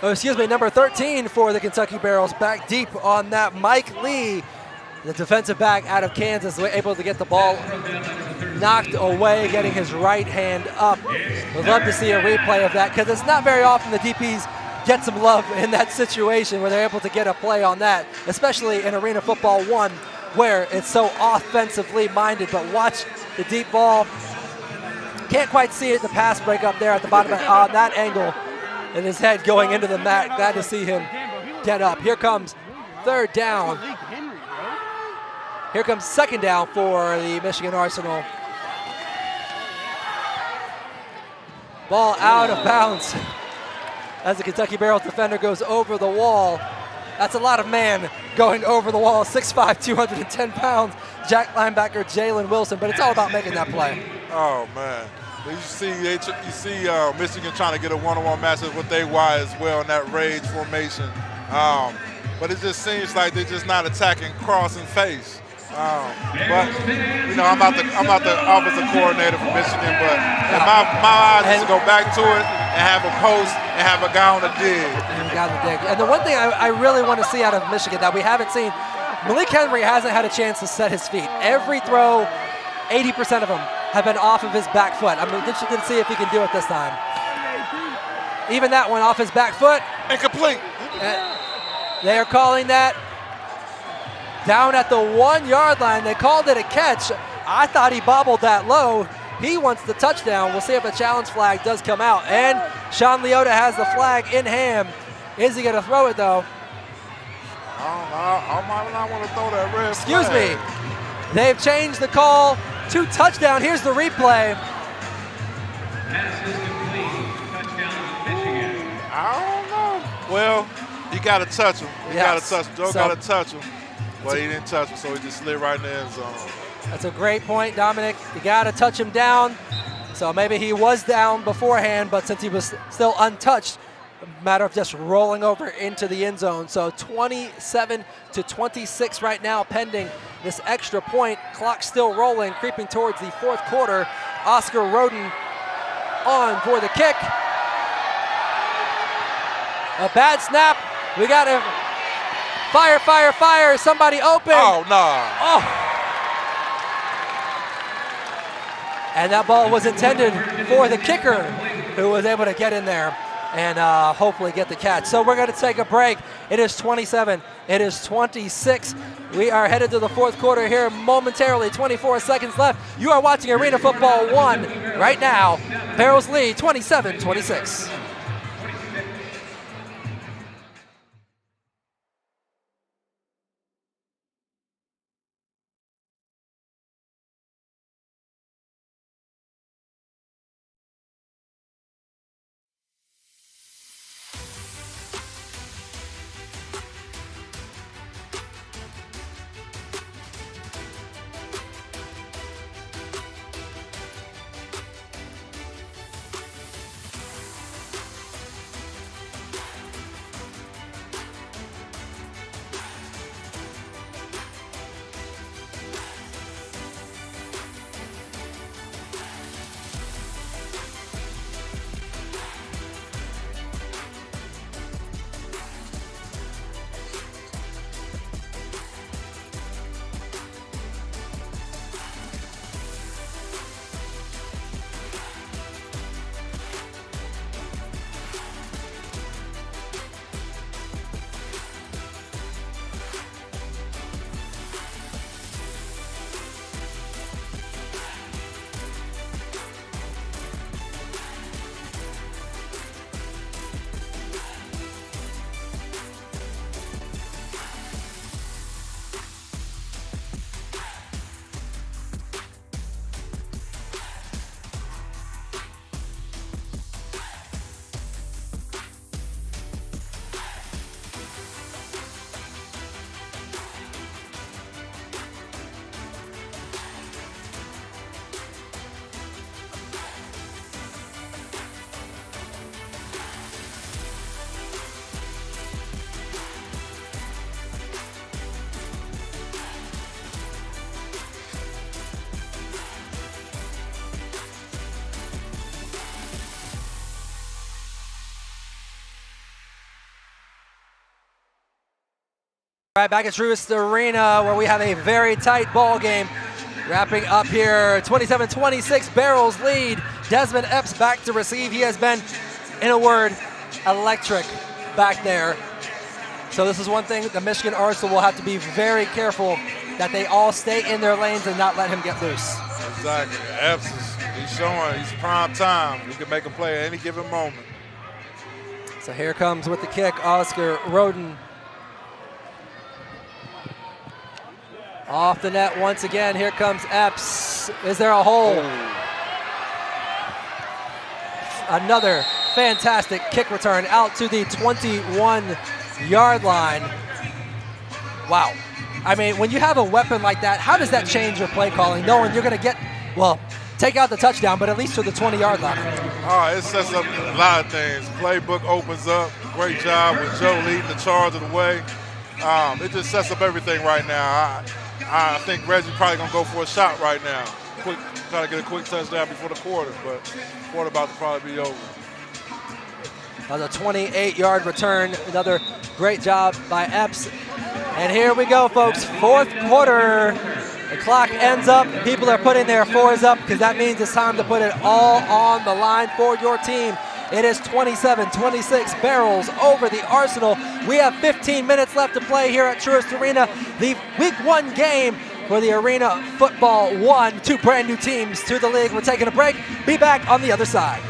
Oh, excuse me, number 13 for the Kentucky Barrels. Back deep on that. Mike Lee, the defensive back out of Kansas, able to get the ball knocked away, getting his right hand up. We'd love to see a replay of that, because it's not very often the DPs get some love in that situation where they're able to get a play on that, especially in Arena Football 1, where it's so offensively minded. But watch the deep ball. Can't quite see it, the pass break up there at the bottom on that angle. And his head going into the mat. Glad to see him get up. Here comes third down. Here comes second down for the Michigan Arsenal. Ball out of bounds as the Kentucky Barrels defender goes over the wall. That's a lot of man going over the wall. 6'5", 210 pounds. Jack linebacker Jalen Wilson, but it's all about making that play. Oh, man. You see Michigan trying to get a one-on-one matchup with their Y as well in that rage formation. But it just seems like they're just not attacking cross and face. But, you know, I'm not the offensive coordinator for Michigan, but in my eyes, just to go back to it, and have a post and have a guy on the dig. And the one thing I really want to see out of Michigan that we haven't seen, Malik Henry hasn't had a chance to set his feet. Every throw, 80% of them have been off of his back foot. I'm interested to see if he can do it this time. Even that one off his back foot. Incomplete. They are calling that down at the 1 yard line. They called it a catch. I thought he bobbled that low. He wants the touchdown. We'll see if a challenge flag does come out. And Sean Leota has the flag in hand. Is he going to throw it though? I might not want to throw that red Excuse flag. me. They've changed the call to touchdown. Here's the replay. I don't know. Well, you got to touch him. You got to touch him. Joe got to touch him. Well, he didn't touch him, so he just slid right in the end zone. That's a great point, Dominic. You got to touch him down. So maybe he was down beforehand, but since he was still untouched, a matter of just rolling over into the end zone. So 27-26 right now, pending this extra point. Clock still rolling, creeping towards the fourth quarter. Oscar Roden on for the kick. A bad snap. We got to fire. Somebody open. Oh, no. Oh. And that ball was intended for the kicker, who was able to get in there and hopefully get the catch. So we're going to take a break. It is 27. It is 26. We are headed to the fourth quarter here momentarily. 24 seconds left. You are watching Arena Football 1 right now. Barrels lead 27-26. Right back at Truist Arena, where we have a very tight ball game. Wrapping up here, 27-26, Barrels lead. Desmond Epps back to receive. He has been, in a word, electric back there. So this is one thing the Michigan Arsenal will have to be very careful that they all stay in their lanes and not let him get loose. Exactly. Epps he's showing he's prime time. He can make a play at any given moment. So here comes with the kick, Oscar Roden. Off the net once again. Here comes Epps. Is there a hole? Another fantastic kick return out to the 21-yard line. Wow. I mean, when you have a weapon like that, how does that change your play calling? Knowing you're going to get, well, take out the touchdown, but at least to the 20-yard line. Oh, it sets up a lot of things. Playbook opens up. Great job with Joe leading the charge of the way. It just sets up everything right now. I think Reggie probably going to go for a shot right now. Try to get a quick touchdown before the quarter, but the quarter about to probably be over. on a 28-yard return. Another great job by Epps. And here we go, folks. Fourth quarter. The clock ends up. People are putting their fours up because that means it's time to put it all on the line for your team. It is 27-26 Barrels over the Arsenal. We have 15 minutes left to play here at Truist Arena. The Week 1 game for the Arena Football 1. Two brand new teams to the league. We're taking a break. Be back on the other side.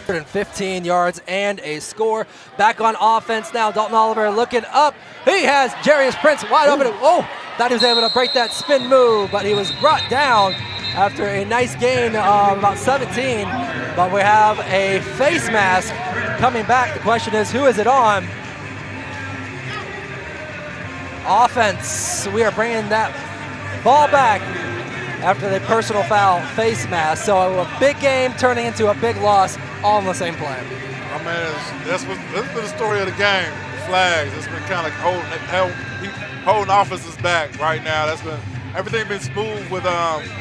And 15 yards and a score. Back on offense now. Dalton Oliver looking up. He has Jarius Prince wide open. Oh, thought he was able to break that spin move, but he was brought down after a nice gain of about 17. But we have a face mask coming back. The question is, who is it on? Offense. We are bringing that ball back after the personal foul face mask. So a big game turning into a big loss all in the same play. I mean, that's been the story of the game. The flags. It's been kind of holding offenses back right now. Everything been smooth with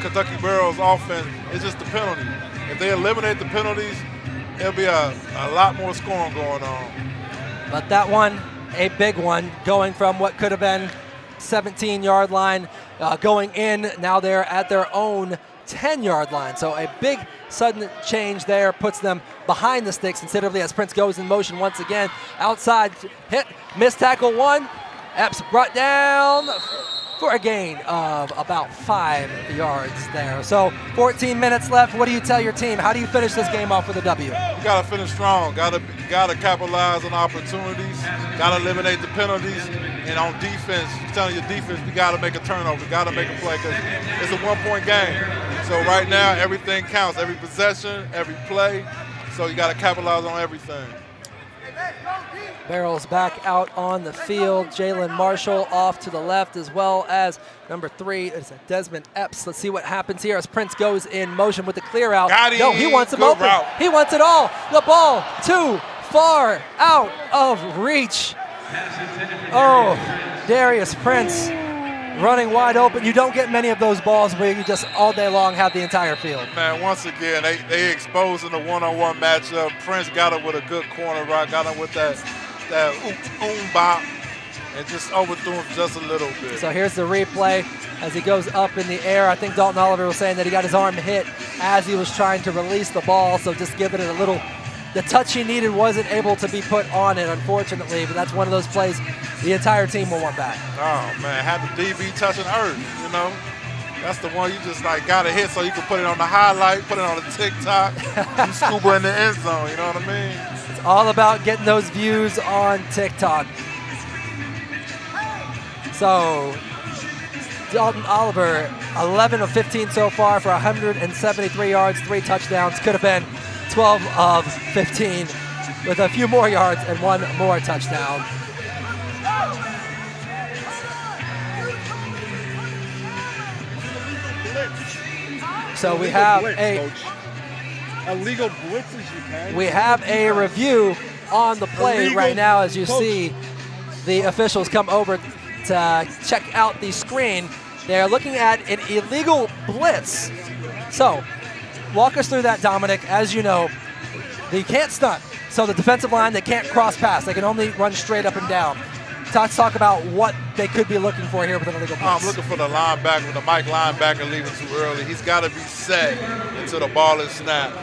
Kentucky Barrels offense. It's just the penalty. If they eliminate the penalties, it'll be a lot more scoring going on. But that one, a big one, going from what could have been 17-yard line going in. Now they're at their own 10-yard line. So a big sudden change there puts them behind the sticks considerably as Prince goes in motion once again. Outside hit, missed tackle one. Epps brought down for a gain of about 5 yards there. So 14 minutes left. What do you tell your team? How do you finish this game off with a W? You got to finish strong. Got to capitalize on opportunities. Got to eliminate the penalties. And on defense, telling your defense, we got to make a turnover. Got to make a play because it's a one-point game. So right now, everything counts. Every possession, every play. So you got to capitalize on everything. Barrels back out on the field. Jalen Marshall off to the left, as well as number 3 is Desmond Epps. Let's see what happens here as Prince goes in motion with the clear out. No, he wants him open. He wants it all. The ball too far out of reach. Oh, Darius Prince running wide open. You don't get many of those balls where you just all day long have the entire field. Man, once again, they exposing the one-on-one matchup. Prince got him with a good corner rock, got him with that bop, and just overthrew him just a little bit. So here's the replay as he goes up in the air. I think Dalton Oliver was saying that he got his arm hit as he was trying to release the ball, so just giving it a little, the touch he needed wasn't able to be put on it, unfortunately, but that's one of those plays the entire team will want back. Oh, man, had the DB touching earth, you know. That's the one you just like got to hit so you can put it on the highlight, put it on the TikTok, you scuba in the end zone, you know what I mean? It's all about getting those views on TikTok. So, Dalton Oliver, 11 of 15 so far for 173 yards, 3 touchdowns. Could have been 12 of 15 with a few more yards and 1 more touchdown. So we have illegal blitzes you can. We have a review on the play right now as you see the officials come over to check out the screen. They're looking at an illegal blitz. So walk us through that, Dominic. As you know, they can't stunt. So the defensive line, they can't cross pass. They can only run straight up and down. Let's talk about what they could be looking for here with an illegal blitz. I'm looking for the linebacker, the Mike linebacker leaving too early. He's got to be set until the ball is snapped.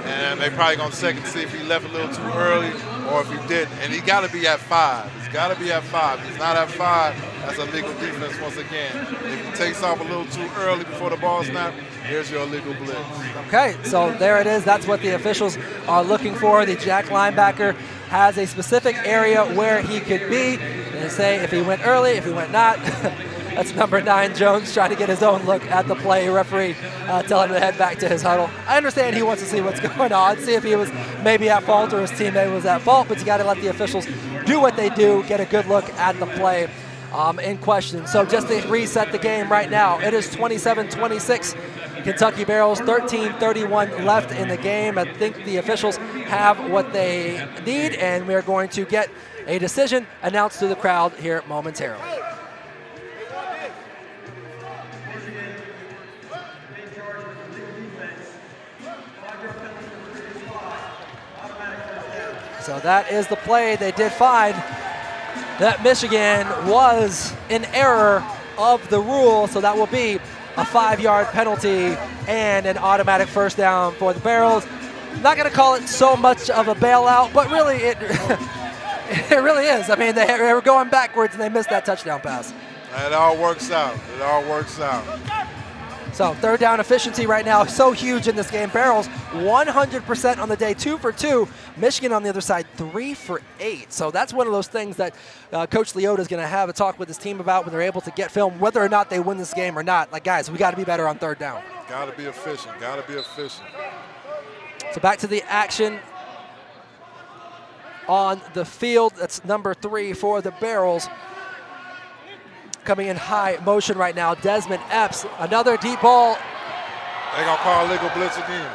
And they probably going to check and see if he left a little too early or if he didn't. And he got to be at 5. He's got to be at 5. If he's not at 5, that's illegal defense once again. If he takes off a little too early before the ball snaps, here's your illegal blitz. Okay, so there it is. That's what the officials are looking for. The Jack linebacker has a specific area where he could be. They say if he went early, if he went not. That's number 9, Jones, trying to get his own look at the play. Referee telling him to head back to his huddle. I understand he wants to see what's going on, see if he was maybe at fault or his teammate was at fault, but you got to let the officials do what they do, get a good look at the play in question. So just to reset the game right now, it is 27-26. Kentucky Barrels, 13:31 left in the game. I think the officials have what they need, and we're going to get a decision announced to the crowd here momentarily. So that is the play. They did find that Michigan was in error of the rule, so that will be a 5-yard penalty and an automatic first down for the Barrels. Not going to call it so much of a bailout, but really it really is. I mean, they were going backwards and they missed that touchdown pass. It all works out. It all works out. So third down efficiency right now so huge in this game. Barrels 100% on the day, 2 for 2. Michigan on the other side 3 for 8. So that's one of those things that Coach Leota is going to have a talk with his team about when they're able to get film, whether or not they win this game or not. Like, guys, we got to be better on third down. Got to be efficient. Got to be efficient. So back to the action on the field. That's number 3 for the Barrels. Coming in high motion right now, Desmond Epps, another deep ball. They're going to call legal blitz again.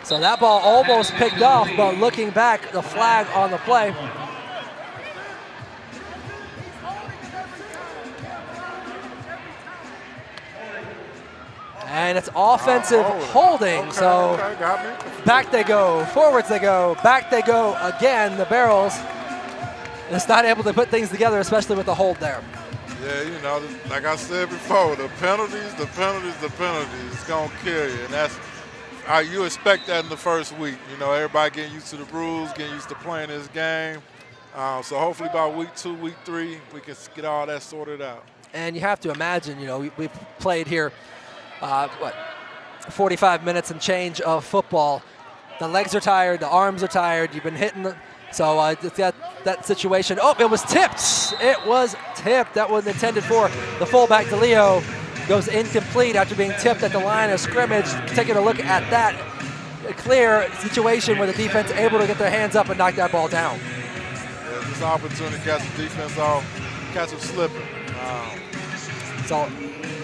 So that ball almost picked off, but looking back, the flag on the play. And it's offensive holding. Okay, So got me. back they go, forwards they go, back they go again. The Barrels is not able to put things together, especially with the hold there. Yeah, you know, like I said before, the penalties, it's going to kill you. And that's, you expect that in the first week. You know, everybody getting used to the rules, getting used to playing this game. So hopefully by week 2, week 3, we can get all that sorted out. And you have to imagine, you know, we've played here, 45 minutes and change of football. The legs are tired, the arms are tired, you've been hitting the, so that situation. Oh, it was tipped. It was tipped. That was intended for the fullback. DeLeo goes incomplete after being tipped at the line of scrimmage. Taking a look at that clear situation where the defense able to get their hands up and knock that ball down. Yeah, this opportunity to catch the defense off, catch them slipping. So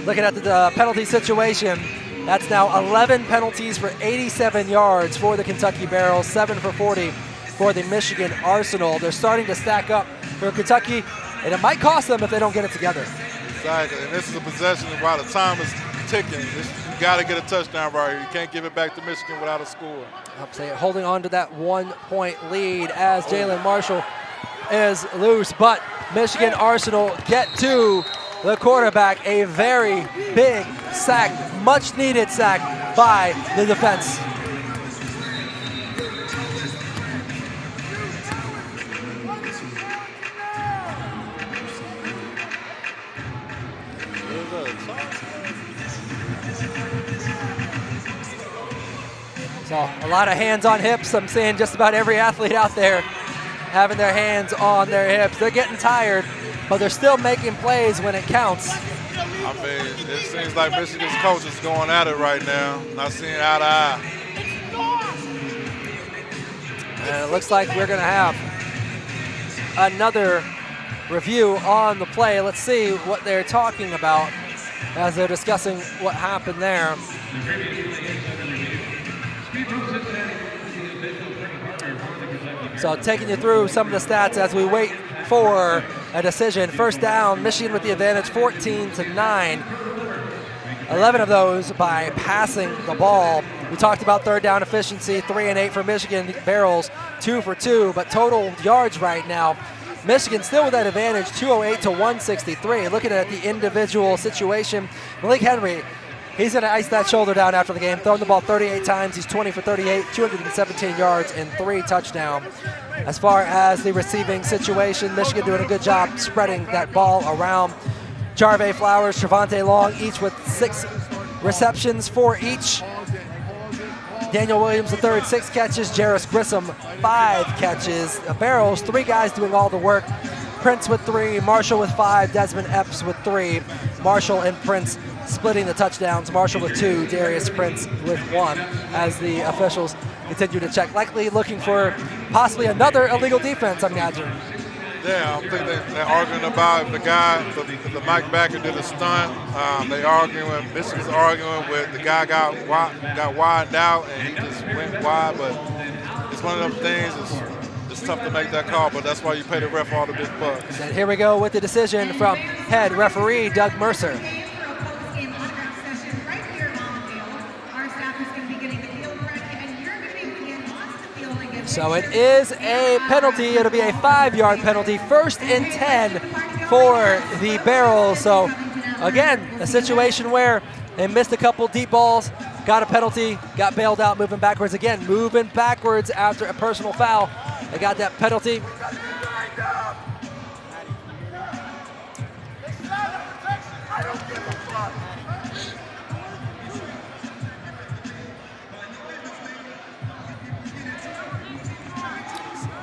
looking at the penalty situation, that's now 11 penalties for 87 yards for the Kentucky Barrels, 7 for 40 for the Michigan Arsenal. They're starting to stack up for Kentucky, and it might cost them if they don't get it together. Exactly, and this is a possession while the time is ticking. You got to get a touchdown right here. You can't give it back to Michigan without a score. I'm saying holding on to that 1-point lead as Jalen Marshall is loose, but Michigan Arsenal get to the quarterback. A very big sack, much needed sack by the defense. So a lot of hands on hips. I'm seeing just about every athlete out there having their hands on their hips. They're getting tired, but they're still making plays when it counts. I mean, it seems like Michigan's coach is going at it right now, not seeing eye to eye. And it looks like we're going to have another review on the play. Let's see what they're talking about as they're discussing what happened there. So taking you through some of the stats as we wait for a decision. First down, Michigan with the advantage, 14-9. 11 of those by passing the ball. We talked about third down efficiency, 3 and 8 for Michigan. Barrels 2 for 2, but total yards right now, Michigan still with that advantage, 208 to 163. Looking at the individual situation, Malik Henry, he's going to ice that shoulder down after the game, throwing the ball 38 times. He's 20 for 38, 217 yards and 3 touchdowns. As far as the receiving situation, Michigan doing a good job spreading that ball around. Jarve Flowers, Trevante Long, each with 6 receptions for each. Daniel Williams III, 6 catches. Jarris Grissom, 5 catches. Barrows, 3 guys doing all the work. Prince with 3, Marshall with 5, Desmond Epps with 3. Marshall and Prince splitting the touchdowns. Marshall with 2, Darius Prince with 1, as the officials continue to check. Likely looking for possibly another illegal defense, I imagine. Yeah, I think they're arguing about if the guy, if the Mike Backer did a stunt. They arguing, Michigan's arguing with the guy got widened out and he just went wide, but it's one of them things, it's tough to make that call, but that's why you pay the ref all the big bucks. And here we go with the decision from head referee Doug Mercer. Postgame autograph session right here on the field. Our staff is going to be getting the field ready, and you're going to be looking onto the field and So it is a penalty. It'll be a 5-yard penalty. 1st and 10 for the Barrels. So again, a situation where they missed a couple deep balls, got a penalty, got bailed out, moving backwards again, moving backwards after a personal foul. They got that penalty.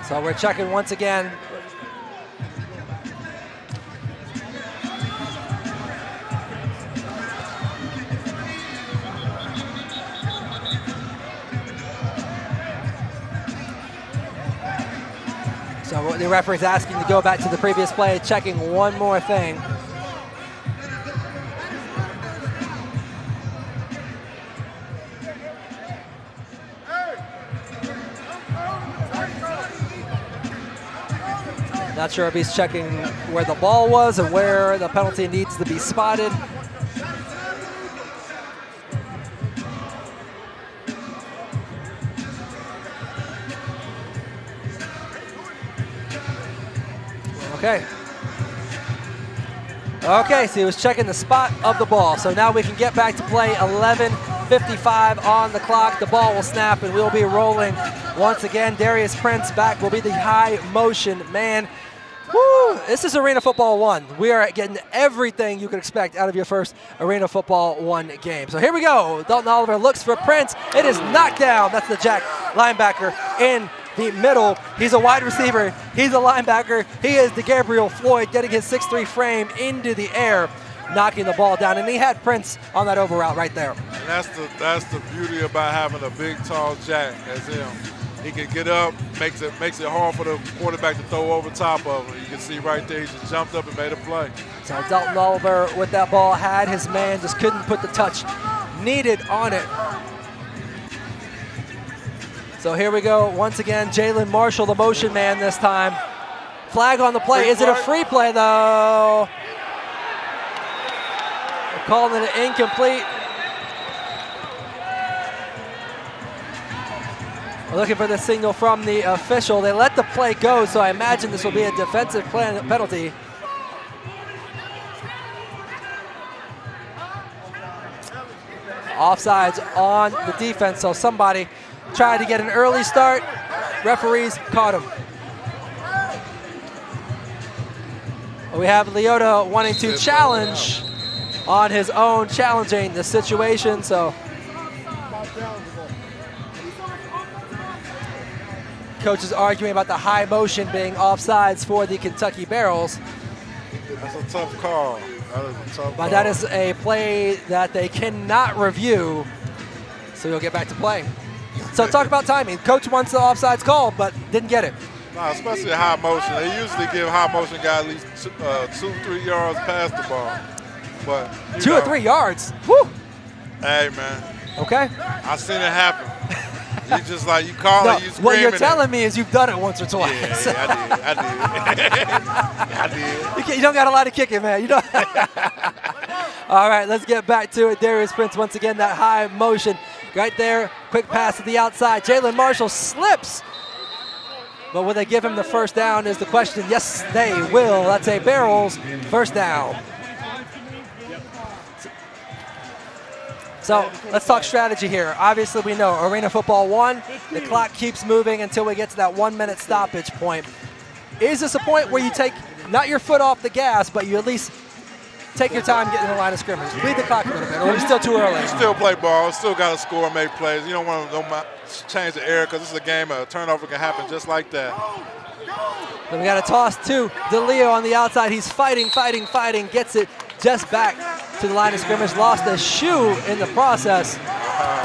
So we're checking once again. So the referee's asking to go back to the previous play, checking one more thing. Not sure if he's checking where the ball was and where the penalty needs to be spotted. Okay, so he was checking the spot of the ball. So now we can get back to play. 11:55 on the clock. The ball will snap and we'll be rolling once again. Darius Prince back will be the high motion man. Woo! This is Arena Football 1. We are getting everything you could expect out of your first Arena Football 1 game. So here we go. Dalton Oliver looks for Prince. It is knocked down. That's the Jack linebacker in the middle. He's a wide receiver. He's a linebacker. He is the Gabriel Floyd, getting his 6'3" frame into the air, knocking the ball down. And he had Prince on that over route right there. And that's the beauty about having a big, tall Jack as him. He can get up, makes it hard for the quarterback to throw over top of him. You can see right there, he just jumped up and made a play. So Dalton Oliver with that ball had his man, just couldn't put the touch needed on it. So here we go. Once again, Jalen Marshall, the motion man this time. Flag on the play. Is it a free play, though? They're calling it incomplete. We're looking for the signal from the official. They let the play go, so I imagine this will be a defensive penalty. Offsides on the defense, so somebody tried to get an early start. Referees caught him. We have Leota wanting to challenge on his own, challenging the situation, so coach is arguing about the high motion being offsides for the Kentucky Barrels. That's a tough call. That is a tough call. But that is a play that they cannot review, so you'll get back to play. So talk about timing. Coach wants the offsides call, but didn't get it. No, especially high motion. They usually give high motion guys at least 2-3 yards past the ball. But 2 or 3 yards. Woo! Hey man. Okay. I seen it happen. You just like you call No, it, you screaming. what you're telling me is you've done it once or twice. Yeah, I did. You don't got a lot of kicking, man. You don't. All right, let's get back to it. Darius Prince once again, that high motion right there. Quick pass to the outside. Jalen Marshall slips. But will they give him the first down is the question. Yes, they will. That's a Barrels first down. So let's talk strategy here. Obviously, we know Arena Football 1, the clock keeps moving until we get to that 1 minute stoppage point. Is this a point where you take not your foot off the gas, but you at least take your time getting in the line of scrimmage? Bleed the clock a little bit, or are we still too early? You still play ball, still got to score, make plays. You don't want to change the air because this is a game, a turnover can happen just like that. Then we got a toss to DeLeo on the outside. He's fighting, gets it just back to the line of scrimmage, lost a shoe in the process,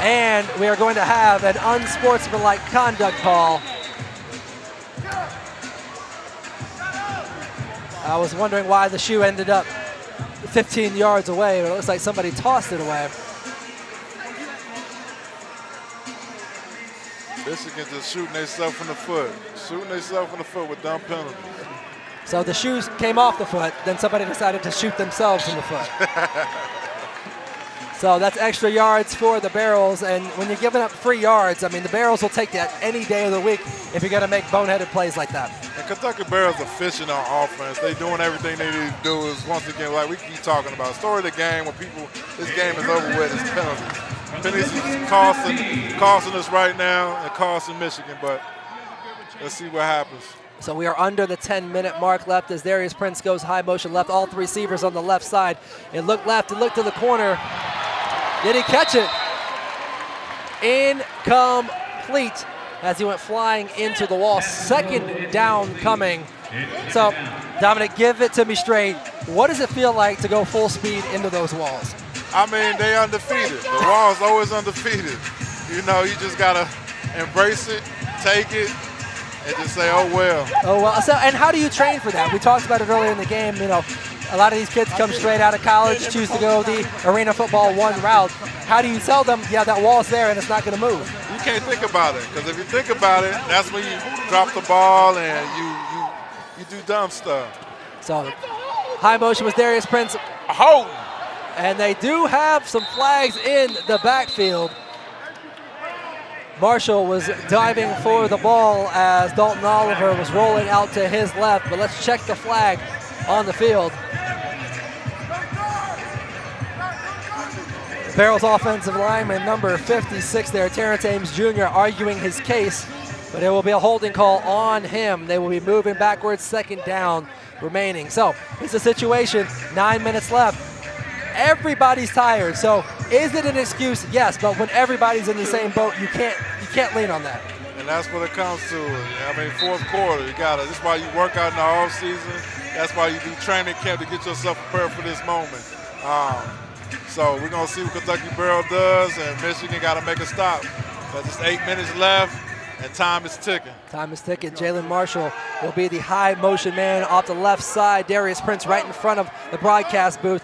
and we are going to have an unsportsmanlike conduct call. I was wondering why the shoe ended up 15 yards away, but it looks like somebody tossed it away. Michigan just shooting themselves in the foot with dumb penalties. So the shoes came off the foot, then somebody decided to shoot themselves in the foot. So that's extra yards for the Barrels, and when you're giving up 3 yards, I mean, the Barrels will take that any day of the week if you're going to make boneheaded plays like that. And Kentucky Barrels are efficient on offense. They doing everything they need to do. Is once again, like we keep talking about, story of the game when people, this game is over with, is penalties. Penalties is costing us right now and costing Michigan, but let's see what happens. So we are under the 10-minute mark left as Darius Prince goes high motion left. All 3 receivers on the left side. It looked left, it looked to the corner. Did he catch it? Incomplete as he went flying into the wall. Second down coming. So, Dominic, give it to me straight. What does it feel like to go full speed into those walls? I mean, they undefeated. The wall's always undefeated. You know, you just got to embrace it, take it, and just say, oh, well. Oh, well. So, and how do you train for that? We talked about it earlier in the game. You know, a lot of these kids come straight out of college, choose to go the Arena Football 1 route. How do you tell them, yeah, that wall's there and it's not going to move? You can't think about it, because if you think about it, that's when you drop the ball and you do dumb stuff. So, high motion was Darius Prince. Hold. And they do have some flags in the backfield. Marshall was diving for the ball as Dalton Oliver was rolling out to his left, but let's check the flag on the field. Barrels offensive lineman number 56 there, Terrence Ames Jr. arguing his case, but there will be a holding call on him. They will be moving backwards, second down remaining. So it's a situation, 9 minutes left. Everybody's tired, so is it an excuse? Yes, but when everybody's in the same boat, you can't lean on that. And that's what it comes to. I mean, fourth quarter, you got to. That's why you work out in the off season. That's why you do training camp to get yourself prepared for this moment. So we're going to see what Kentucky Barrel does, and Michigan got to make a stop. There's just 8 minutes left, and time is ticking. Time is ticking. Jalen Marshall will be the high motion man off the left side. Darius Prince right in front of the broadcast booth.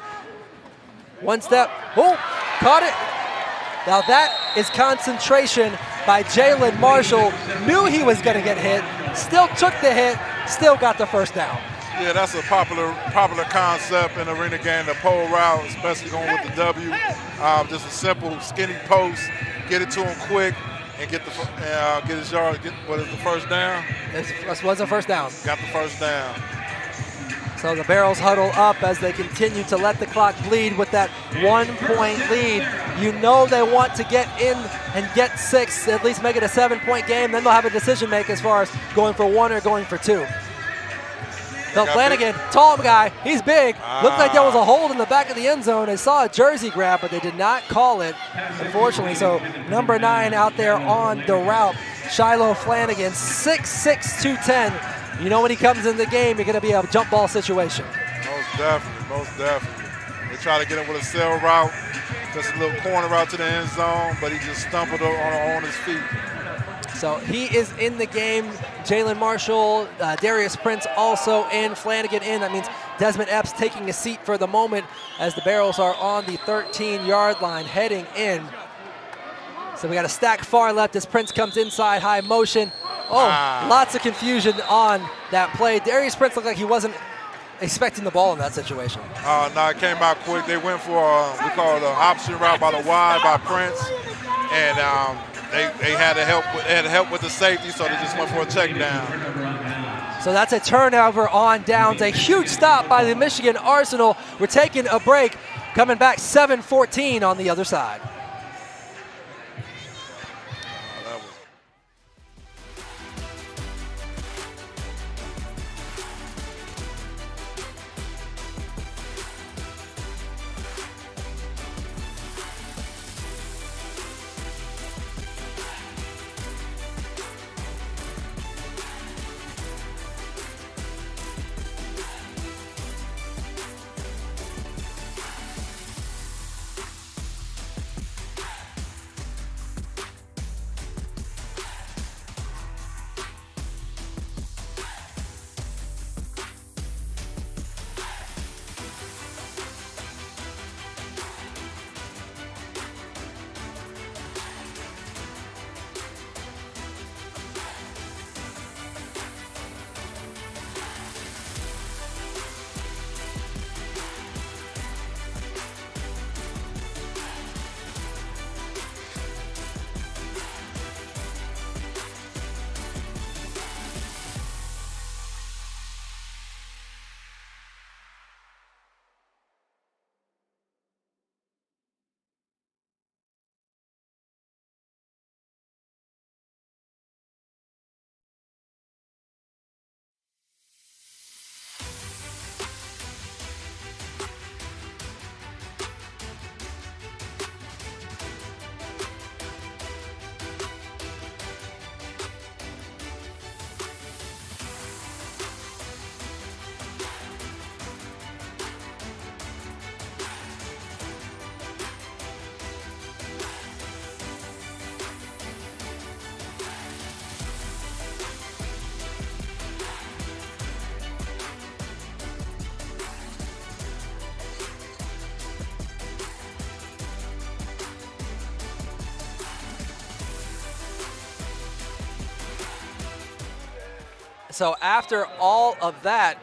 One step. Oh, caught it. Now that is concentration by Jalen Marshall. Knew he was going to get hit, still took the hit, still got the first down. Yeah, that's a popular concept in arena game, the pole route, especially going with the W. Just a simple, skinny post, get it to him quick, and get his yard. What is the first down? This was a first down. Got the first down. So the Barrels huddle up as they continue to let the clock bleed with that 1-point lead. You know they want to get in and get 6, at least make it a 7-point game. Then they'll have a decision make as far as going for 1 or going for 2. Bill Flanagan, tall guy, he's big. Looked like there was a hold in the back of the end zone. They saw a jersey grab, but they did not call it, unfortunately. So number 9 out there on the route, Shiloh Flanagan, 6'6", 210. You know when he comes in the game, you're going to be a jump ball situation. Most definitely. They try to get him with a sail route, just a little corner route to the end zone, but he just stumbled on his feet. So he is in the game. Jalen Marshall, Darius Prince also in, Flanagan in. That means Desmond Epps taking a seat for the moment as the Barrels are on the 13-yard line heading in. So we got a stack far left as Prince comes inside, high motion. Lots of confusion on that play. Darius Prince looked like he wasn't expecting the ball in that situation. No, it came out quick. They went for, we call it an option route by the wide by Prince. And they had to help with the safety, so they just went for a check down. So that's a turnover on downs. A huge stop by the Michigan Arsenal. We're taking a break. Coming back 7-14 on the other side. So after all of that,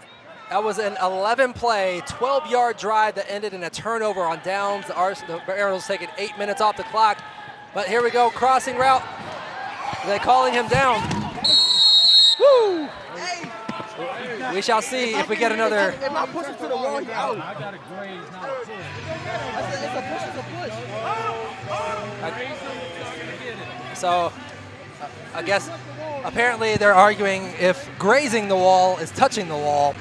that was an 11-play, 12-yard drive that ended in a turnover on downs. The Barrels taking 8 minutes off the clock. But here we go, crossing route. They're calling him down. Woo! We shall see if we get another. If I push it to the wall, he out. I got a graze, not a push. It's a push. So I guess apparently they're arguing if grazing the wall is touching the wall.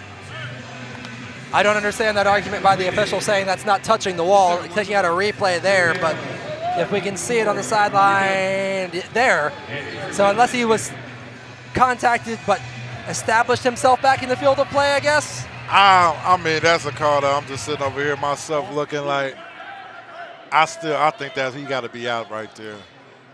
I don't understand that argument by the official saying that's not touching the wall, taking out a replay there, but if we can see it on the sideline there. So unless he was contacted but established himself back in the field of play, I guess. I mean, that's a call that I'm just sitting over here myself looking like I think that he got to be out right there.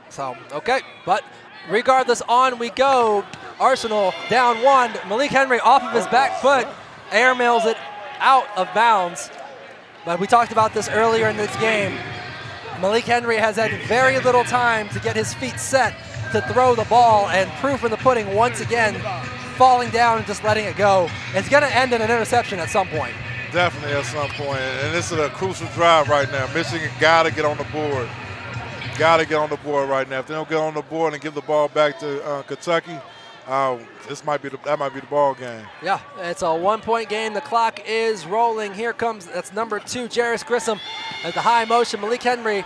So, okay, but regardless, on we go. Arsenal down 1. Malik Henry off of his back foot, airmails it out of bounds. But we talked about this earlier in this game. Malik Henry has had very little time to get his feet set to throw the ball, and proof in the pudding once again, falling down and just letting it go. It's going to end in an interception at some point. Definitely at some point, and this is a crucial drive right now. Michigan got to get on the board. Got to get on the board right now. If they don't get on the board and give the ball back to Kentucky, that might be the ball game. Yeah, it's a 1-point game. The clock is rolling. Here comes, that's number 2, Jairus Grissom at the high motion. Malik Henry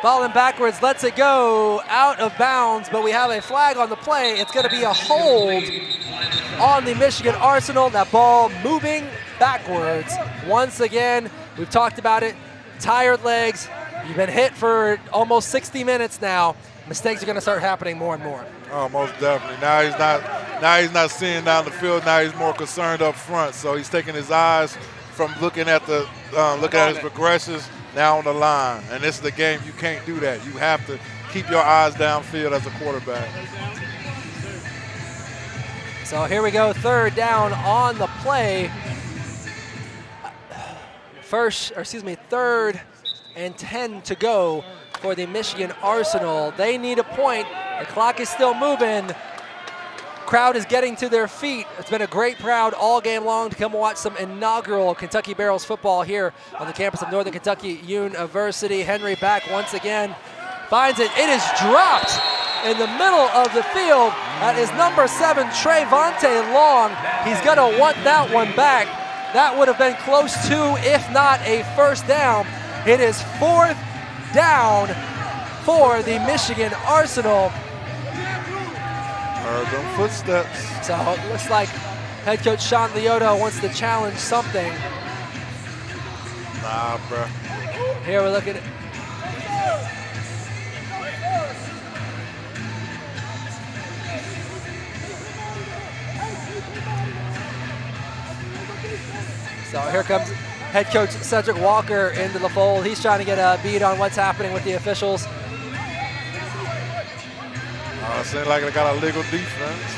falling backwards, lets it go out of bounds, but we have a flag on the play. It's going to be a hold on the Michigan Arsenal. That ball moving backwards. Once again, we've talked about it, tired legs. You've been hit for almost 60 minutes now. Mistakes are going to start happening more and more. Oh, most definitely. Now he's not seeing down the field. Now he's more concerned up front. So he's taking his eyes from looking at his progressions now on the line. And this is the game. You can't do that. You have to keep your eyes downfield as a quarterback. So here we go, 3rd down on the play. 3rd and 10 to go for the Michigan Arsenal. They need a point. The clock is still moving. Crowd is getting to their feet. It's been a great crowd all game long to come watch some inaugural Kentucky Barrels football here on the campus of Northern Kentucky University. Henry back once again, finds it. It is dropped in the middle of the field. That is number 7, Trayvonte Long. He's gonna want that one back. That would have been close to, if not a first down. It is 4th down for the Michigan Arsenal. Heard them footsteps. So it looks like head coach Sean Leota wants to challenge something. Nah, bro. Here we're looking at So here comes head coach Cedric Walker into the fold. He's trying to get a beat on what's happening with the officials. It seems like they got a legal defense.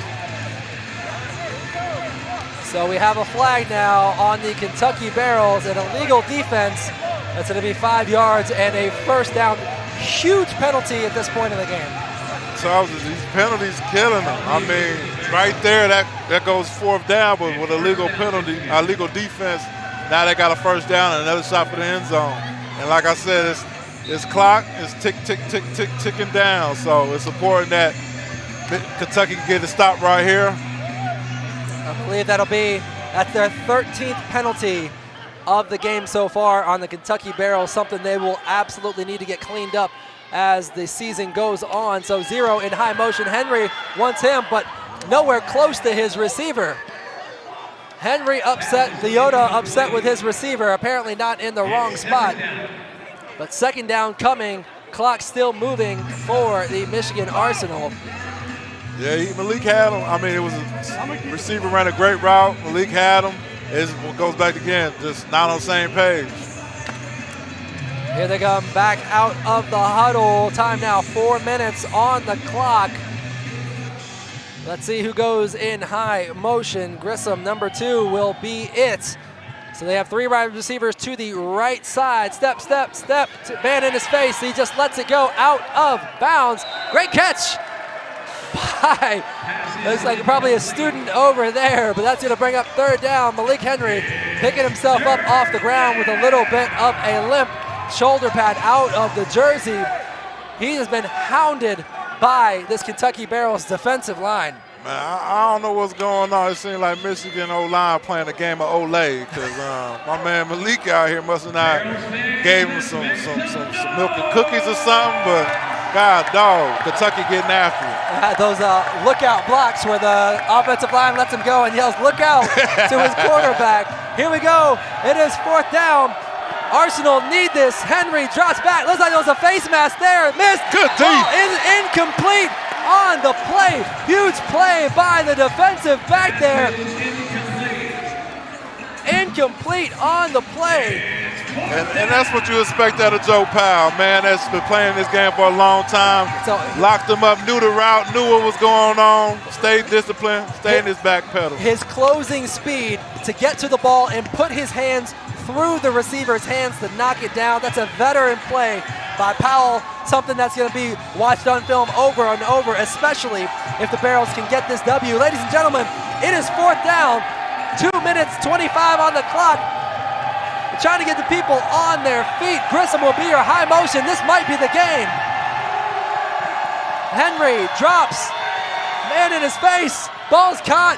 So we have a flag now on the Kentucky Barrels, an illegal defense. That's going to be 5 yards and a first down. Huge penalty at this point in the game. Charles, these penalties killing them. I mean, right there, that goes 4th down, but with a legal penalty, a legal defense, now they got a first down and another shot for the end zone. And like I said, this clock is ticking down. So it's important that Kentucky can get a stop right here. I believe that's their 13th penalty of the game so far on the Kentucky Barrels, something they will absolutely need to get cleaned up as the season goes on. So 0 in high motion. Henry wants him, but nowhere close to his receiver. Henry upset, Leota upset with his receiver, apparently not in the wrong spot. But 2nd down coming, clock still moving for the Michigan Arsenal. Yeah, Malik had him. I mean, it was a receiver ran a great route. Malik had him. It goes back again, just not on the same page. Here they come back out of the huddle. Time now, 4 minutes on the clock. Let's see who goes in high motion. Grissom, number 2, will be it. So they have 3 wide receivers to the right side. Step. Man in his face. He just lets it go out of bounds. Great catch by, looks like probably a student over there, but that's going to bring up 3rd down. Malik Henry picking himself up off the ground with a little bit of a limp. Shoulder pad out of the jersey. He has been hounded by this Kentucky Barrels defensive line. Man, I don't know what's going on. It seems like Michigan O-line playing a game of Olay because my man Malik out here must have not gave him some milk and cookies or something, but God, dog, Kentucky getting after it. Those lookout blocks where the offensive line lets him go and yells, "Look out," to his quarterback. Here we go. It is 4th down. Arsenal need this. Henry drops back. Looks like there was a face mask there. Missed. Good deep. Incomplete on the play. Huge play by the defensive back there. Incomplete on the play. And that's what you expect out of Joe Powell, man. That's been playing this game for a long time. So, locked him up, knew the route, knew what was going on, stayed disciplined, stayed in his back pedal. His closing speed to get to the ball and put his hands through the receiver's hands to knock it down. That's a veteran play by Powell, something that's going to be watched on film over and over, especially if the Barrels can get this W. Ladies and gentlemen, it is 4th down, 2 minutes 25 on the clock. We're trying to get the people on their feet. Grissom will be your high motion. This might be the game. Henry drops, man in his face, ball's caught.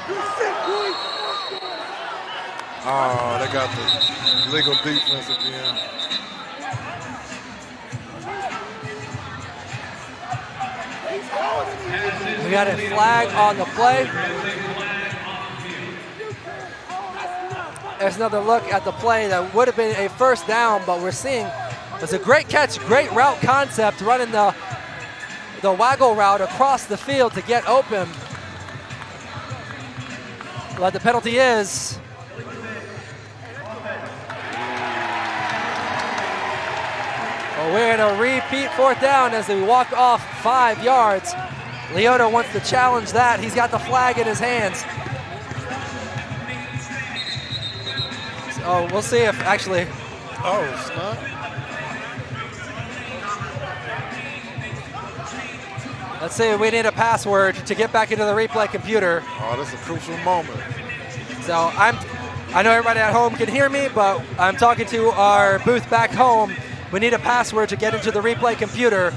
Oh, they got the legal defense again. We got a flag on the play. There's another look at the play that would have been a 1st down, but we're seeing it's a great catch, great route concept, running the waggle route across the field to get open. But the penalty is we're in a repeat 4th down as we walk off 5 yards. Leota wants to challenge that. He's got the flag in his hands. So we'll see if actually. Oh, snap. Let's see, we need a password to get back into the replay computer. Oh, that's a crucial moment. So I know everybody at home can hear me, but I'm talking to our booth back home. We need a password to get into the replay computer.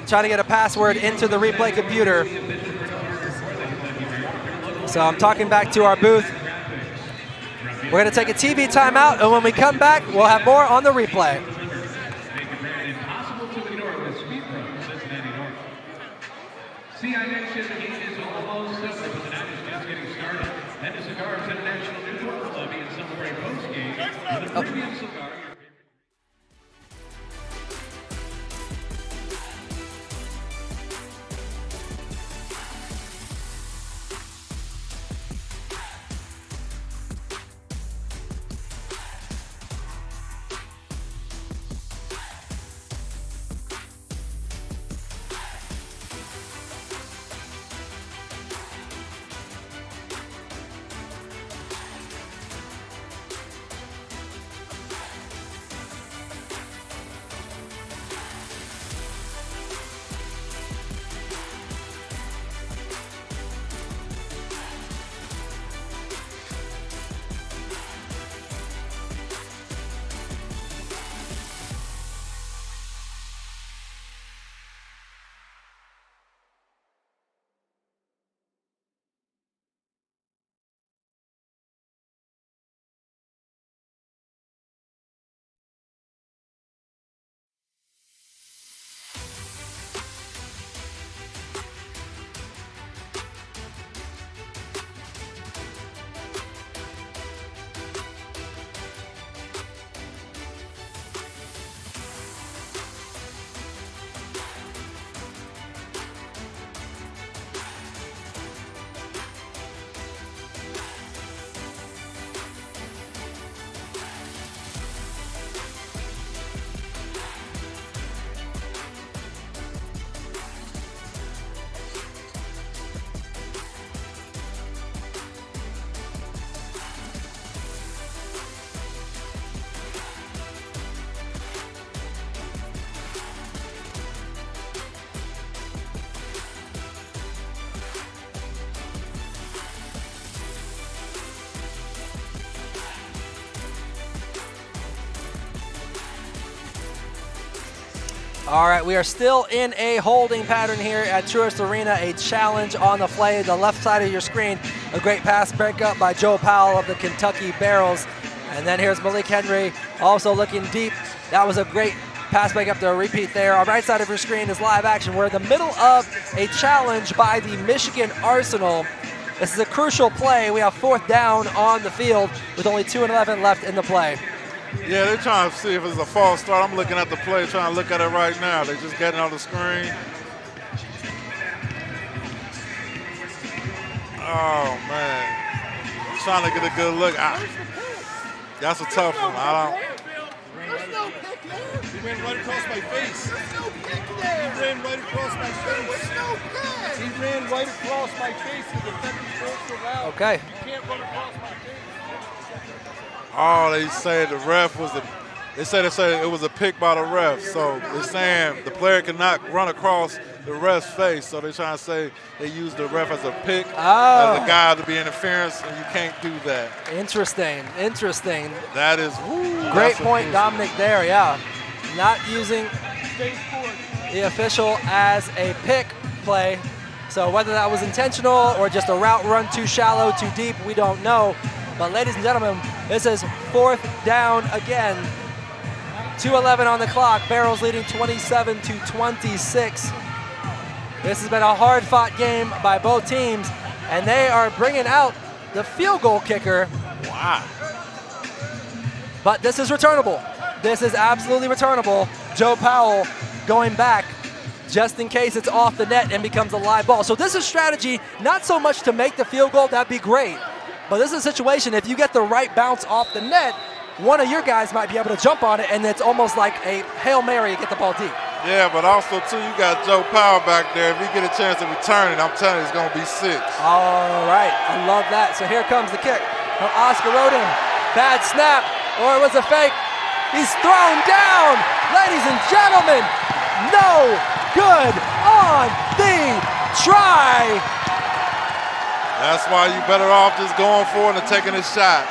Trying to get a password into the replay computer. So I'm talking back to our booth. We're going to take a TV timeout, and when we come back, we'll have more on the replay. See, I mentioned the game is almost over, but the night is just getting started. Head to Cigars International New York Lobby and celebrate Postgame with a premium cigar. All right, we are still in a holding pattern here at Truist Arena, a challenge on the play. The left side of your screen, a great pass breakup by Joe Powell of the Kentucky Barrels. And then here's Malik Henry also looking deep. That was a great pass breakup to repeat there. On right side of your screen is live action. We're in the middle of a challenge by the Michigan Arsenal. This is a crucial play. We have 4th down on the field with only 2:11 left in the play. Yeah, they're trying to see if it's a false start. I'm looking at the play, trying to look at it right now. They're just getting on the screen. Oh, man. Trying to get a good look. That's a tough one. He went right across my face. He ran right across my face. He ran right across my face with the defensive force around. Okay. You can't run across my face. Oh, they say the ref was they said it was a pick by the ref. So they're saying the player cannot run across the ref's face. So they're trying to say they used the ref as a pick, as a guy to be interference, and you can't do that. Interesting. That is Great point, Dominic, there, yeah. Not using the official as a pick play. So whether that was intentional or just a route run too shallow, too deep, we don't know. But ladies and gentlemen, this is 4th down again. 2:11 on the clock. Barrels leading 27-26. This has been a hard-fought game by both teams, and they are bringing out the field goal kicker. wow. But this is returnable. This is absolutely returnable. Joe Powell going back just in case it's off the net and becomes a live ball. So this is strategy, not so much to make the field goal, that'd be great. But this is a situation, if you get the right bounce off the net, one of your guys might be able to jump on it, and it's almost like a Hail Mary to get the ball deep. Yeah, but also, too, you got Joe Powell back there. If he get a chance to return it, I'm telling you, it's going to be 6. All right, I love that. So here comes the kick from Oscar Rodin. Bad snap, or it was a fake. He's thrown down. Ladies and gentlemen, no good on the try. That's why you better off just going for it and taking a shot.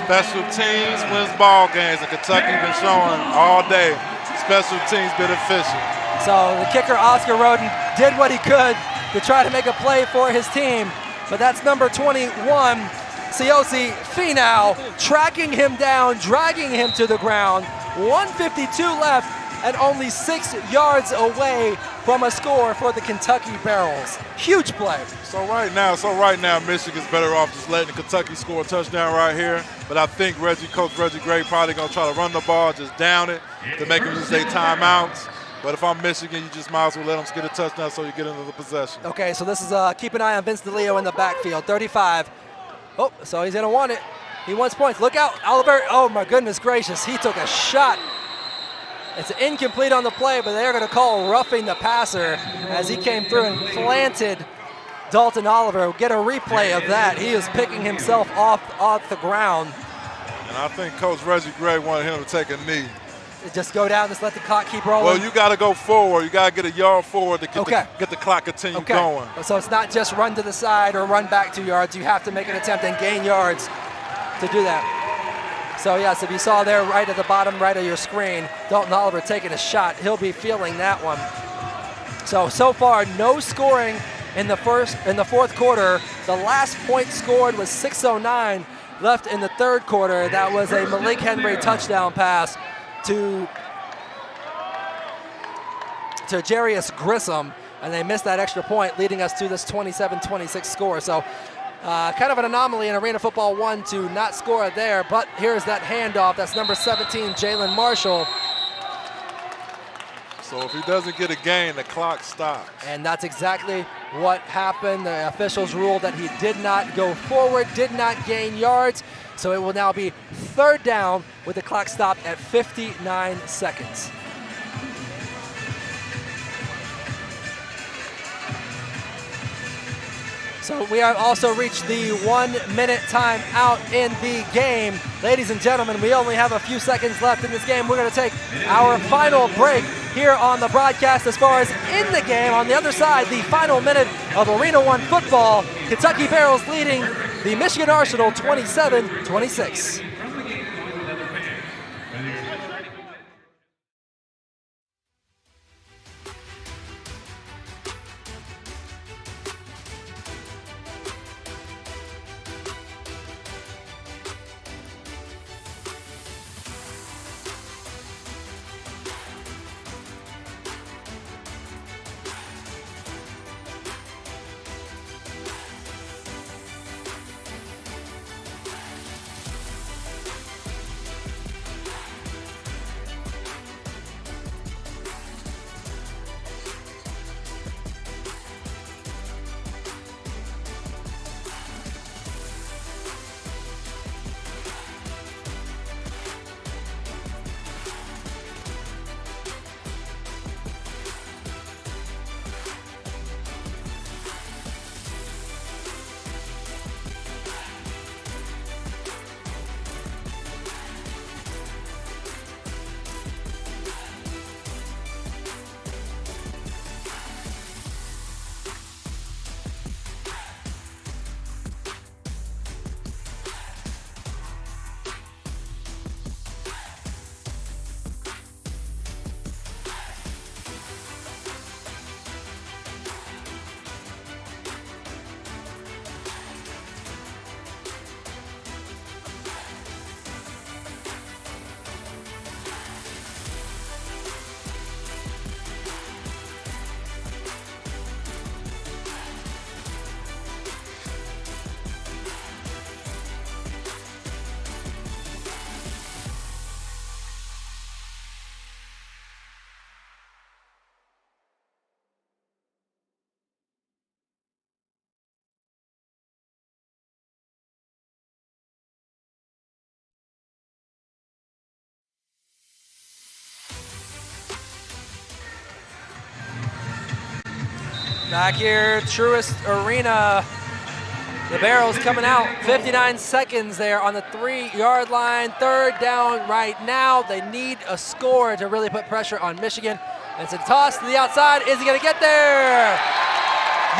Special teams wins ball games, and Kentucky been showing all day. Special teams been efficient. So the kicker, Oscar Rodin, did what he could to try to make a play for his team, but that's number 21, Siyosi Finau, tracking him down, dragging him to the ground. 1:52 left and only 6 yards away from a score for the Kentucky Barrels. Huge play. So right now, Michigan's better off just letting Kentucky score a touchdown right here. But I think Coach Reggie Gray probably gonna try to run the ball, just down it to make them just say timeouts. But if I'm Michigan, you just might as well let them get a touchdown so you get into the possession. Okay, so this is keep an eye on Vince DeLeo in the backfield, 35. Oh, so he's gonna want it. He wants points. Look out, Oliver. Oh my goodness gracious, he took a shot. It's incomplete on the play, but they're going to call roughing the passer as he came through and planted Dalton Oliver. Get a replay of that. He is picking himself off the ground. And I think Coach Reggie Gray wanted him to take a knee. Just go down, just let the clock keep rolling. Well, you got to go forward. You got to get a yard forward to get the clock continue going. So it's not just run to the side or run back 2 yards. You have to make an attempt and gain yards to do that. So yes, if you saw there right at the bottom right of your screen, Dalton Oliver taking a shot, he'll be feeling that one. So far, no scoring in the fourth quarter. The last point scored was 6:09 left in the third quarter. That was a Malik Henry touchdown pass to Jarius Grissom, and they missed that extra point, leading us to this 27-26 score. So kind of an anomaly in Arena Football 1 to not score there, but here's that handoff. That's number 17, Jalen Marshall. So if he doesn't get a gain, the clock stops. And that's exactly what happened. The officials ruled that he did not go forward, did not gain yards. So it will now be 3rd down with the clock stopped at 59 seconds. So we have also reached the 1 minute time out in the game. Ladies and gentlemen, we only have a few seconds left in this game. We're going to take our final break here on the broadcast. As far as in the game, on the other side, the final minute of Arena 1 football. Kentucky Barrels leading the Michigan Arsenal 27-26. Back here, Truist Arena. The Barrels coming out, 59 seconds there on the 3-yard line. 3rd down right now. They need a score to really put pressure on Michigan. And it's a toss to the outside. Is he going to get there?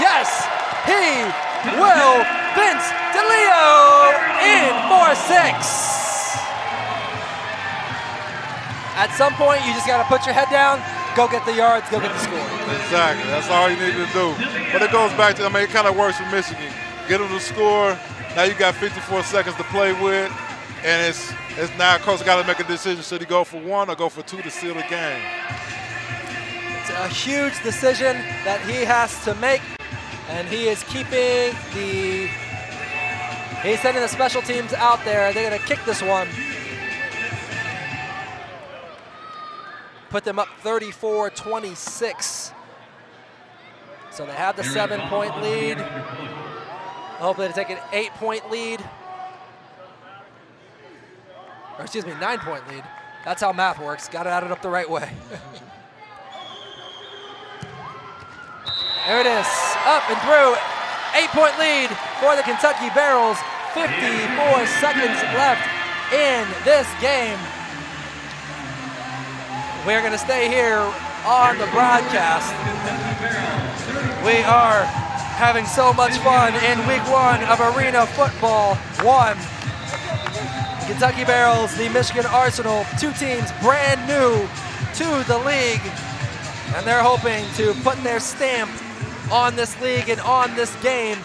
Yes, he will. Vince DeLeo in for 6. At some point, you just got to put your head down, go get the yards, go get the score. Exactly. That's all you need to do. But it goes back to, it kind of works for Michigan. Get them to score. Now you got 54 seconds to play with, and it's now coach got to make a decision. Should he go for 1 or go for 2 to seal the game? It's a huge decision that he has to make, and he is keeping he's sending the special teams out there. They're going to kick this one. Put them up 34-26. So they have the 7-point lead. Hopefully to take an 8-point lead. Or excuse me, 9-point lead. That's how math works. Got to add it up the right way. There it is, up and through. 8-point lead for the Kentucky Barrels. 54 seconds left in this game. We're going to stay here on the broadcast. We are having so much fun in week 1 of Arena Football 1. The Kentucky Barrels, the Michigan Arsenal, 2 teams brand new to the league. And they're hoping to put their stamp on this league and on this game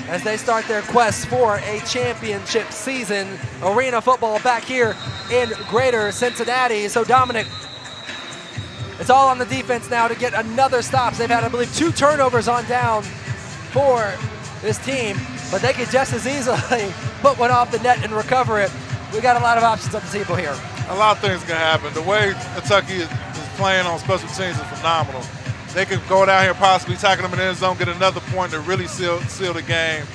as they start their quest for a championship season. Arena Football back here in Greater Cincinnati. So Dominic, it's all on the defense now to get another stop. They've had, I believe, 2 turnovers on down for this team, but they could just as easily put one off the net and recover it. We got a lot of options on the table here. A lot of things can happen. The way Kentucky is playing on special teams is phenomenal. They could go down here, possibly tackle them in the end zone, get another point to really seal the game.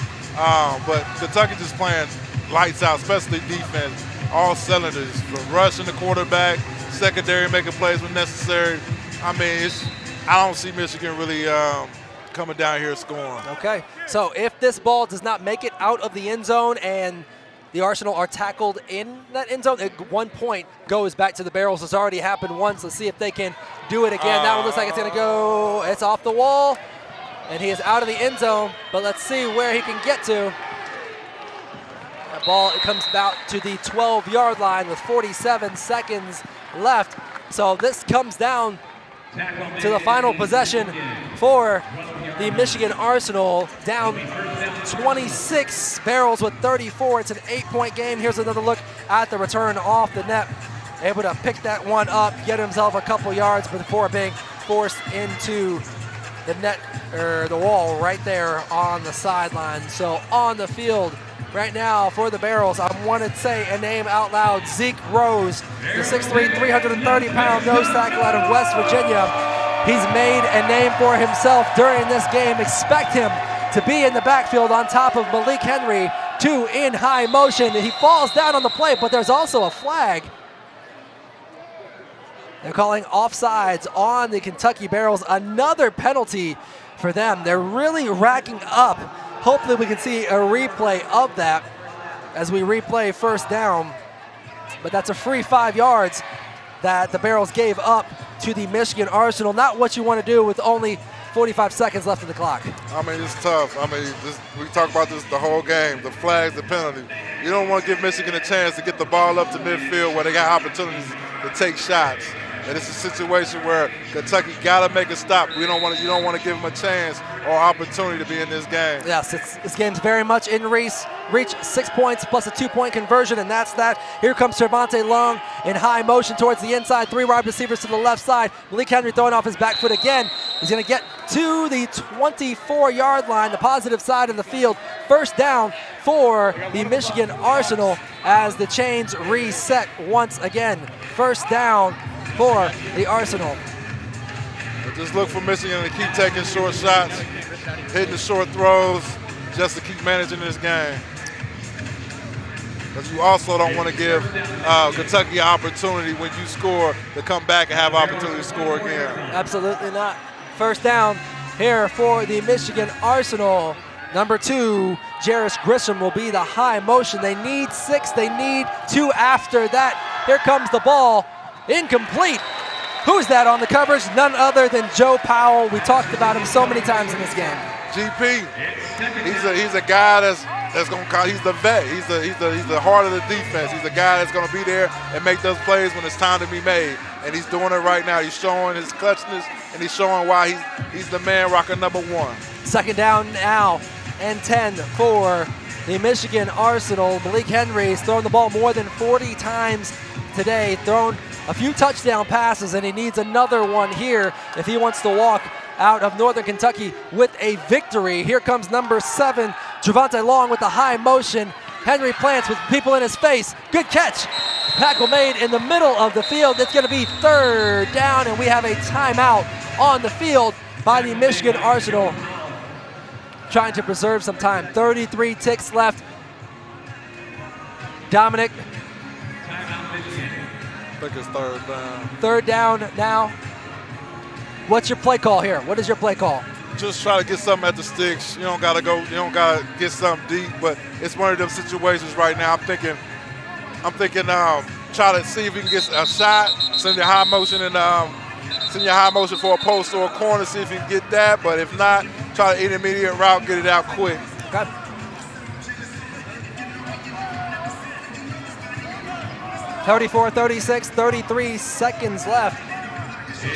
But Kentucky just playing lights out, especially defense, all cylinders, from rushing the quarterback, secondary making plays when necessary. I mean, I don't see Michigan really coming down here scoring. Okay, so if this ball does not make it out of the end zone and the Arsenal are tackled in that end zone, 1 point goes back to the Barrels. It's already happened once. Let's see if they can do it again. That one looks like it's going to go. It's off the wall, and he is out of the end zone, but let's see where he can get to. That ball, it comes out to the 12-yard line with 47 seconds left. So this comes down to the final possession for the Michigan Arsenal, down 26, Barrels with 34. It's an 8-point game. Here's another look at the return off the net. Able to pick that one up, get himself a couple yards before being forced into the net, or the wall right there on the sideline. So on the field right now for the Barrels, I want to say a name out loud, Zeke Rose, the 6'3", 330-pound nose tackle out of West Virginia. He's made a name for himself during this game. Expect him to be in the backfield on top of Malik Henry, 2 in high motion. He falls down on the plate, but there's also a flag. They're calling offsides on the Kentucky Barrels. Another penalty for them. They're really racking up. Hopefully we can see a replay of that as we replay first down. But that's a free 5 yards that the Barrels gave up to the Michigan Arsenal. Not what you want to do with only 45 seconds left of the clock. I mean, it's tough. I mean, we talk about this the whole game, the flags, the penalty. You don't want to give Michigan a chance to get the ball up to midfield where they got opportunities to take shots. And it's a situation where Kentucky got to make a stop. You don't want to give them a chance or opportunity to be in this game. Yes, this game's very much in reach. 6 points plus a 2-point conversion, and that's that. Here comes Trevante Long in high motion towards the inside. 3 wide receivers to the left side. Malik Henry throwing off his back foot again. He's going to get to the 24-yard line, the positive side of the field. First down for the Michigan Arsenal as the chains reset once again. First down for the Arsenal. But just look for Michigan to keep taking short shots, hitting the short throws, just to keep managing this game. Because you also don't want to give Kentucky an opportunity when you score to come back and have opportunity to score again. Absolutely not. First down here for the Michigan Arsenal. Number 2, Jarris Grissom will be the high motion. They need 6. They need 2 after that. Here comes the ball. Incomplete. Who's that on the coverage? None other than Joe Powell. We talked about him so many times in this game. GP, he's a guy that's gonna call. He's the vet. He's the heart of the defense. He's a guy that's gonna be there and make those plays when it's time to be made. And he's doing it right now. He's showing his clutchness and he's showing why he's the man rocking number 1. Second down now and 10 for the Michigan Arsenal. Malik Henry has thrown the ball more than 40 times today, thrown a few touchdown passes, and he needs another one here if he wants to walk out of Northern Kentucky with a victory. Here comes number 7, Javante Long with the high motion. Henry plants with people in his face. Good catch. Tackle made in the middle of the field. It's going to be 3rd down, and we have a timeout on the field by the Michigan Arsenal, trying to preserve some time. 33 ticks left. Dominic. I think it's 3rd down. 3rd down now. What's your play call here? What is your play call? Just try to get something at the sticks. You don't gotta get something deep, but it's one of them situations right now. I'm thinking, try to see if you can get a shot, send your high motion for a post or a corner, see if you can get that. But if not, try the intermediate route, get it out quick. Okay. .34, 36, 33 seconds left.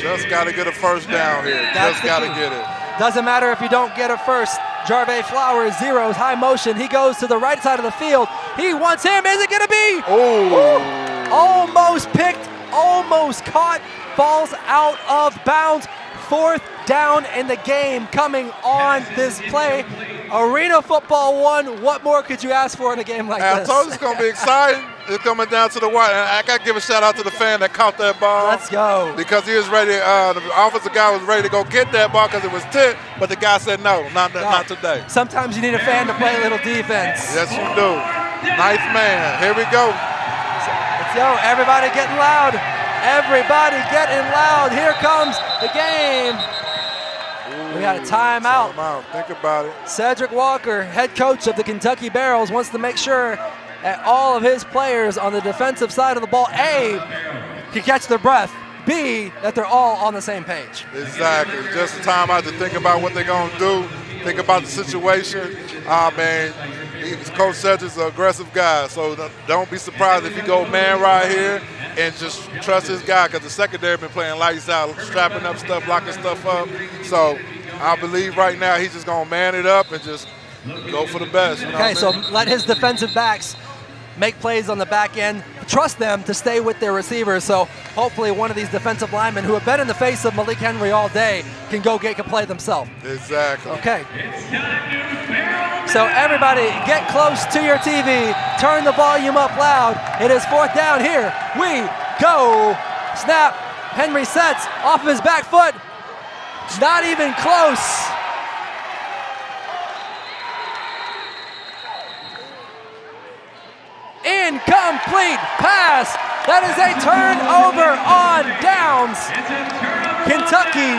Just got to get a first down here. Just got to get it. Doesn't matter if you don't get it first. Jarvay Flowers zeros, high motion. He goes to the right side of the field. He wants him. Is it going to be? Oh. Almost picked, almost caught, falls out of bounds. 4th down in the game coming on this play. Arena Football 1. What more could you ask for in a game like this? I told you it's going to be exciting. It's coming down to the wire. I got to give a shout out to the fan that caught that ball. Let's go. Because he was ready. The offensive guy was ready to go get that ball because it was tipped, but the guy said no, not today. Sometimes you need a fan to play a little defense. Yes, you do. 9th man. Here we go. Let's go. Everybody getting loud. Everybody getting loud. Here comes the game. We got a timeout. Think about it. Cedric Walker, head coach of the Kentucky Barrels, wants to make sure that all of his players on the defensive side of the ball, A, can catch their breath, B, that they're all on the same page. Exactly. Just a timeout to think about what they're going to do, think about the situation. Man, Coach Cedric's an aggressive guy, so don't be surprised if he go man right here and just trust his guy, because the secondary been playing lights out, strapping up stuff, locking stuff up. So I believe right now he's just going to man it up and just go for the best. You know okay, so let his defensive backs make plays on the back end. Trust them to stay with their receivers. So hopefully one of these defensive linemen who have been in the face of Malik Henry all day can go get a play themselves. Exactly. Okay. So everybody get close to your TV. Turn the volume up loud. It is 4th down. Here we go. Snap. Henry sets off of his back foot. Not even close. Incomplete pass. That is a turnover on downs. Kentucky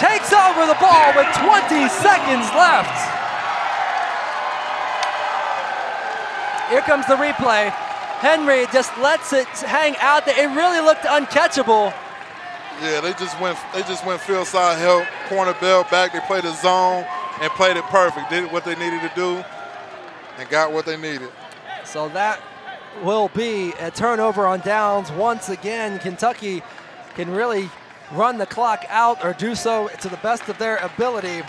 takes over the ball with 20 seconds left. Here comes the replay. Henry just lets it hang out there. It really looked uncatchable. Yeah, they just went field side help, corner bell back. They played the zone and played it perfect. Did what they needed to do and got what they needed. So that will be a turnover on downs. Once again, Kentucky can really run the clock out or do so to the best of their ability.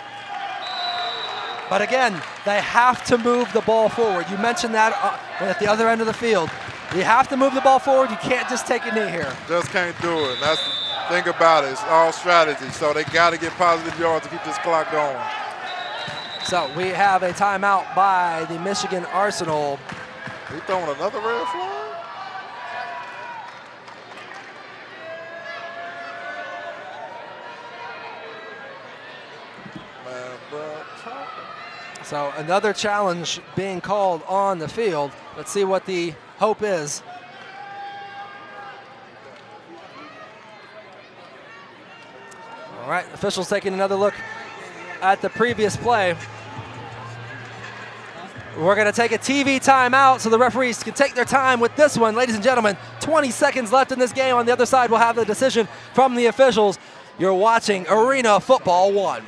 But again, they have to move the ball forward. You mentioned that at the other end of the field. You have to move the ball forward. You can't just take a knee here. Just can't do it. That's the thing about it. It's all strategy. So they got to get positive yards to keep this clock going. So we have a timeout by the Michigan Arsenal. He throwing another red flag? Man, bro. So another challenge being called on the field. Let's see what the hope is. All right, officials taking another look at the previous play. We're going to take a TV timeout so the referees can take their time with this one. Ladies and gentlemen, 20 seconds left in this game. On the other side, we'll have the decision from the officials. You're watching Arena Football 1.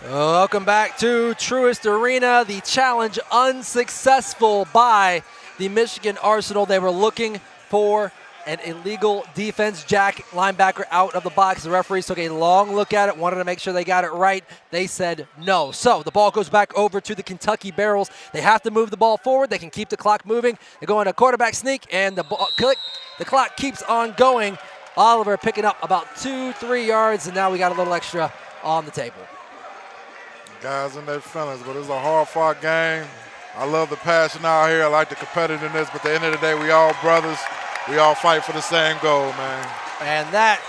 Welcome back to Truist Arena. The challenge unsuccessful by the Michigan Arsenal. They were looking for an illegal defense. Jack, linebacker, out of the box. The referees took a long look at it, wanted to make sure they got it right. They said no. So the ball goes back over to the Kentucky Barrels. They have to move the ball forward. They can keep the clock moving. They go into a quarterback sneak, and the ball click. The clock keeps on going. Oliver picking up about 2-3 yards, and now we got a little extra on the table. Guys in their feelings, but it's a hard-fought game. I love the passion out here. I like the competitiveness, but at the end of the day, we all brothers. We all fight for the same goal, man. And that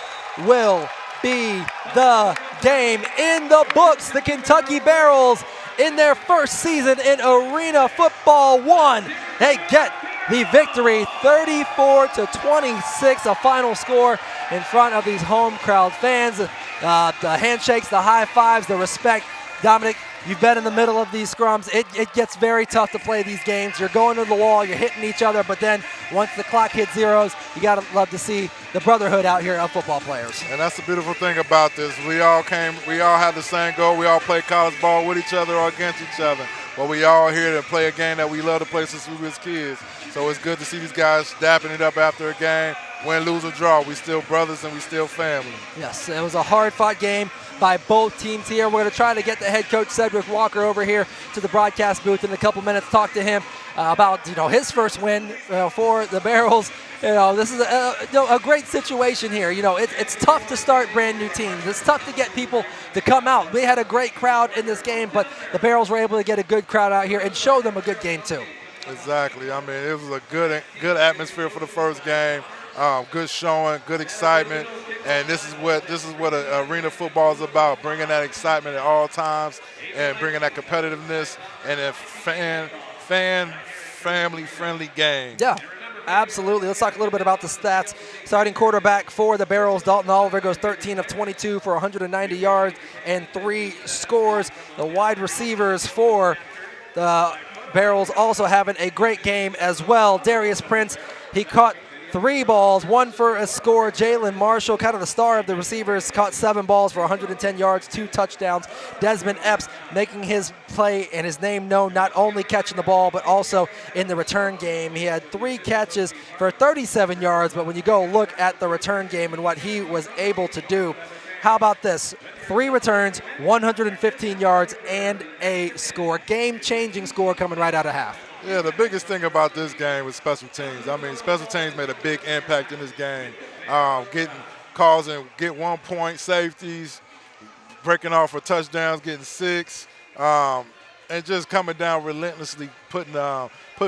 will be the game in the books. The Kentucky Barrels, in their first season in Arena Football 1, they get the victory, 34-26, a final score in front of these home crowd fans. The handshakes, the high fives, the respect. Dominic, you've been in the middle of these scrums. It gets very tough to play these games. You're going to the wall, you're hitting each other, but then once the clock hits zeros, you got to love to see the brotherhood out here of football players. And that's the beautiful thing about this. We all have the same goal. We all play college ball with each other or against each other. But we all here to play a game that we love to play since we was kids. So it's good to see these guys dapping it up after a game. Win, lose, or draw, we still brothers and we still family. Yes, it was a hard-fought game by both teams here. We're going to try to get the head coach, Cedric Walker, over here to the broadcast booth in a couple minutes, talk to him about his first win for the Barrels. This is a great situation here. It's tough to start brand new teams. It's tough to get people to come out. We had a great crowd in this game, but the Barrels were able to get a good crowd out here and show them a good game too. Exactly. I mean, it was a good atmosphere for the first game. Good showing, good excitement, and this is what arena football is about: bringing that excitement at all times, and bringing that competitiveness and a family-friendly game. Yeah, absolutely. Let's talk a little bit about the stats. Starting quarterback for the Barrels, Dalton Oliver, goes 13 of 22 for 190 yards and 3 scores. The wide receivers for the Barrels also having a great game as well. Darius Prince, he caught 3 balls, 1 for a score. Jalen Marshall, kind of the star of the receivers, caught 7 balls for 110 yards, 2 touchdowns. Desmond Epps making his play and his name known, not only catching the ball, but also in the return game. He had 3 catches for 37 yards, but when you go look at the return game and what he was able to do, how about this? 3 returns, 115 yards, and a score. Game-changing score coming right out of half. Yeah, the biggest thing about this game was special teams. I mean, special teams made a big impact in this game. Get 1 point safeties, breaking off for touchdowns, getting 6, and just coming down relentlessly, putting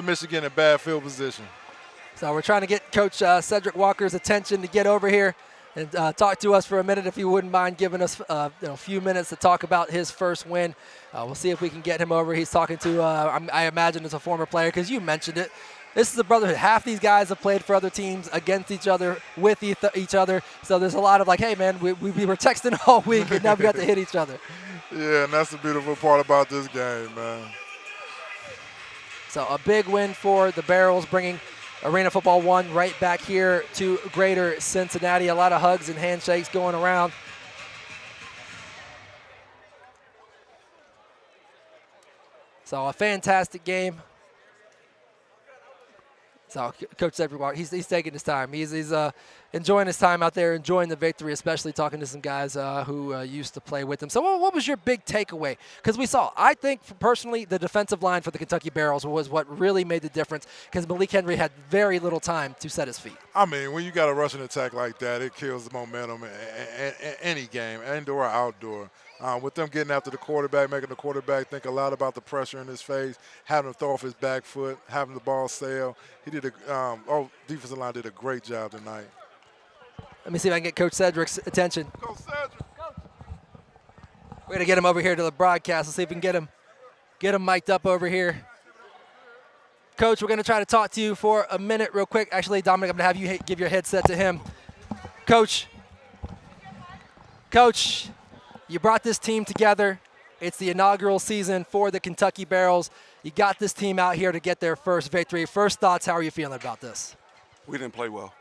Michigan in bad field position. So we're trying to get Coach Cedric Walker's attention to get over here and talk to us for a minute, if you wouldn't mind giving us a few minutes to talk about his first win. We'll see if we can get him over. He's talking to, I imagine, as a former player, because you mentioned it. This is a brotherhood. Half these guys have played for other teams, against each other, with each other. So there's a lot of like, hey, man, we were texting all week, and now we got to hit each other. Yeah, and that's the beautiful part about this game, man. So a big win for the Barrels, bringing Arena Football 1 right back here to Greater Cincinnati. A lot of hugs and handshakes going around. So a fantastic game. So Coach Cedric Walker, he's taking his time. He's enjoying his time out there, enjoying the victory, especially talking to some guys who used to play with him. So what was your big takeaway? Because we saw, I think personally, the defensive line for the Kentucky Barrels was what really made the difference, because Malik Henry had very little time to set his feet. I mean, when you got a rushing attack like that, it kills the momentum in any game, indoor or outdoor. With them getting after the quarterback, making the quarterback think a lot about the pressure in his face, having him throw off his back foot, having the ball sail. Defensive line did a great job tonight. Let me see if I can get Coach Cedric's attention. Coach Cedric. We're going to get him over here to the broadcast. Let's see if we can get him mic'd up over here. Coach, we're going to try to talk to you for a minute real quick. Actually, Dominic, I'm going to have you give your headset to him. Coach, you brought this team together. It's the inaugural season for the Kentucky Barrels. You got this team out here to get their first victory. First thoughts, how are you feeling about this? We didn't play well.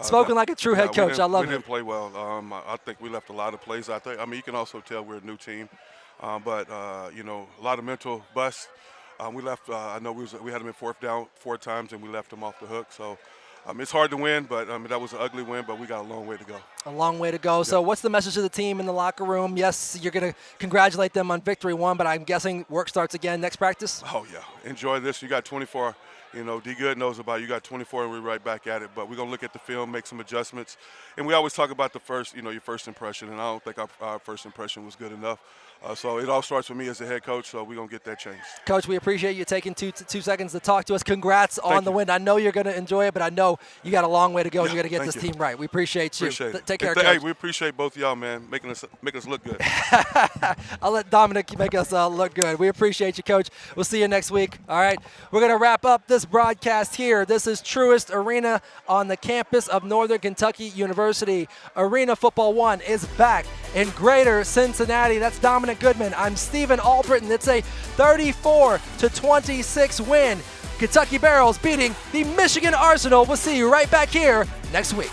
Spoken like a true head coach. I love it. We didn't play well. I think we left a lot of plays out there. I mean, you can also tell we're a new team. But a lot of mental busts. We left, I know we had them in 4th down 4 times, and we left them off the hook. So it's hard to win, but that was an ugly win, but we got a long way to go. A long way to go. Yeah. So what's the message to the team in the locker room? Yes, you're going to congratulate them on victory 1, but I'm guessing work starts again next practice? Oh, yeah. Enjoy this. You got 24. D. Good knows about it. You got 24, and we're right back at it. But we're going to look at the film, make some adjustments. And we always talk about the first, your first impression, and I don't think our first impression was good enough. So it all starts with me as the head coach, so we're going to get that changed. Coach, we appreciate you taking two seconds to talk to us. Congrats on the win. I know you're going to enjoy it, but I know you got a long way to go, and you're going to get this team right. We appreciate you. Take care, Coach. Hey, we appreciate both of y'all, man, making us look good. I'll let Dominic make us look good. We appreciate you, Coach. We'll see you next week. All right, we're going to wrap up this broadcast here. This is Truist Arena on the campus of Northern Kentucky University. Arena Football 1 is back in Greater Cincinnati. That's Dominic Goodman. I'm Stephen Albritton. It's a 34-26 win. Kentucky Barrels beating the Michigan Arsenal. We'll see you right back here next week.